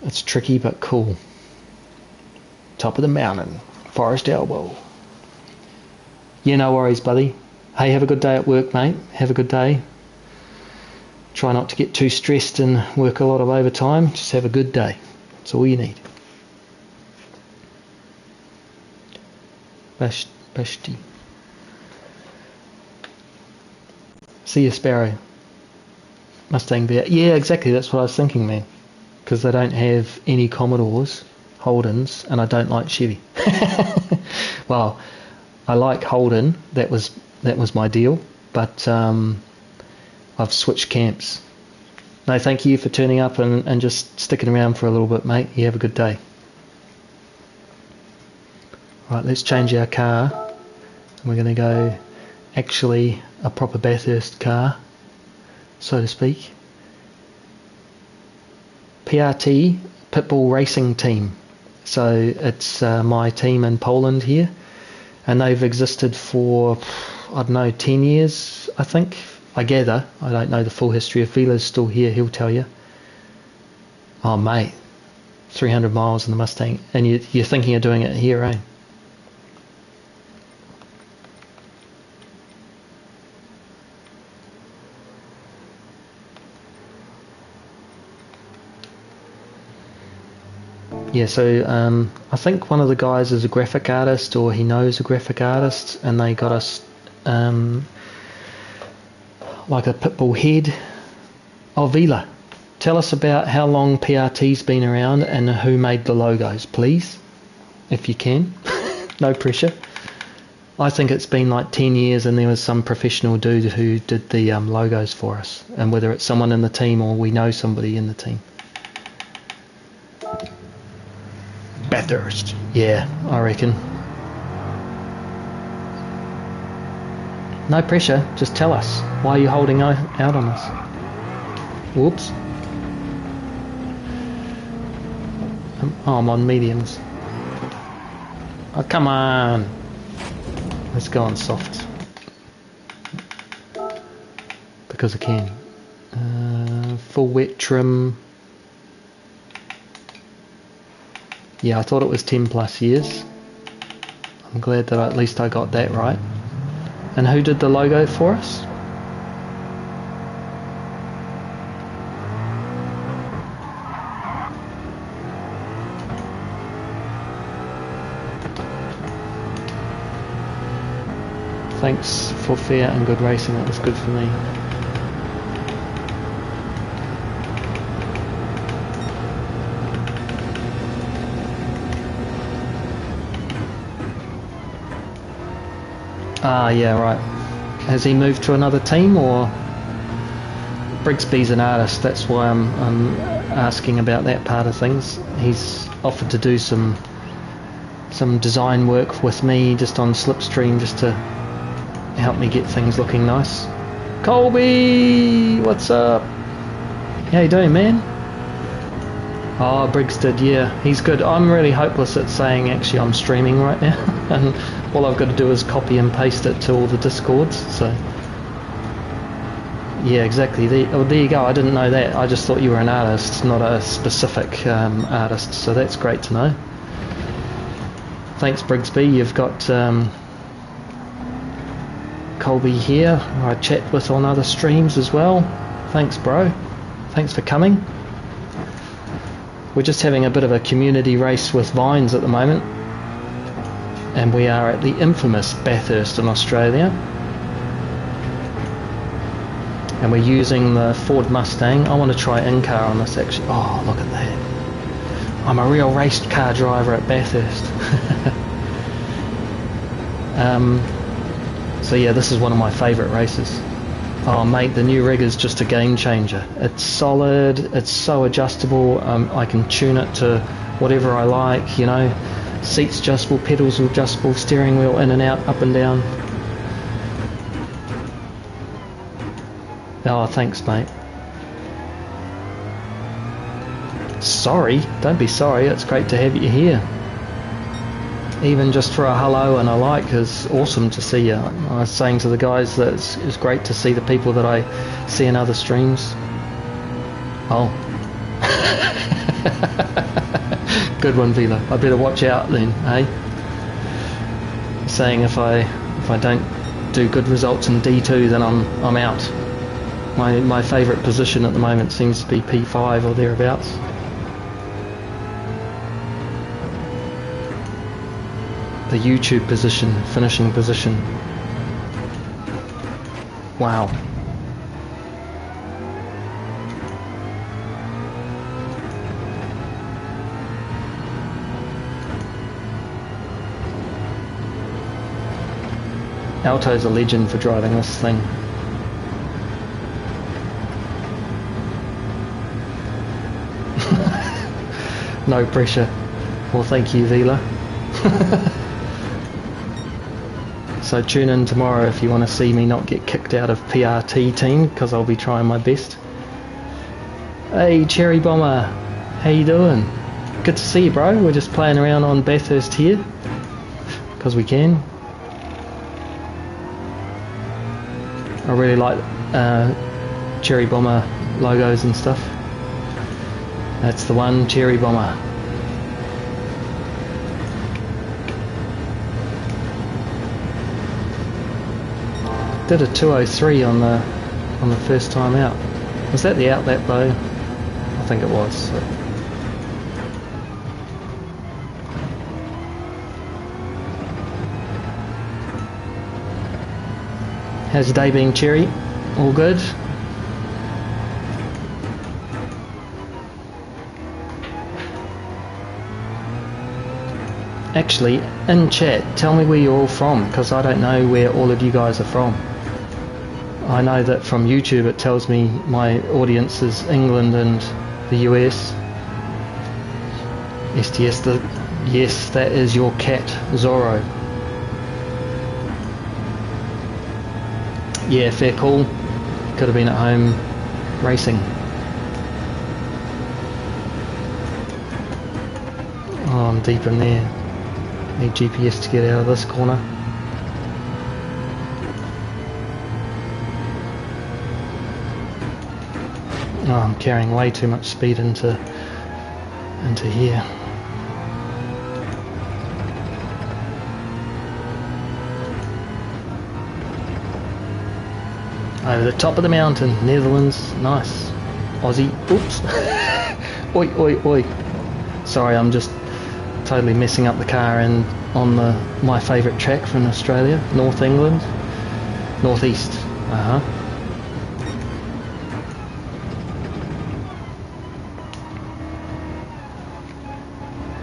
Speaker 1: It's tricky but cool. Top of the mountain. Forest Elbow. Yeah, no worries, buddy. Hey, have a good day at work, mate. Have a good day. Try not to get too stressed and work a lot of overtime. Just have a good day. That's all you need. Bashti. See you, Sparrow. Mustang Bear. Yeah, exactly. That's what I was thinking, man. Because they don't have any Commodores, Holdens, and I don't like Chevy. Well, I like Holden. That was my deal. But I've switched camps. No, thank you for turning up and just sticking around for a little bit, mate. You have a good day. Right, let's change our car. We're going to go actually a proper Bathurst car, so to speak. PRT, Pitbull Racing Team. So it's my team in Poland here, and they've existed for, I don't know, 10 years, I think. I gather. I don't know the full history. If Vila's still here, he'll tell you. Oh, mate. 300 miles in the Mustang. And you're thinking of doing it here, eh? Yeah, so I think one of the guys is a graphic artist, or he knows a graphic artist, and they got us like a Pitbull head. Oh, Vila, tell us about how long PRT's been around and who made the logos, please, if you can. No pressure. I think it's been like 10 years, and there was some professional dude who did the logos for us, and whether it's someone in the team or we know somebody in the team. Bathurst. Yeah, I reckon. No pressure, just tell us. Why are you holding out on us? Whoops. Oh, I'm on mediums. Oh, come on. Let's go on soft. Because I can. Full wet trim. Yeah, I thought it was 10 plus years. I'm glad that at least I got that right. And who did the logo for us? Thanks for fair and good racing, it was good for me. Ah, yeah, right. Has he moved to another team, or? Brigsby's an artist, that's why I'm asking about that part of things. He's offered to do some design work with me just on Slipstream, just to help me get things looking nice. Colby, what's up? How you doing, man? Oh, Briggs did, yeah. He's good. I'm really hopeless at saying actually I'm streaming right now, and all I've got to do is copy and paste it to all the Discords, so... Yeah, exactly. There you go. I didn't know that. I just thought you were an artist, not a specific artist, so that's great to know. Thanks, Brigsby. You've got Colby here, who I chat with on other streams as well. Thanks, bro. Thanks for coming. We're just having a bit of a community race with Vines at the moment, and we are at the infamous Bathurst in Australia, and we're using the Ford Mustang. I want to try in-car on this actually. Oh, look at that. I'm a real race car driver at Bathurst. So yeah, this is one of my favourite races. Oh mate, the new rig is just a game changer. It's solid, it's so adjustable, I can tune it to whatever I like, you know. seats adjustable, pedals adjustable, steering wheel in and out, up and down. Oh, thanks, mate. Sorry? Don't be sorry, it's great to have you here. Even just for a hello and a like is awesome to see you. I was saying to the guys that it's great to see the people that I see in other streams. Oh. Good one, Vila. I better watch out then, eh? Saying if I don't do good results in D2, then I'm out. My favourite position at the moment seems to be P5 or thereabouts. The YouTube position, finishing position. Wow. Alto's a legend for driving this thing. No pressure. Well, thank you, Vila. So tune in tomorrow if you want to see me not get kicked out of PRT team, because I'll be trying my best. Hey, Cherry Bomber. How you doing? Good to see you, bro. We're just playing around on Bathurst here, because we can. I really like Cherry Bomber logos and stuff. That's the one, Cherry Bomber. Did a 203 on the first time out. Was that the outlap though? I think it was. So. How's your day been, Cherry? All good? Actually, in chat, tell me where you're all from, because I don't know where all of you guys are from. I know that from YouTube it tells me my audience is England and the US. STS, yes, that is your cat, Zorro. Yeah, fair call. Could have been at home racing. Oh, I'm deep in there. Need GPS to get out of this corner. Oh, I'm carrying way too much speed into here. Over the top of the mountain, Netherlands, nice. Aussie, oops. Oi, oi, oi. Sorry, I'm just totally messing up the car and on my favourite track from Australia, North England, Northeast.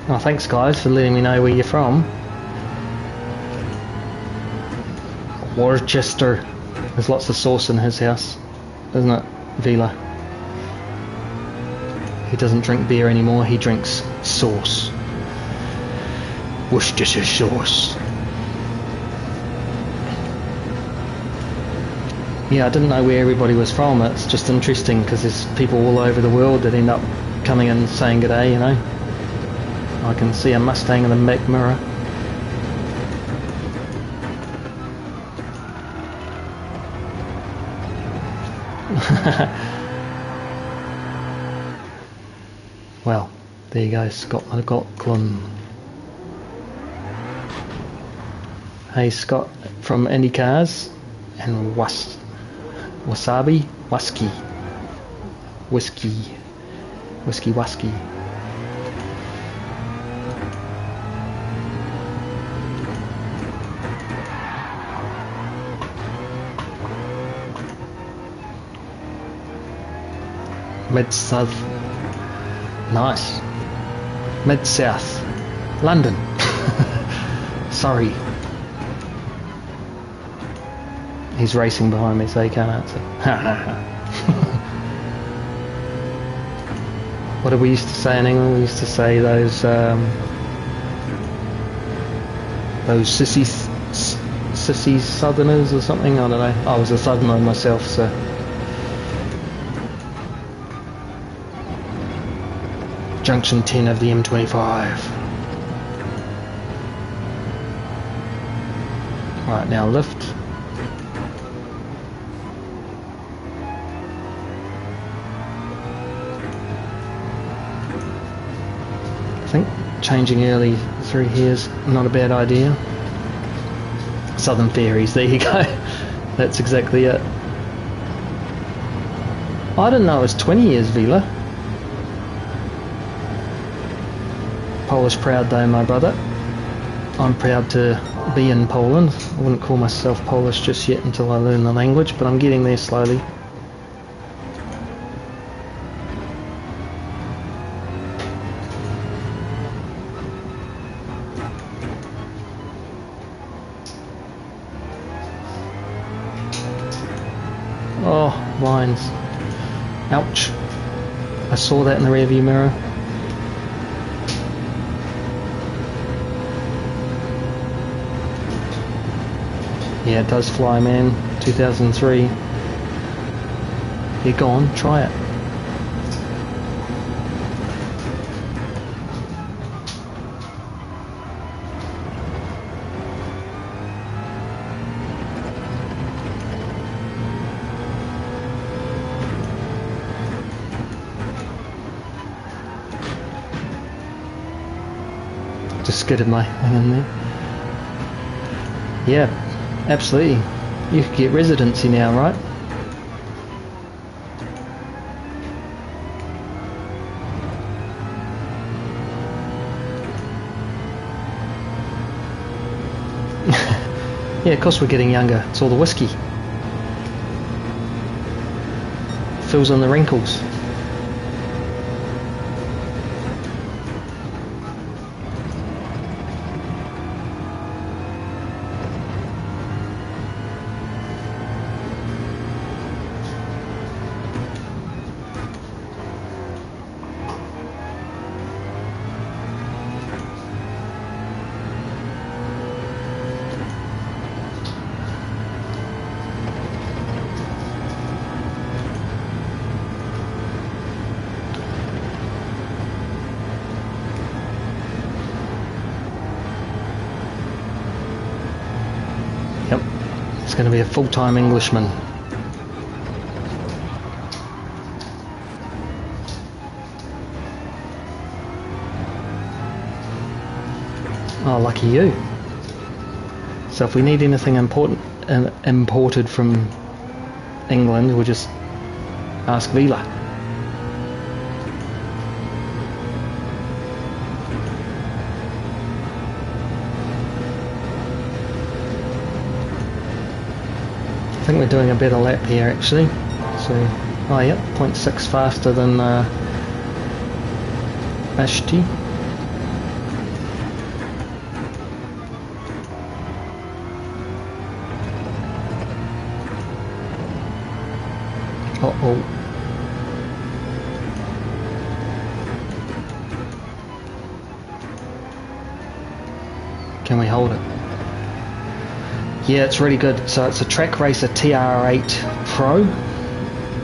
Speaker 1: Oh, thanks guys for letting me know where you're from. Worcester. There's lots of sauce in his house, isn't it, Vila? He doesn't drink beer anymore, he drinks sauce. Worcestershire sauce. Yeah, I didn't know where everybody was from. It's just interesting because there's people all over the world that end up coming and saying good day, you know. I can see a Mustang in the back mirror. Well, there you go, Scotland. Hey Scott from IndyCars and Wasabi Whiskey. Mid-South. Nice. Mid-South. London. Sorry. He's racing behind me, so he can't answer. What did we used to say in England? We used to say those those sissy southerners or something, I don't know. I was a southerner myself, so. Junction 10 of the M25. Right, now lift. I think changing early through here is not a bad idea. Southern Ferries, there you go. That's exactly it. I didn't know it was 20 years, Vila. Polish proud though, my brother. I'm proud to be in Poland. I wouldn't call myself Polish just yet until I learn the language, but I'm getting there slowly. Oh, lines. Ouch. I saw that in the rearview mirror. Yeah, it does fly, man. 2003. You're gone, try it. Just skidded my thing in there. Yeah. Absolutely. You could get residency now, right? Yeah, of course we're getting younger. It's all the whiskey. Fills in the wrinkles. Yep, it's going to be a full-time Englishman. Oh, lucky you. So if we need anything imported from England, we'll just ask Vila. I think we're doing a better lap here actually. So, oh yep, 0.6 faster than Ashti. Uh-oh. Can we hold it? Yeah, it's really good. So it's a Track Racer TR8 Pro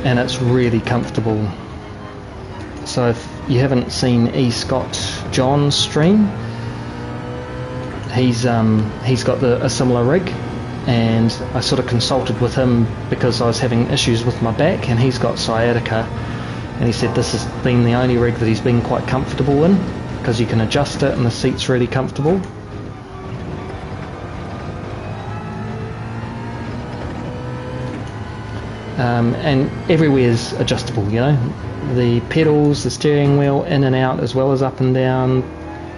Speaker 1: and it's really comfortable. So if you haven't seen Scott John's stream, he's got a similar rig, and I sort of consulted with him because I was having issues with my back, and he's got sciatica, and he said this has been the only rig that he's been quite comfortable in because you can adjust it and the seat's really comfortable. And everywhere's adjustable, you know, the pedals, the steering wheel, in and out as well as up and down.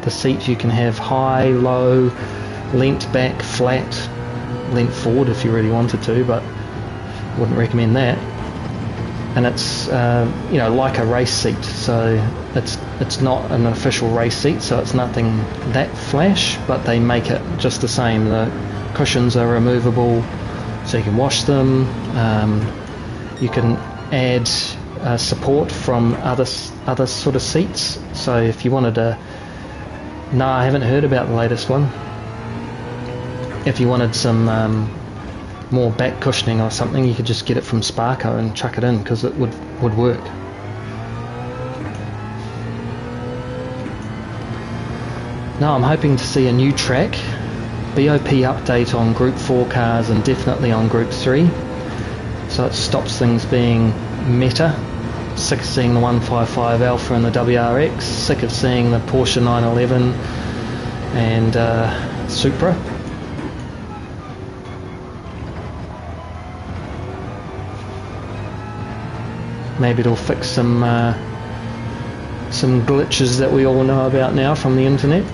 Speaker 1: The seats you can have high, low, leant back, flat, leant forward if you really wanted to, but wouldn't recommend that. And it's you know, like a race seat, so it's not an official race seat, so it's nothing that flash, but they make it just the same. The cushions are removable, so you can wash them. You can add support from other sort of seats. So if you wanted to, no, I haven't heard about the latest one. if you wanted some more back cushioning or something, you could just get it from Sparko and chuck it in, because it would work. Now I'm hoping to see a new track, BOP update on Group 4 cars and definitely on Group 3, so it stops things being meta. Sick of seeing the 155 Alpha and the WRX, sick of seeing the Porsche 911 and Supra. Maybe it'll fix some glitches that we all know about now from the internet.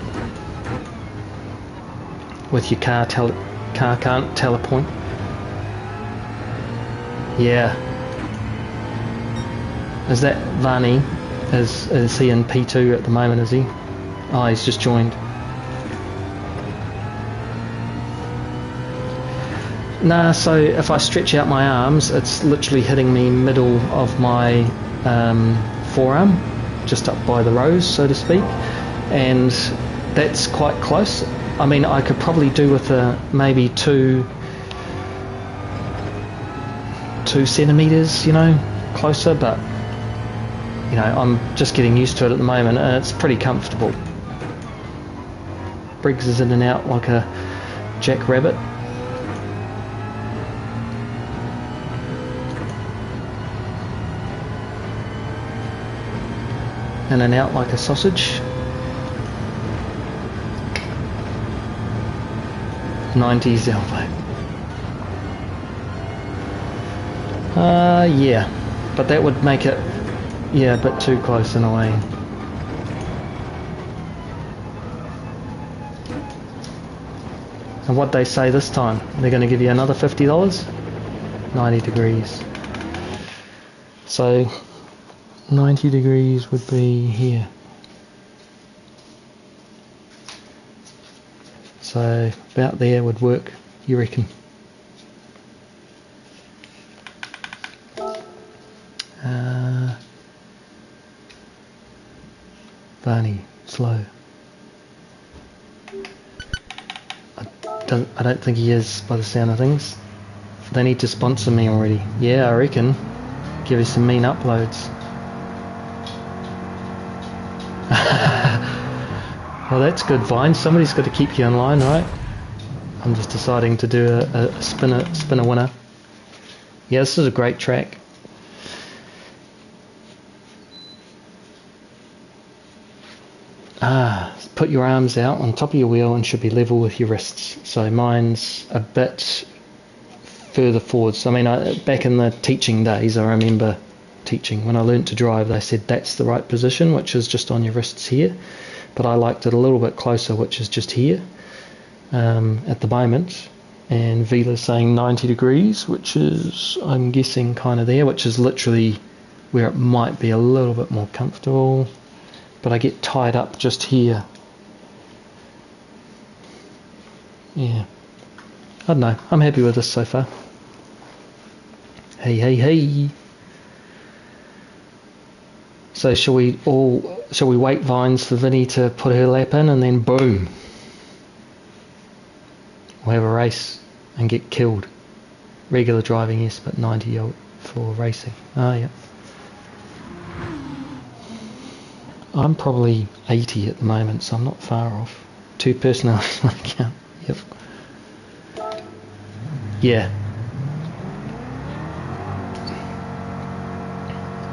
Speaker 1: With your car can't tell a point. Yeah. Is that Vani? Is he in P2 at the moment, is he? Oh, he's just joined. Nah, so if I stretch out my arms, it's literally hitting me middle of my forearm, just up by the rose, so to speak, and that's quite close. I mean, I could probably do with maybe two centimeters, you know, closer, but you know, I'm just getting used to it at the moment, and it's pretty comfortable. Briggs is in and out like a jackrabbit. In and out like a sausage. 90s elbow. Yeah, but that would make it, yeah, a bit too close in a way. And what'd they say this time? They're going to give you another $50? 90 degrees. So 90 degrees would be here. So about there would work, you reckon? Barney, slow. I don't think he is, by the sound of things. They need to sponsor me already. Yeah, I reckon. Give us some mean uploads. Well, that's good, Vine. Somebody's got to keep you in line, right? I'm just deciding to do a spinner winner. Yeah, this is a great track. Put your arms out on top of your wheel and should be level with your wrists. So mine's a bit further forwards. I mean, back in the teaching days, I remember teaching when I learnt to drive, they said that's the right position, which is just on your wrists here. But I liked it a little bit closer, which is just here at the moment. And Vila's saying 90 degrees, which is, I'm guessing, kind of there, which is literally where it might be a little bit more comfortable. But I get tied up just here. Yeah. I don't know. I'm happy with this so far. Hey, hey, hey. So shall we wait, Vines, for Vinny to put her lap in, and then boom, we'll have a race and get killed. Regular driving, yes, but 90 for racing. Oh, yeah. I'm probably 80 at the moment, so I'm not far off. 2 personalities on account. Yep. Yeah.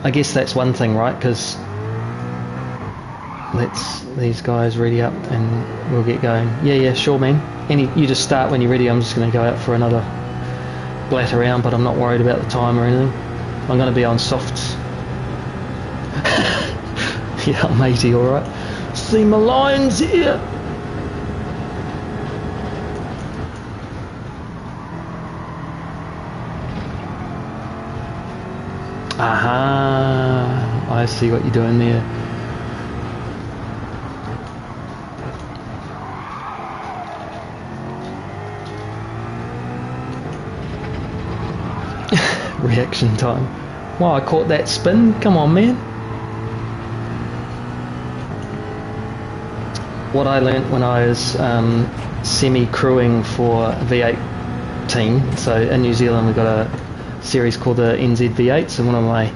Speaker 1: I guess that's one thing, right? Because let's these guys ready up and we'll get going. Yeah, sure, man. You just start when you're ready. I'm just going to go out for another blat around, but I'm not worried about the time or anything. I'm going to be on softs. Yeah, I'm 80, all right. See my lines here. Aha, I see what you're doing there. Reaction time. Wow, I caught that spin. Come on, man. what I learnt when I was semi-crewing for V8 team. So in New Zealand we've got a series called the NZ V8s, and one of my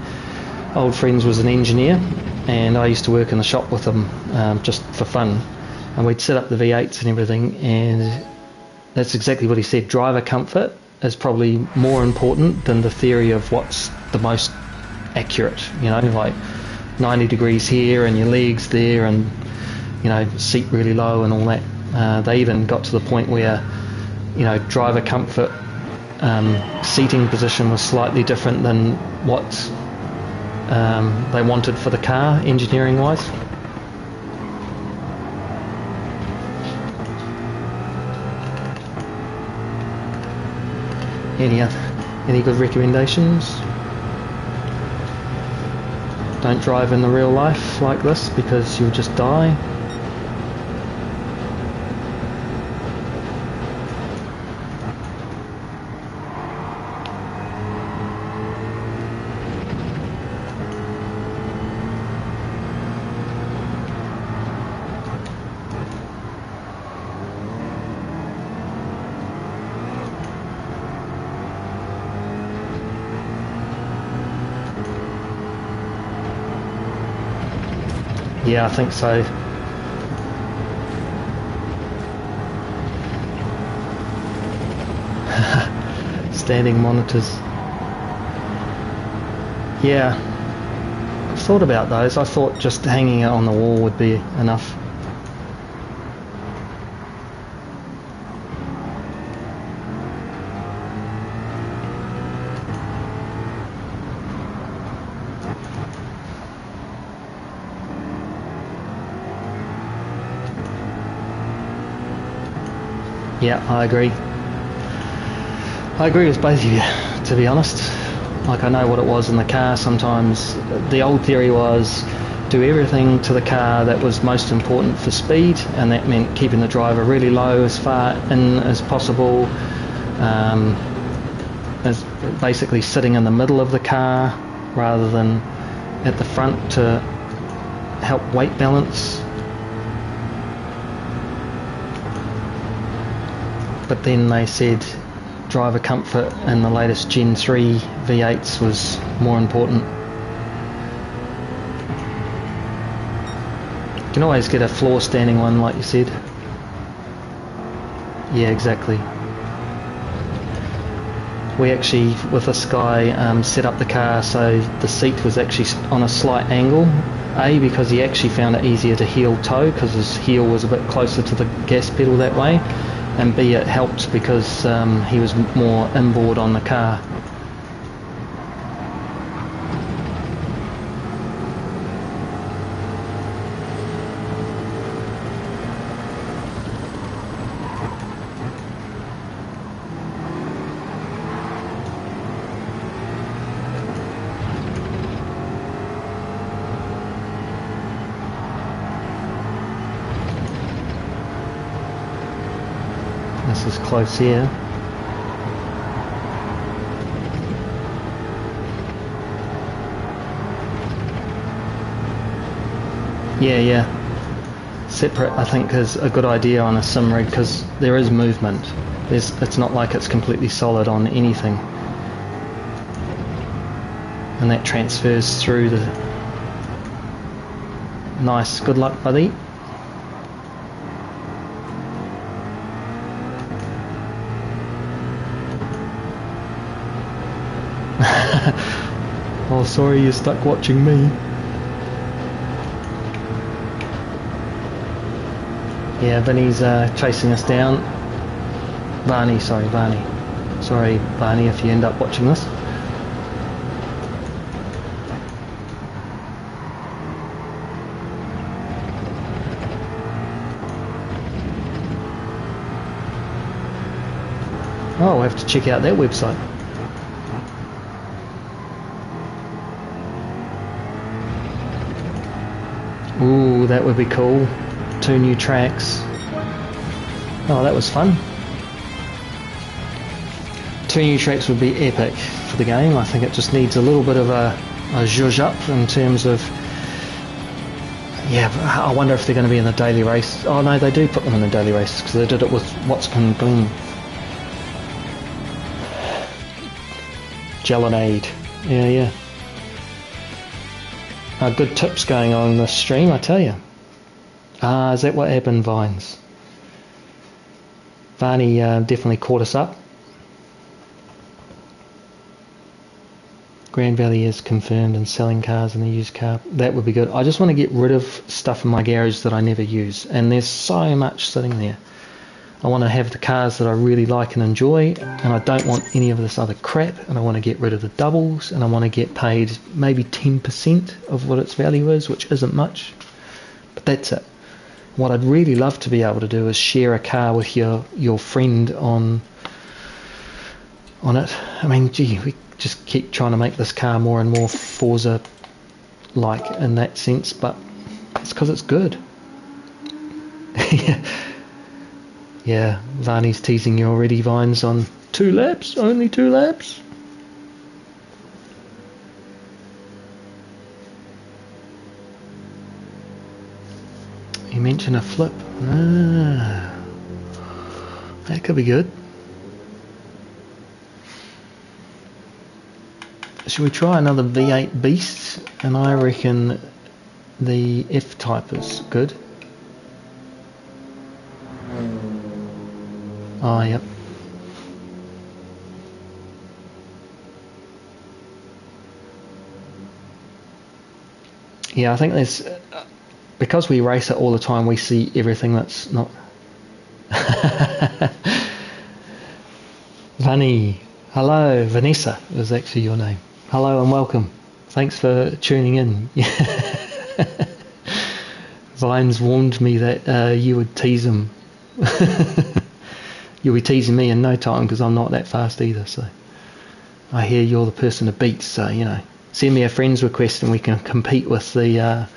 Speaker 1: old friends was an engineer, and I used to work in the shop with him just for fun, and we'd set up the V8s and everything, and that's exactly what he said. Driver comfort is probably more important than the theory of what's the most accurate, you know, like 90 degrees here and your legs there, and you know, seat really low and all that. They even got to the point where, you know, driver comfort seating position was slightly different than what they wanted for the car, engineering wise. Any good recommendations? Don't drive in the real life like this because you'll just die. Yeah, I think so. Standing monitors. Yeah, I've thought about those. I thought just hanging it on the wall would be enough. Yeah, I agree. I agree with both of you, to be honest. Like, I know what it was in the car sometimes. The old theory was do everything to the car that was most important for speed, and that meant keeping the driver really low, as far in as possible, as basically sitting in the middle of the car rather than at the front to help weight balance. But then they said driver comfort in the latest Gen 3 V8s was more important. You can always get a floor standing one, like you said. Yeah, exactly. We actually, with this guy, set up the car so the seat was actually on a slight angle. A, because he actually found it easier to heel toe because his heel was a bit closer to the gas pedal that way. And B, it helped because he was more inboard on the car. This is close here. Yeah. Separate, I think, is a good idea on a sim rig because there is movement. It's not like it's completely solid on anything. And that transfers through the... Nice, good luck, buddy. Oh, sorry, you're stuck watching me. Yeah, Vinny's chasing us down. Barney, sorry, Barney. Sorry, Barney, if you end up watching this. Oh, we'll have to check out their website. Ooh, that would be cool. 2 new tracks. Oh, that was fun. 2 new tracks would be epic for the game. I think it just needs a little bit of a zhuzh up in terms of Yeah, I wonder if they're going to be in the daily race. Oh no, they do put them in the daily races because they did it with what's can boom. Gelonade. Yeah. Good tips going on in this stream, I tell you. Is that what happened, Vines? Varney definitely caught us up. Grand Valley is confirmed and selling cars in the used car. That would be good. I just want to get rid of stuff in my garage that I never use, and there's so much sitting there. I want to have the cars that I really like and enjoy, and I don't want any of this other crap, and I want to get rid of the doubles, and I want to get paid maybe 10% of what its value is, which isn't much, but that's it. What I'd really love to be able to do is share a car with your friend on it. I mean, gee, we just keep trying to make this car more and more Forza-like in that sense, but it's because it's good. Yeah, Varney's teasing you already, Vines, on 2 laps, only 2 laps. You mentioned a flip. That could be good. Should we try another V8 Beast? And I reckon the F-Type is good. Oh, yep. Yeah, I think there's... because we race it all the time, we see everything that's not... Vanny. Hello, Vanessa is actually your name. Hello and welcome. Thanks for tuning in. Vines warned me that you would tease him. You'll be teasing me in no time because I'm not that fast either. So I hear you're the person to beat. So send me a friend's request and we can compete with the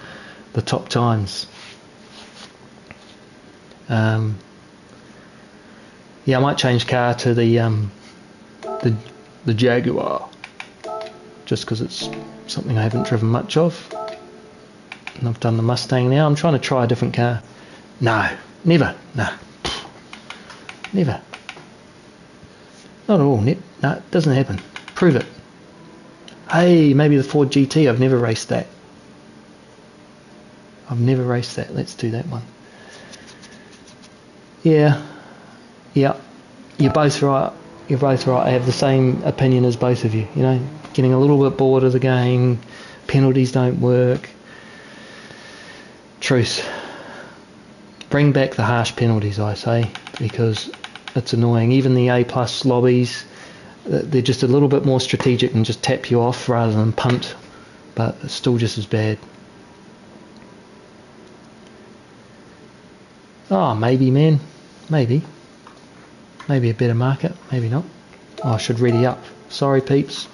Speaker 1: top times. Yeah, I might change car to the Jaguar, just because it's something I haven't driven much of. And I've done the Mustang now. I'm trying to try a different car. No, never. No, never. Not at all. No, it doesn't happen. Prove it. Hey, maybe the Ford GT. I've never raced that. Let's do that one. Yeah. You're both right. I have the same opinion as both of you. Getting a little bit bored of the game. Penalties don't work. Truth. Bring back the harsh penalties, I say, because it's annoying. Even the A+ lobbies, they're just a little bit more strategic and just tap you off rather than punt, but it's still just as bad. Oh, maybe, man. Maybe a better market, maybe not. Oh, I should ready up. Sorry, peeps.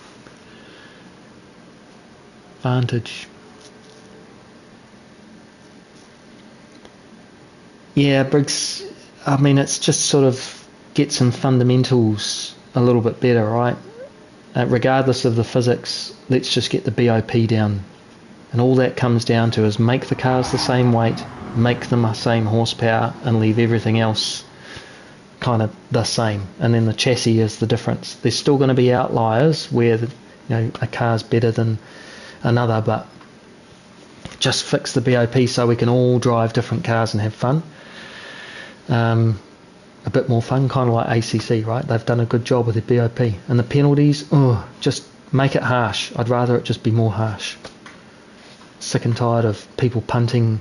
Speaker 1: Vantage. Yeah, Briggs, I mean, it's just sort of get some fundamentals a little bit better, right? Regardless of the physics, let's just get the BOP down. And all that comes down to is make the cars the same weight, make them the same horsepower, and leave everything else kind of the same. And then the chassis is the difference. There's still going to be outliers where a car's better than another, but just fix the BOP so we can all drive different cars and have fun. A bit more fun, kind of like ACC, right? They've done a good job with their BOP. And the penalties, just make it harsh. I'd rather it just be more harsh. Sick and tired of people punting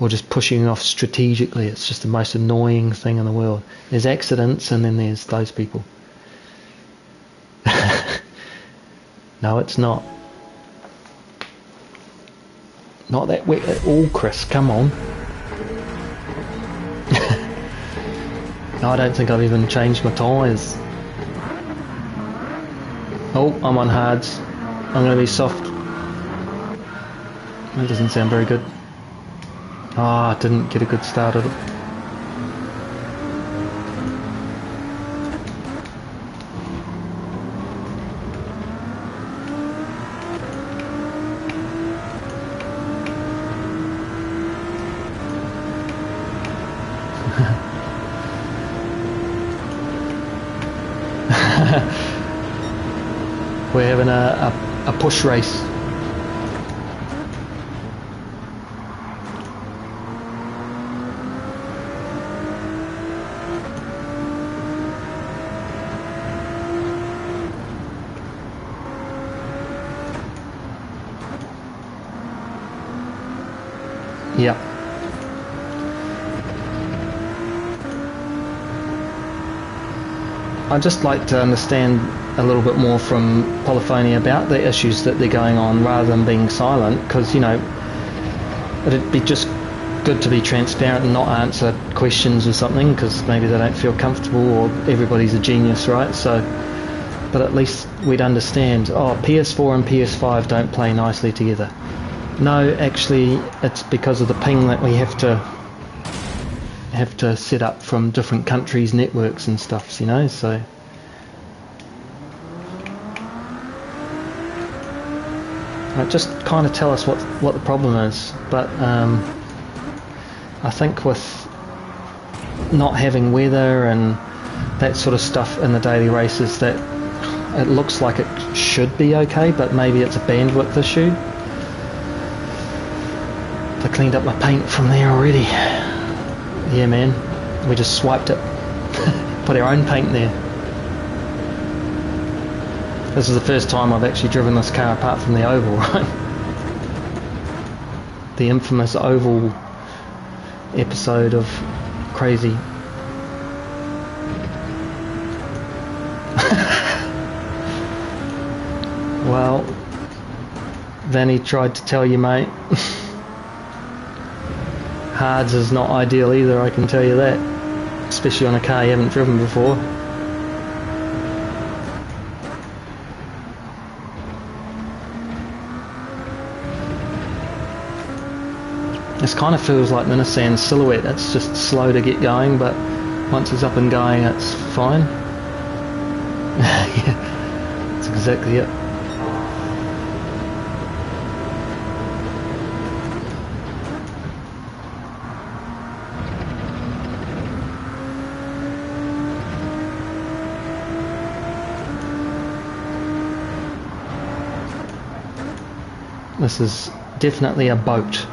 Speaker 1: or just pushing off strategically. It's just the most annoying thing in the world. There's accidents and then there's those people. No, it's not. Not that wet at all, Chris. Come on. I don't think I've even changed my tyres. Oh, I'm on hards. I'm going to be soft. That doesn't sound very good. I didn't get a good start at it. a push race. Yeah. I'd just like to understand a little bit more from Polyphony about the issues that they're going on rather than being silent, because, you know, it'd be just good to be transparent and not answer questions or something, because maybe they don't feel comfortable, or everybody's a genius, right? So, but at least we'd understand, oh, PS4 and PS5 don't play nicely together. No, actually, it's because of the ping that we have to set up from different countries' networks and stuff, you know, so... just kind of tell us what the problem is, but I think with not having weather and that sort of stuff in the daily races, that it looks like it should be okay, but maybe it's a bandwidth issue. I cleaned up my paint from there already. Yeah, man, we just swiped it. Put our own paint there. This is the first time I've actually driven this car apart from the oval, right? The infamous oval episode of Crazy. Well, Vanny tried to tell you, mate. Hards is not ideal either, I can tell you that. Especially on a car you haven't driven before. This kind of feels like the Nissan Silhouette. It's just slow to get going, but once it's up and going, it's fine. Yeah, that's exactly it. This is definitely a boat.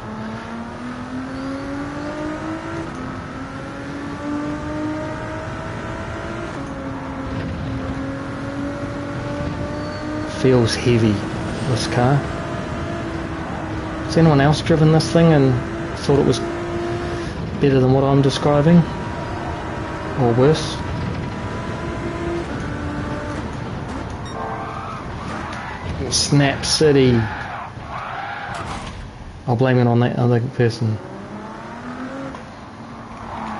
Speaker 1: Feels heavy, this car. Has anyone else driven this thing and thought it was better than what I'm describing? Or worse? Snap City. I'll blame it on that other person.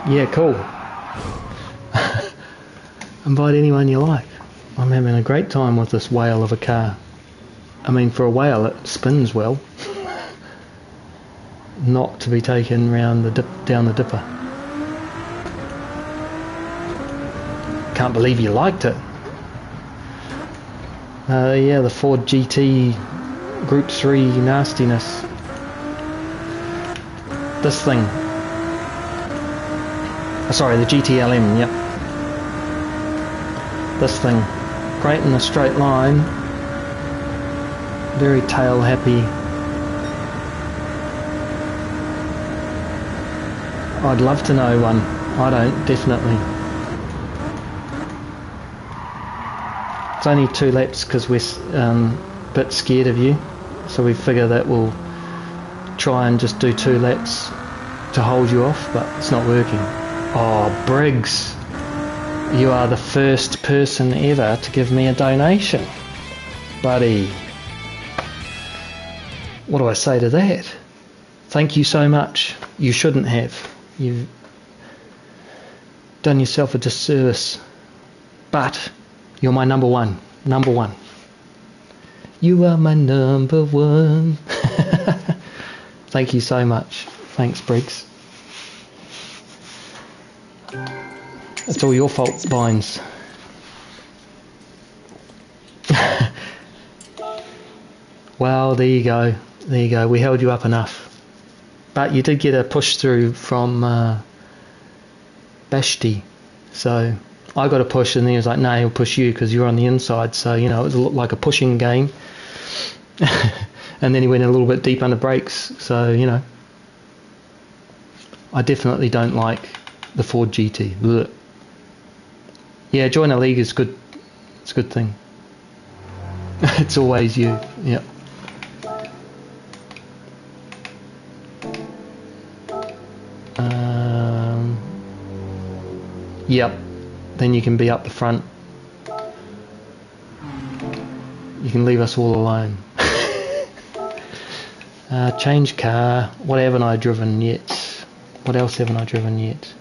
Speaker 1: Yeah, cool. Invite anyone you like. I'm having a great time with this whale of a car. I mean, for a whale, it spins well. Not to be taken round the down the dipper. Can't believe you liked it. Yeah, the Ford GT Group 3 nastiness. This thing. Oh, sorry, the GTLM, yep. This thing. Great in a straight line. Very tail happy. I'd love to know one. I don't, definitely. It's only 2 laps because we're a bit scared of you. So we figure that we'll try and just do 2 laps to hold you off, but it's not working. Oh, Briggs, you are the first person ever to give me a donation, buddy. What do I say to that? Thank you so much. You shouldn't have. You've done yourself a disservice, but you're my number one. Number one. You are my number one. Thank you so much. Thanks, Briggs. It's all your fault, Bynes. Well, there you go. There you go. We held you up enough. But you did get a push through from Bashti. So I got a push and he was like, no, he'll push you because you're on the inside. So, you know, it looked like a pushing game. And then he went a little bit deep under brakes, so, you know. I definitely don't like the Ford GT. Blech. Yeah, join a league is good. It's a good thing. It's always you. Yep. Yep. Then you can be up the front. You can leave us all alone. Change car. What haven't I driven yet? What else haven't I driven yet?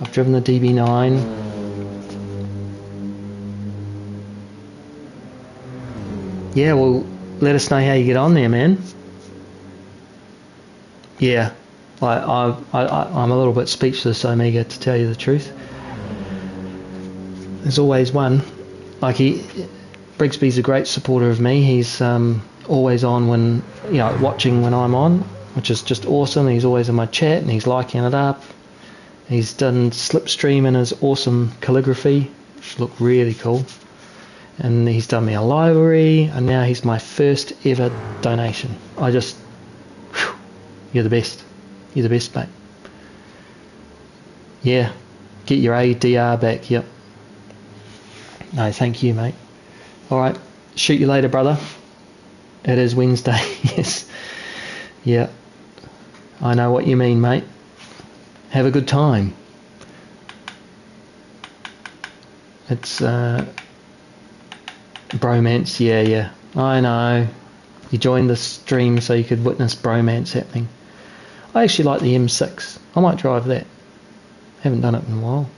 Speaker 1: I've driven the DB9. Yeah, well, let us know how you get on there, man. Yeah, I'm a little bit speechless, Omega, to tell you the truth. There's always one. Like Brigsby's a great supporter of me. He's always on when, you know, watching when I'm on, which is just awesome. He's always in my chat and he's liking it up. He's done Slipstream in his awesome calligraphy, which look really cool. And he's done me a library, and now he's my first ever donation. Whew, you're the best. You're the best, mate. Yeah, get your ADR back, yep. No, thank you, mate. Alright, shoot you later, brother. It is Wednesday, yes. Yeah, I know what you mean, mate. Have a good time. It's bromance, yeah. I know. You joined the stream so you could witness bromance happening. I actually like the M6. I might drive that. Haven't done it in a while.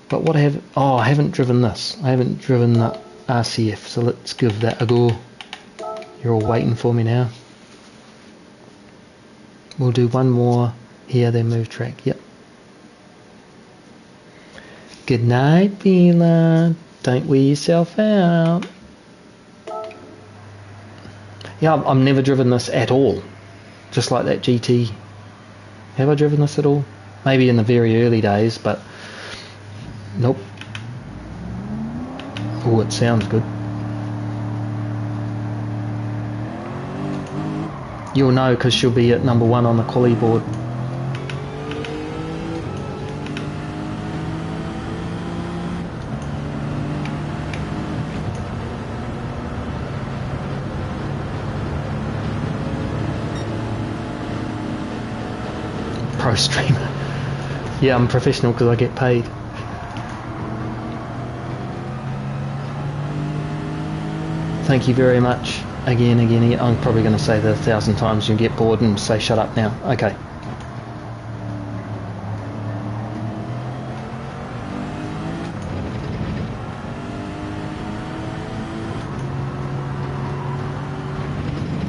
Speaker 1: But what I haven't driven this. I haven't driven the RCF, so let's give that a go. You're all waiting for me now. We'll do one more here, then move track. Yep. Good night, Bela. Don't wear yourself out. Yeah, I've never driven this at all. Just like that GT. Have I driven this at all? Maybe in the very early days, but nope. Oh, it sounds good. You'll know because she'll be at number 1 on the quali board. Pro streamer. Yeah, I'm professional because I get paid. Thank you very much. Again. I'm probably going to say that 1,000 times. You'll get bored and say shut up now. Okay.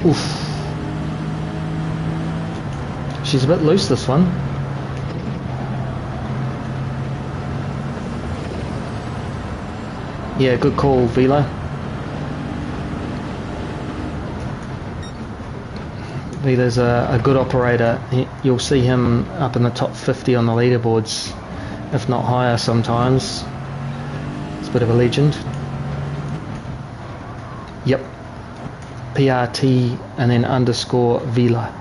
Speaker 1: Oof. She's a bit loose, this one. Yeah, good call, Vila. Vila's a good operator. You'll see him up in the top 50 on the leaderboards, if not higher sometimes. It's a bit of a legend. Yep. PRT and then underscore Vila.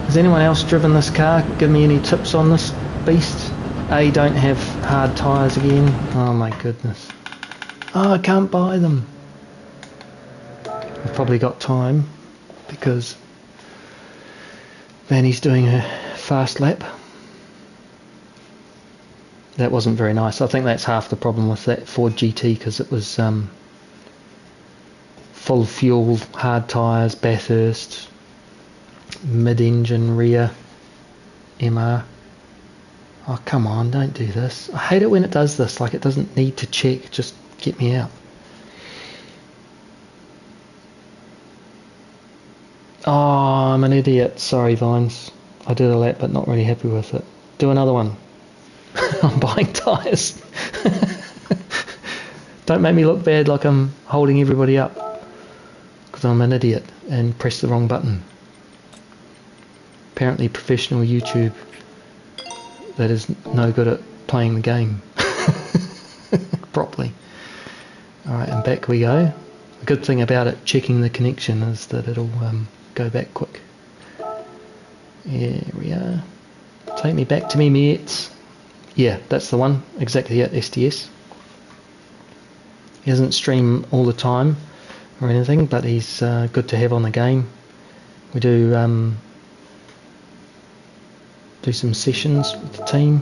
Speaker 1: Has anyone else driven this car? Give me any tips on this beast. A, don't have hard tyres again. Oh my goodness. Oh, I can't buy them. I've probably got time because Vanny's doing a fast lap. That wasn't very nice. I think that's half the problem with that Ford GT, because it was full fuel, hard tyres, Bathurst, mid-engine rear MR. Oh, come on, don't do this. I hate it when it does this, like it doesn't need to check, just get me out. Oh, I'm an idiot. Sorry, Vines. I did a lap, but not really happy with it. Do another one. I'm buying tyres. Don't make me look bad like I'm holding everybody up, because I'm an idiot and pressed the wrong button. apparently professional YouTube that is no good at playing the game properly. Alright, and back we go. The good thing about it checking the connection is that it'll go back quick. Here we are. Take me back to me mates. Yeah, that's the one, exactly at STS. He doesn't stream all the time or anything, but he's good to have on the game. We do some sessions with the team.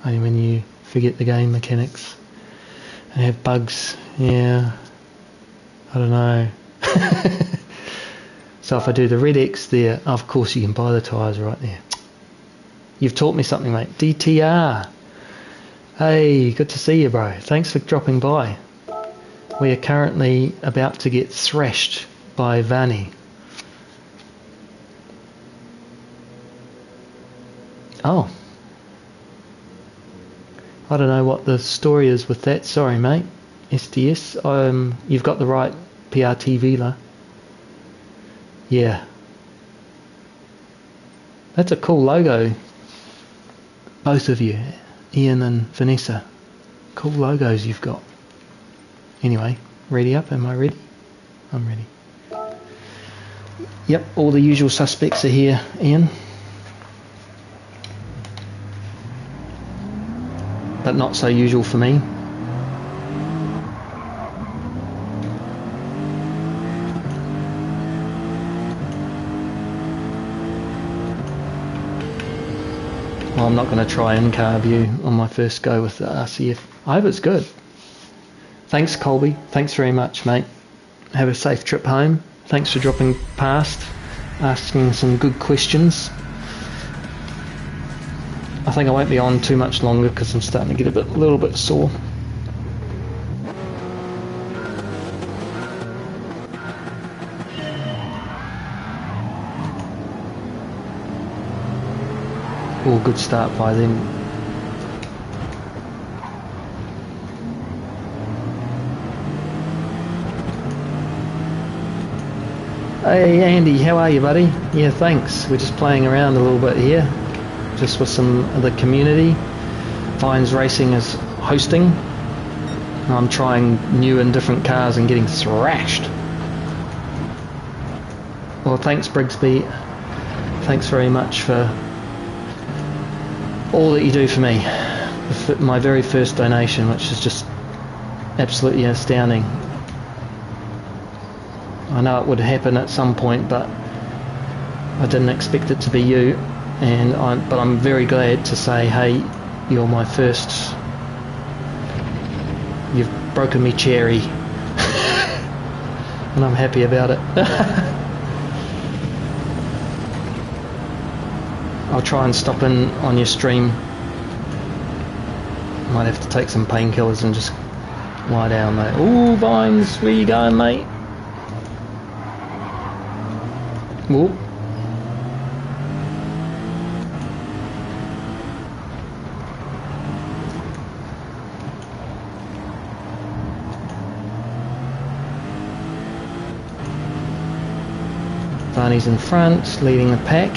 Speaker 1: Only when you forget the game mechanics and have bugs, yeah, I don't know. So if I do the red X there, of course you can buy the tyres right there. You've taught me something, mate. DTR. Hey, good to see you, bro. Thanks for dropping by. We are currently about to get thrashed by Vani. Oh. I don't know what the story is with that. Sorry, mate. STS. You've got the right PRT Vila. Yeah. That's a cool logo. Both of you, Ian and Vanessa. Cool logos you've got. Anyway, ready up? Am I ready? I'm ready. Yep, all the usual suspects are here, Ian. But not so usual for me. Well, I'm not going to try in-car view on my first go with the RCF. I hope it's good. Thanks, Colby. Thanks very much, mate. Have a safe trip home. Thanks for dropping past, asking some good questions. I think I won't be on too much longer because I'm starting to get a little bit sore. Oh, good start by them. Hey Andy, how are you, buddy? Yeah, thanks. We're just playing around a little bit here, just with some of the community. Vines Racing is hosting. I'm trying new and different cars and getting thrashed. Well, thanks Brigsby. Thanks very much for all that you do for me. My very first donation, which is just absolutely astounding. I know it would happen at some point, but I didn't expect it to be you. But I'm very glad to say, hey, you're my first. You've broken me cherry, and I'm happy about it. I'll try and stop in on your stream. Might have to take some painkillers and just lie down, mate. Ooh, Vines, where you going, mate? Ooh. Barney's in front, leading the pack.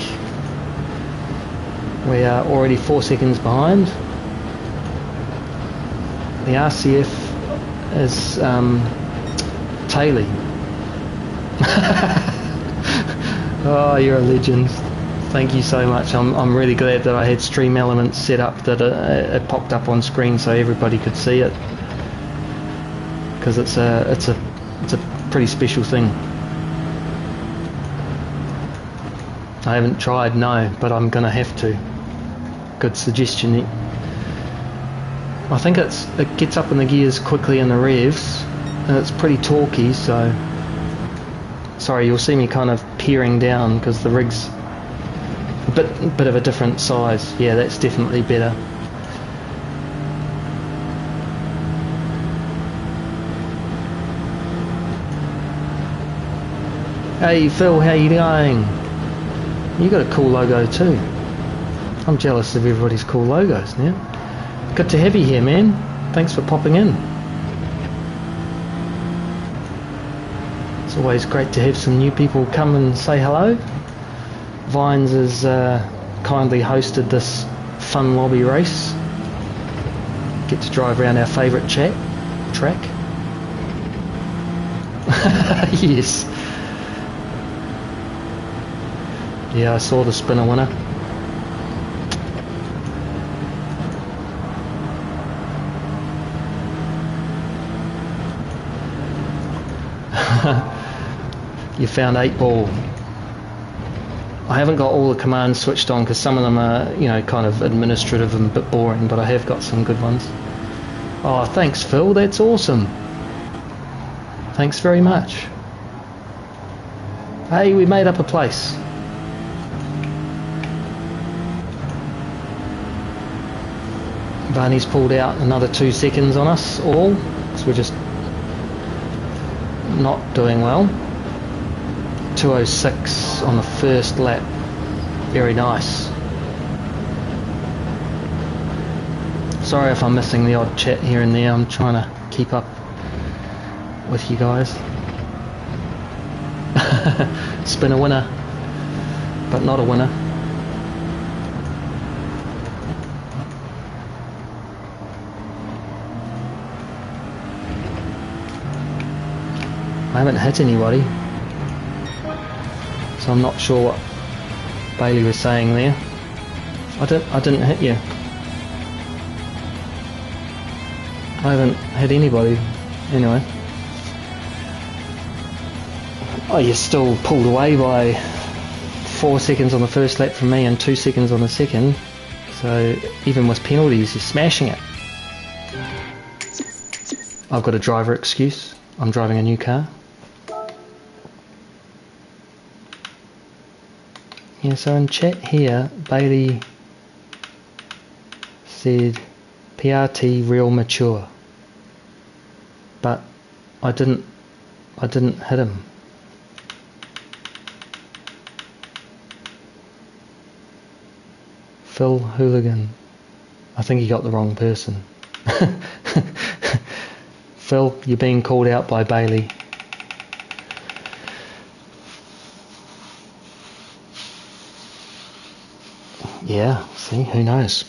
Speaker 1: We are already 4 seconds behind. The RCF is tailing. Oh, you're a legend. Thank you so much. I'm really glad that I had Stream Elements set up, that it popped up on screen so everybody could see it, because it's a pretty special thing. I haven't tried, no, but I'm gonna have to. Good suggestion. I think it gets up in the gears quickly in the revs, and it's pretty torquey, so... Sorry, you'll see me kind of peering down because the rig's a bit of a different size. Yeah, that's definitely better. Hey Phil, how you going? You got a cool logo too. I'm jealous of everybody's cool logos now. Good to have you here, man. Thanks for popping in. It's always great to have some new people come and say hello. Vines has kindly hosted this fun lobby race. Get to drive around our favourite track. Yes. Yeah, I saw the spinner winner. You found 8 ball. I haven't got all the commands switched on because some of them are, you know, kind of administrative and a bit boring, but I have got some good ones. Oh, thanks, Phil. That's awesome. Thanks very much. Hey, we made up a place. Barney's pulled out another 2 seconds on us all, because we're just not doing well. 2:06 on the first lap. Very nice. Sorry if I'm missing the odd chat here and there. I'm trying to keep up with you guys. Spin a winner, but not a winner. I haven't hit anybody, so I'm not sure what Bailey was saying there. I didn't hit you. I haven't hit anybody. Anyway. Oh, you're still pulled away by 4 seconds on the first lap from me and 2 seconds on the second. So even with penalties, you're smashing it. I've got a driver excuse. I'm driving a new car. Yeah, so in chat here, Bailey said PRT real mature, but I didn't hit him. Phil Hooligan. I think he got the wrong person. Phil, you're being called out by Bailey. Yeah, see, who knows?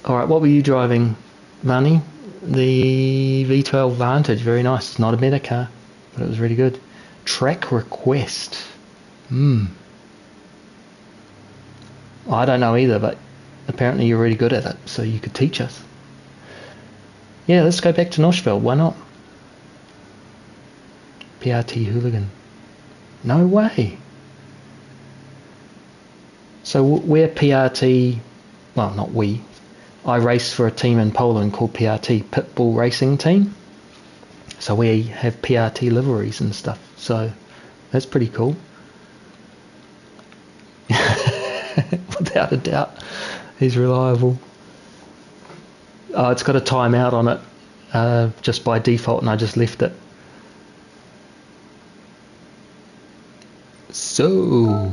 Speaker 1: Alright, what were you driving, Marnie? The V12 Vantage, very nice. It's not a better car, but it was really good. Track request. I don't know either, but apparently you're really good at it, so you could teach us. Yeah, let's go back to Noshville, why not? PRT Hooligan. No way. So we're PRT, well, not we. I race for a team in Poland called PRT, Pitbull Racing Team. So we have PRT liveries and stuff. So that's pretty cool. Without a doubt, he's reliable. Oh, it's got a timeout on it, just by default, and I just left it. So,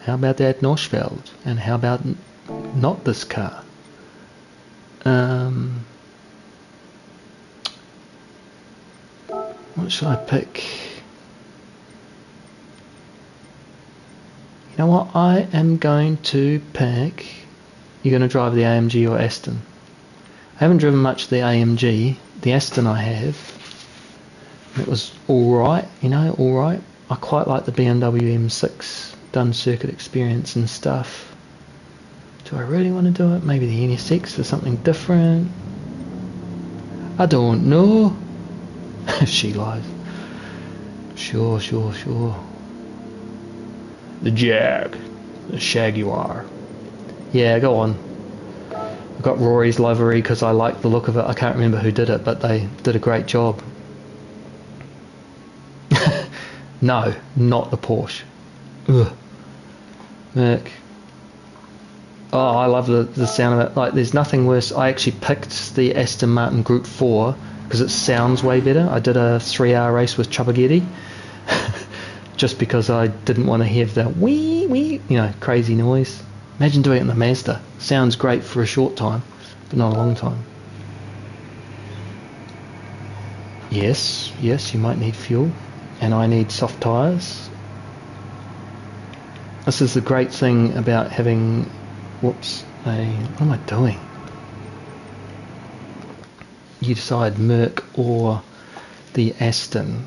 Speaker 1: how about that Noshveld? And how about not this car? What should I pick? You know what? I am going to pick... You're going to drive the AMG or Aston? I haven't driven much the AMG. The Aston I have. It was alright, you know, alright. I quite like the BMW M6. Done circuit experience and stuff. Do I really want to do it? Maybe the NSX or something different? I don't know. She lies. Sure. The Jag. The Shaguar. Yeah, go on. I got Rory's livery because I like the look of it. I can't remember who did it, but they did a great job. No, not the Porsche. Ugh. Merc. Oh, I love the sound of it. Like, there's nothing worse. I actually picked the Aston Martin Group 4 because it sounds way better. I did a 3-hour race with Chubbagetty just because I didn't want to have that wee, you know, crazy noise. Imagine doing it in the Mazda. Sounds great for a short time, but not a long time. Yes, you might need fuel, and I need soft tyres. This is the great thing about having, what am I doing? You decide Merc or the Aston.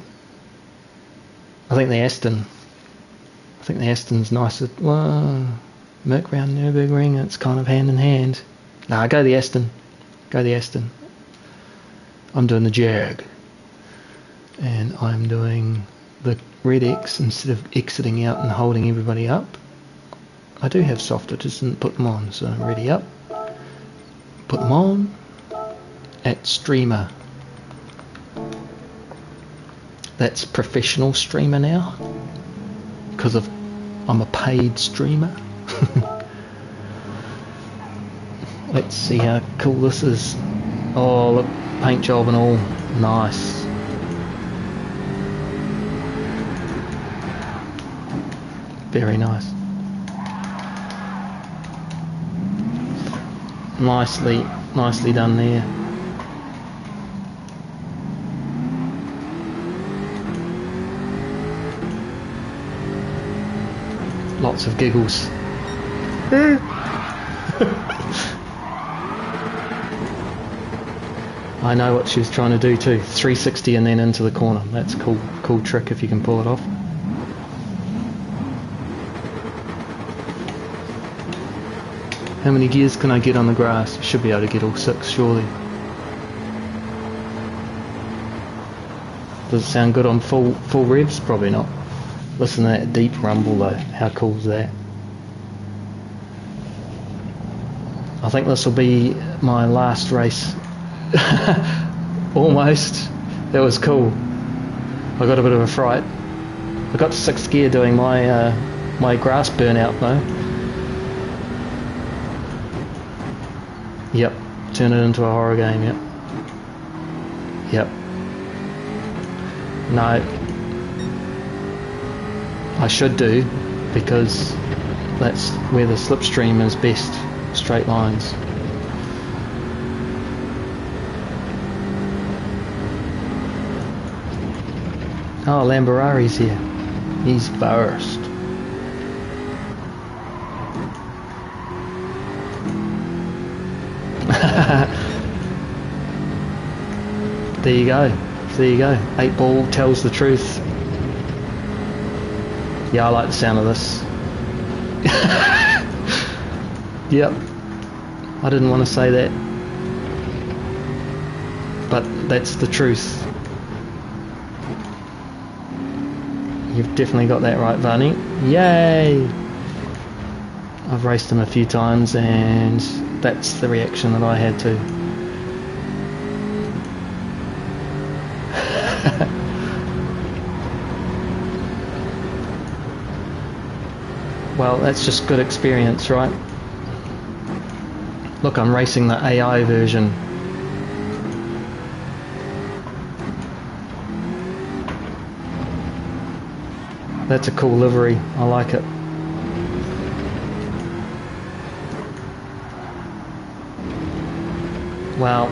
Speaker 1: I think the Aston's nicer. Well, Merc round Nürburgring, it's kind of hand in hand. Nah, go the Aston. I'm doing the Jag. And I'm doing the Red X instead of exiting out and holding everybody up. I do have soft, I just didn't put them on, so ready up. Put them on. At streamer. That's professional streamer now. Because I'm a paid streamer. Let's see how cool this is. Oh look, paint job and all. Nice. Very nice. Nicely done there. Lots of giggles. I know what she was trying to do too. 360 and then into the corner. That's a cool trick if you can pull it off. How many gears can I get on the grass? I should be able to get all 6 surely. Does it sound good on full revs? Probably not. Listen to that deep rumble though. How cool is that? I think this will be my last race. Almost. That was cool. I got a bit of a fright. I got to 6th gear doing my grass burnout though. Yep. Turn it into a horror game, yep. No. I should do, because that's where the slipstream is best. Straight lines. Oh, Lamborghini's here. He's burst. There you go. 8 ball tells the truth. Yeah, I like the sound of this. Yep. I didn't want to say that. But that's the truth. You've definitely got that right, Varney. Yay! I've raced him a few times and that's the reaction that I had too. Well, that's just good experience, right? Look, I'm racing the AI version. That's a cool livery. I like it. Well,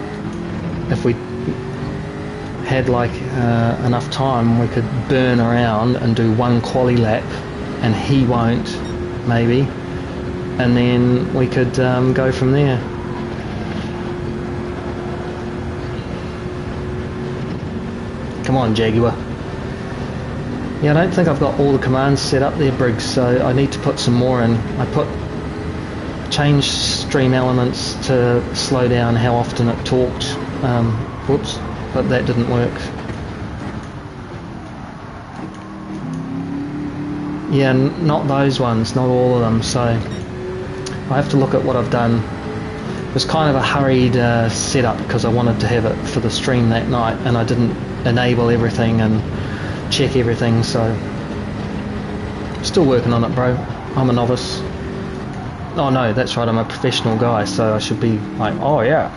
Speaker 1: if we had like enough time, we could burn around and do one quali lap, and he won't, maybe, and then we could go from there. Come on, Jaguar. Yeah, I don't think I've got all the commands set up there, Briggs, so I need to put some more in. I change stream elements to slow down how often it talked. Whoops, but that didn't work. Yeah, not those ones, not all of them, so I have to look at what I've done. It was kind of a hurried setup because I wanted to have it for the stream that night, and I didn't enable everything and check everything, so still working on it, bro. I'm a novice. Oh no, that's right, I'm a professional guy, so I should be like, oh yeah.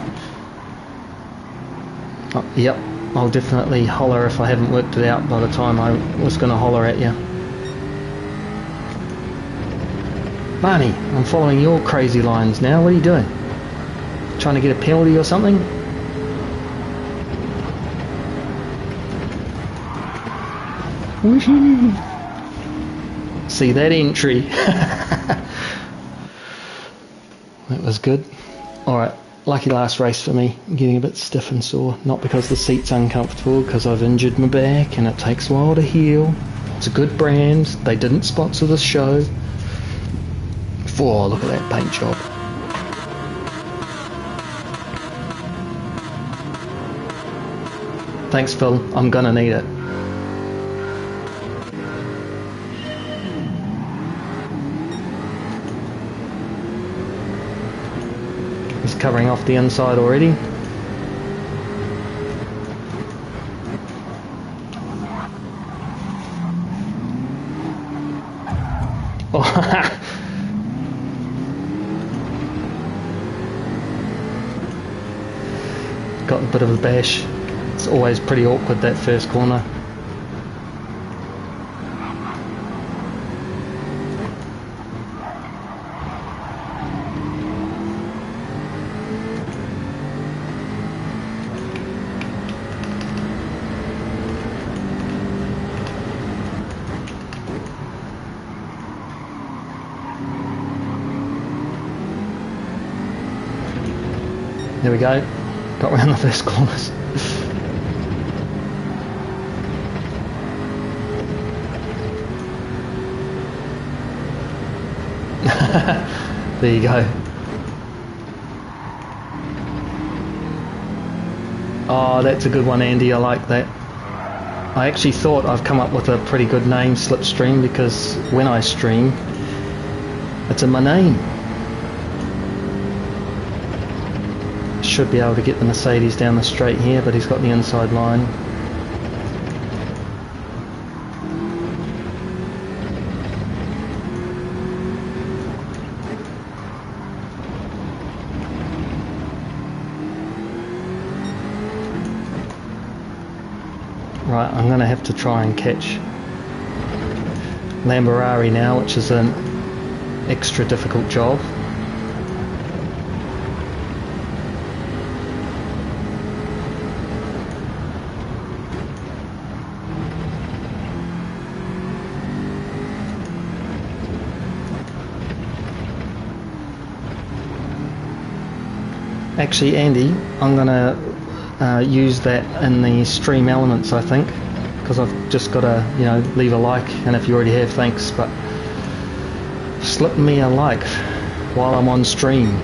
Speaker 1: Oh, yep, I'll definitely holler if I haven't worked it out by the time I was going to holler at you. Barney, I'm following your crazy lines now. What are you doing? Trying to get a penalty or something? Woohoo! See that entry? That was good. Alright, lucky last race for me. I'm getting a bit stiff and sore. Not because the seat's uncomfortable, because I've injured my back and it takes a while to heal. It's a good brand. They didn't sponsor the show. Oh, look at that paint job. Thanks, Phil. I'm gonna need it. He's covering off the inside already. Oh, got a bit of a bash. It's always pretty awkward, that first corner. There we go. Got round the first corners. There you go. Oh, that's a good one, Andy. I like that. I actually thought I've come up with a pretty good name, Slipstream, because when I stream, it's in my name. Should be able to get the Mercedes down the straight here, but he's got the inside line. Right, I'm going to have to try and catch Lamborghini now, which is an extra difficult job. Actually, Andy, I'm going to use that in the stream elements, I think, because I've just got to, you know, leave a like, and if you already have, thanks, but slip me a like while I'm on stream.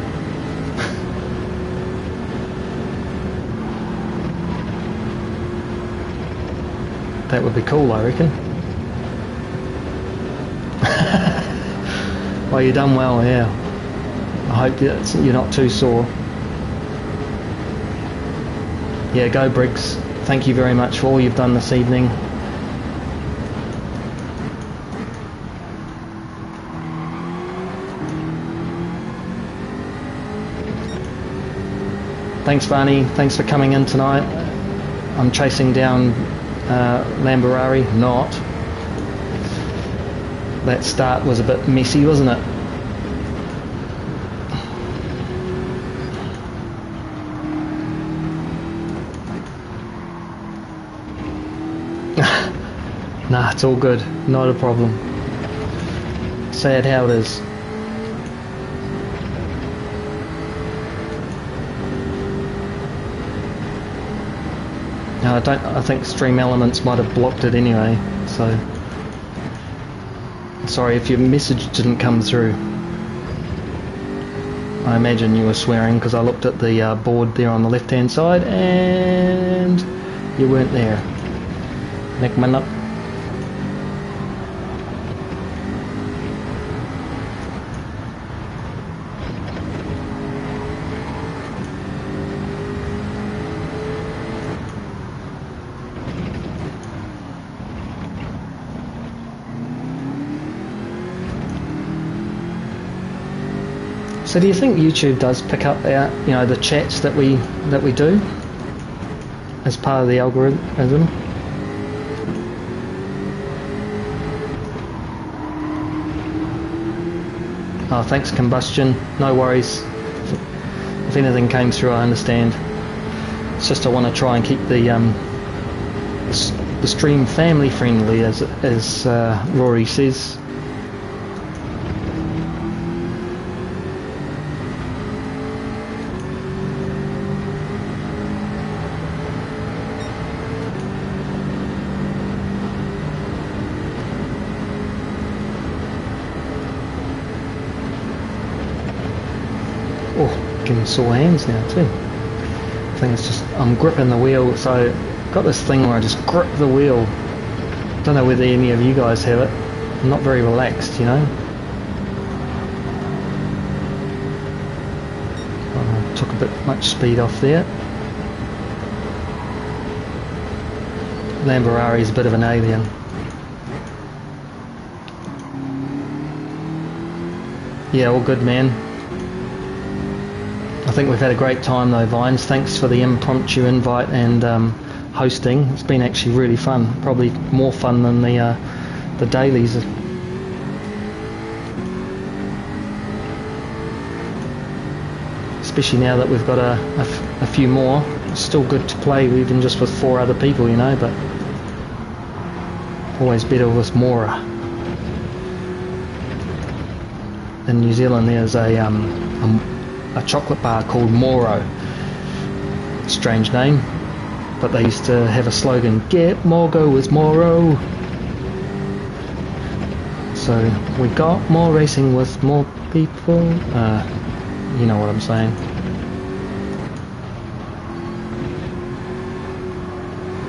Speaker 1: That would be cool, I reckon. Well, you've done well, yeah. I hope that you're not too sore. Yeah, go Briggs. Thank you very much for all you've done this evening. Thanks, Varney. Thanks for coming in tonight. I'm chasing down Lamborghini. Not. That start was a bit messy, wasn't it? Nah, it's all good. Not a problem. Say it how it is. No, I think Stream Elements might have blocked it anyway, so sorry if your message didn't come through. I imagine you were swearing because I looked at the board there on the left hand side and you weren't there. Nick Minnup. So do you think YouTube does pick up our, you know, the chats that we do as part of the algorithm? Oh, thanks, Combustion. No worries. If anything came through, I understand. It's just I want to try and keep the the stream family friendly, as Rory says. Oh, getting sore hands now too. I think it's just I'm gripping the wheel, so I've got this thing where I just grip the wheel. Don't know whether any of you guys have it. I'm not very relaxed, you know. Took a bit much speed off there. Lamborghini's a bit of an alien. Yeah, all good, man. I think we've had a great time though, Vines. Thanks for the impromptu invite and hosting. It's been actually really fun. Probably more fun than the dailies. Especially now that we've got a few more. It's still good to play even just with 4 other people, you know, but always better with more. In New Zealand there's a chocolate bar called Moro. Strange name, but they used to have a slogan, "Get more, go with Moro." So we got more racing with more people. You know what I'm saying.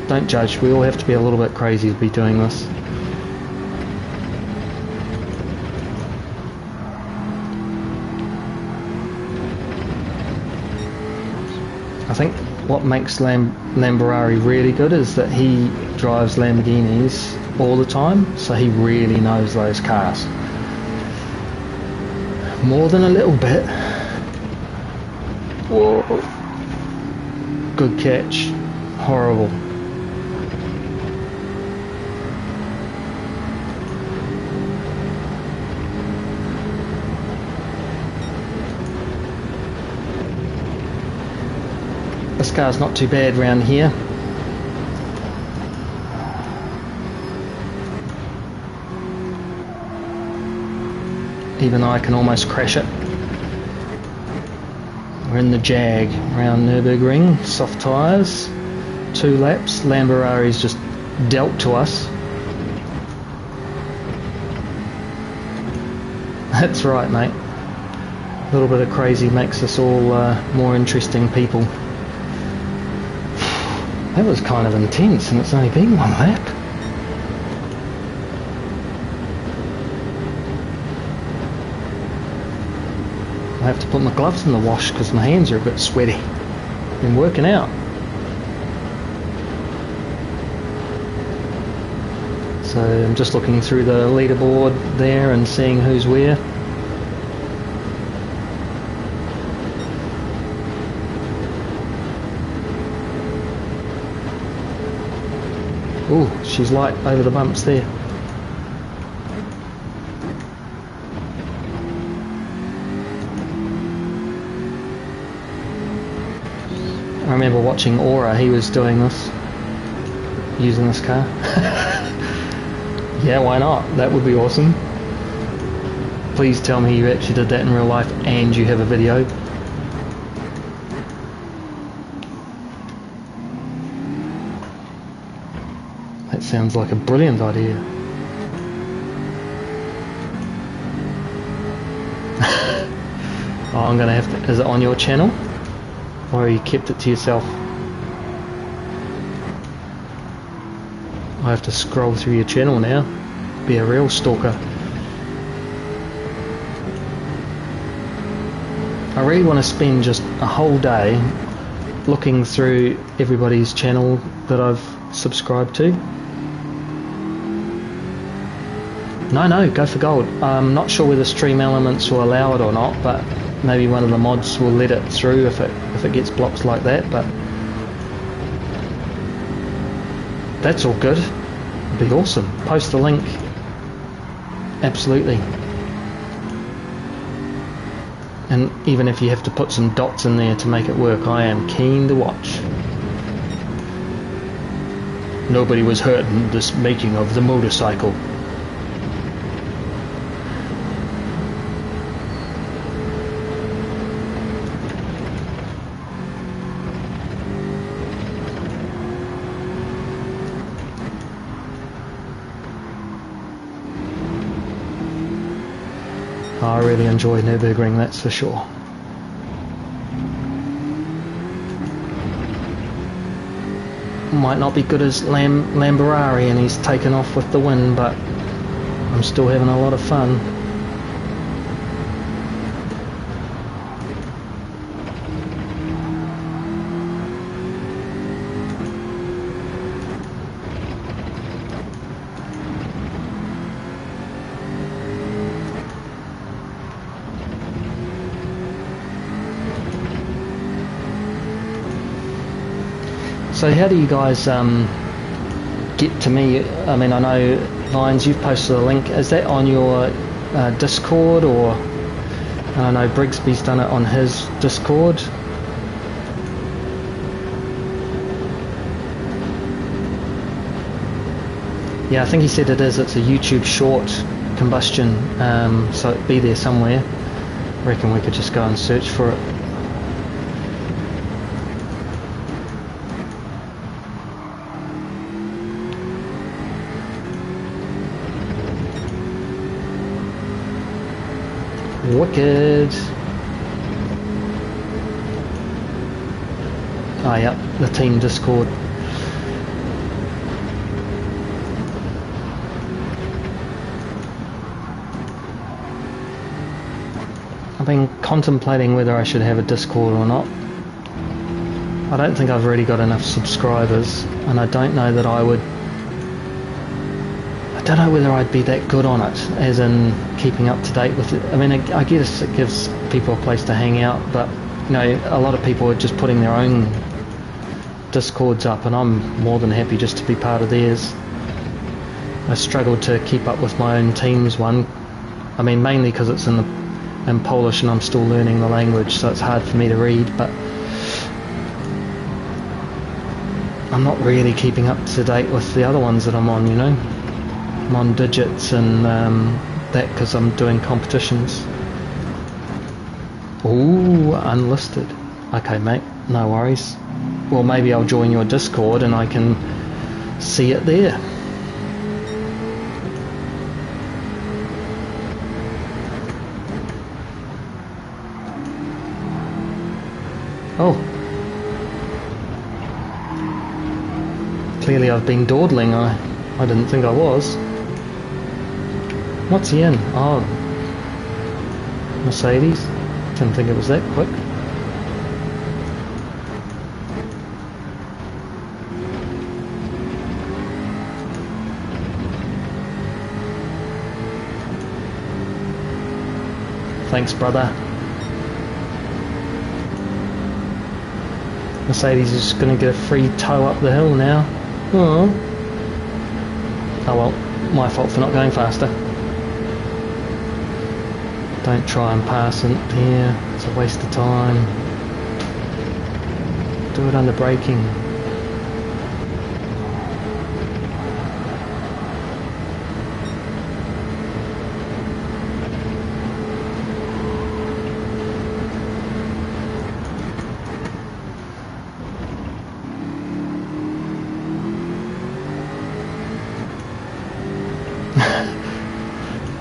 Speaker 1: Don't judge, we all have to be a little bit crazy to be doing this. I think what makes Lamborghini really good is that he drives Lamborghinis all the time, so he really knows those cars. More than a little bit. Whoa. Good catch. Horrible. This car's not too bad round here. Even I can almost crash it. We're in the Jag around Nürburgring, soft tyres, 2 laps. Lamborghini's just dealt to us. That's right, mate. A little bit of crazy makes us all more interesting people. That was kind of intense, and it's only been 1 lap. I have to put my gloves in the wash because my hands are a bit sweaty. Been working out. So I'm just looking through the leaderboard there and seeing who's where. Ooh, she's light over the bumps there. I remember watching Aura, he was doing this, using this car. Yeah, why not? That would be awesome. Please tell me you actually did that in real life and you have a video. That sounds like a brilliant idea. Oh, I'm gonna have to, is it on your channel? Or you kept it to yourself? I have to scroll through your channel now. Be a real stalker. I really want to spend just a whole day looking through everybody's channel that I've subscribed to. No, go for gold. I'm not sure whether Stream Elements will allow it or not, but maybe one of the mods will let it through if it gets blocked like that, but that's all good. It'd be awesome. Post the link. Absolutely. And even if you have to put some dots in there to make it work, I am keen to watch. Nobody was hurt in this making of the motorcycle. I really enjoy Nürburgring, that's for sure. Might not be good as Lamborghini, and he's taken off with the win, but I'm still having a lot of fun. So how do you guys get to me? I mean, I know, Lions, you've posted a link. Is that on your Discord, or I know Brigsby's done it on his Discord? Yeah, I think he said it is. It's a YouTube short combustion, so it'd be there somewhere. I reckon we could just go and search for it. Wicked. Oh yeah, the team Discord. I've been contemplating whether I should have a Discord or not. I don't think I've really got enough subscribers, and I don't know that I would. I don't know whether I'd be that good on it, as in keeping up to date with it. I mean, I guess it gives people a place to hang out, but you know, a lot of people are just putting their own Discords up, and I'm more than happy just to be part of theirs. I struggle to keep up with my own team's one. I mean, mainly because it's in Polish and I'm still learning the language, so it's hard for me to read, but I'm not really keeping up to date with the other ones that I'm on, you know. I'm on digits and that because I'm doing competitions. Ooh, unlisted. Okay, mate, no worries. Well, maybe I'll join your Discord and I can see it there. Oh. Clearly I've been dawdling. I didn't think I was. What's he in? Oh, Mercedes. Didn't think it was that quick. Thanks, brother. Mercedes is just going to get a free tow up the hill now. Oh well, my fault for not going faster. Don't try and pass it here, it's a waste of time. Do it under braking.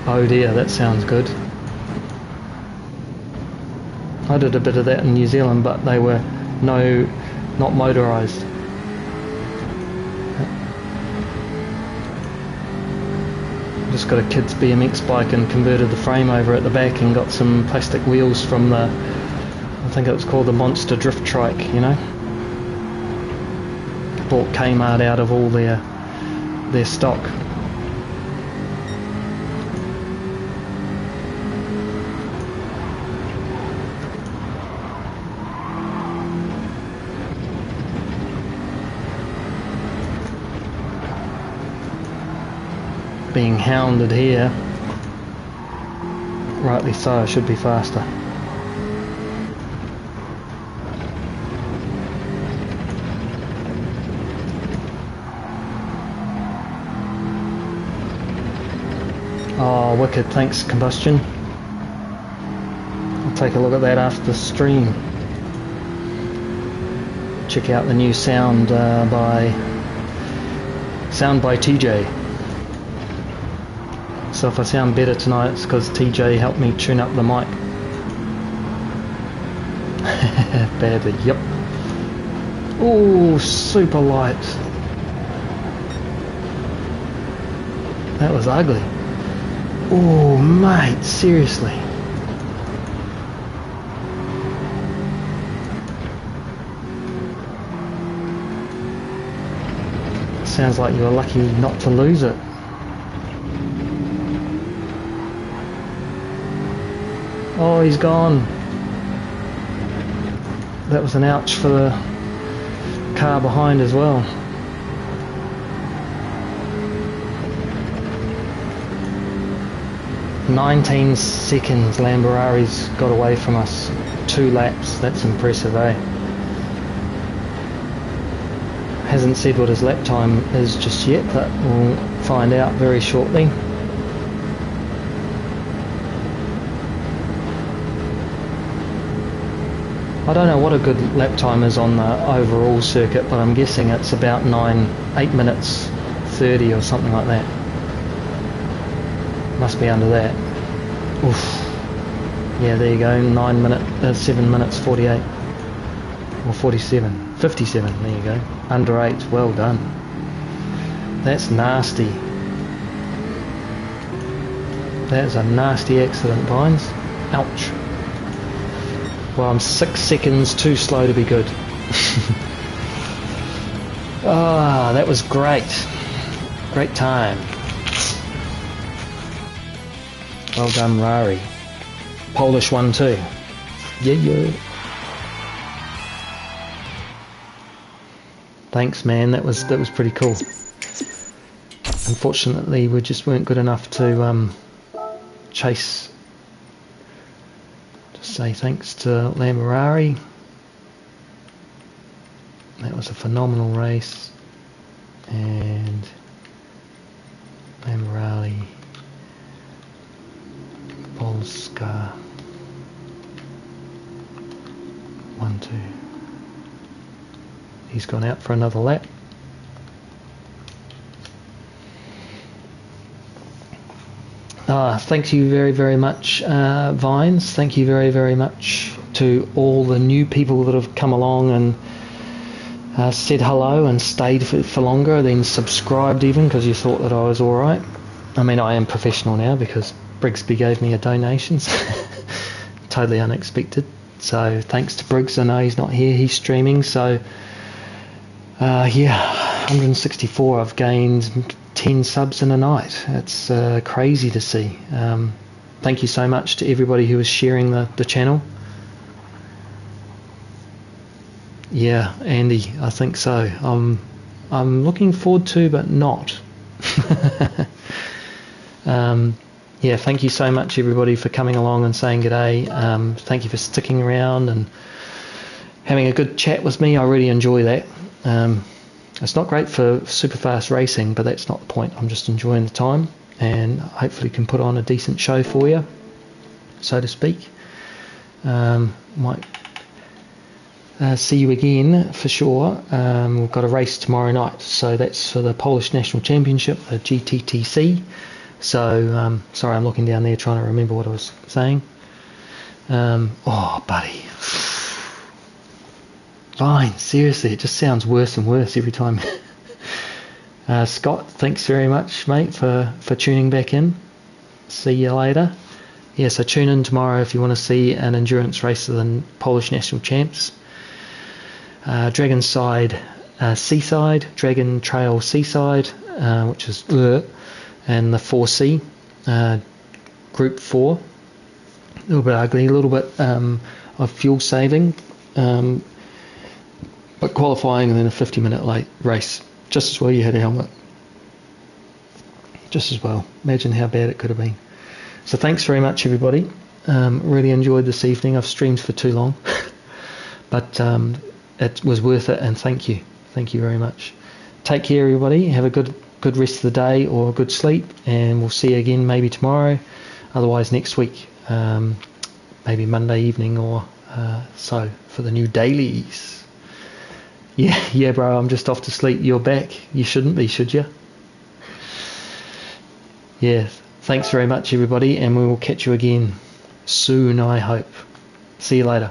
Speaker 1: Oh dear, that sounds good. I did a bit of that in New Zealand, but they were not motorised. Just got a kid's BMX bike and converted the frame over at the back and got some plastic wheels from the, I think it was called the Monster Drift Trike, you know. Bought Kmart out of all their stock. Being hounded here. Rightly so, I should be faster. Oh, wicked, thanks Combustion. I'll take a look at that after the stream. Check out the new sound by TJ. So if I sound better tonight, it's because TJ helped me tune up the mic. Badly, yep. Oh, super light. That was ugly. Oh, mate, seriously. Sounds like you were lucky not to lose it. Oh, he's gone. That was an ouch for the car behind as well. "19 seconds Lamborghini's got away from us. 2 laps, that's impressive, eh? Hasn't said what his lap time is just yet, but we'll find out very shortly. I don't know what a good lap time is on the overall circuit, but I'm guessing it's about 8 minutes 30 or something like that. Must be under that. Oof. Yeah, there you go, 7 minutes 48. Or 47. 57, there you go. Under 8, well done. That's nasty. That is a nasty accident, Vines. Ouch. Well, I'm 6 seconds too slow to be good. Ah, that was great. Great time. Well done, Rari. Polish one too. Yeah. Thanks, man. That was pretty cool. Unfortunately, we just weren't good enough to chase. Just say thanks to Lamborghini. That was a phenomenal race, and Lamborghini. Polska 1, 2. He's gone out for another lap. Thank you very, very much, Vines. Thank you very, very much to all the new people that have come along and said hello and stayed for longer, then subscribed even because you thought that I was alright. I mean, I am professional now because Brigsby gave me a donation. Totally unexpected. So thanks to Briggs. I know he's not here, he's streaming. So yeah, 164. I've gained 10 subs in a night. It's crazy to see. Thank you so much to everybody who is sharing the channel. Yeah, Andy, I think so. I'm looking forward to, but not. Yeah, thank you so much everybody for coming along and saying g'day. Thank you for sticking around and having a good chat with me. I really enjoy that. It's not great for super fast racing, but that's not the point. I'm just enjoying the time and hopefully can put on a decent show for you, so to speak. Might see you again for sure. We've got a race tomorrow night, so that's for the Polish National Championship, the GTTC. So, sorry, I'm looking down there trying to remember what I was saying. Oh, buddy. Fine, seriously, it just sounds worse and worse every time. Scott, thanks very much, mate, for tuning back in. See you later. Yeah, so tune in tomorrow if you want to see an endurance race of the Polish National Champs. Dragon Side Seaside, Dragon Trail Seaside, which is and the 4C, Group 4. A little bit ugly, a little bit of fuel saving, but qualifying and then a 50-minute late race. Just as well you had a helmet. Just as well. Imagine how bad it could have been. So thanks very much, everybody. Really enjoyed this evening. I've streamed for too long. But it was worth it, and thank you. Thank you very much. Take care, everybody. Have a good good rest of the day or a good sleep, and we'll see you again maybe tomorrow, otherwise next week, maybe Monday evening or so for the new dailies. Yeah, bro, I'm just off to sleep. You're back. You shouldn't be, should you? Yeah, thanks very much, everybody, and we will catch you again soon, I hope. See you later.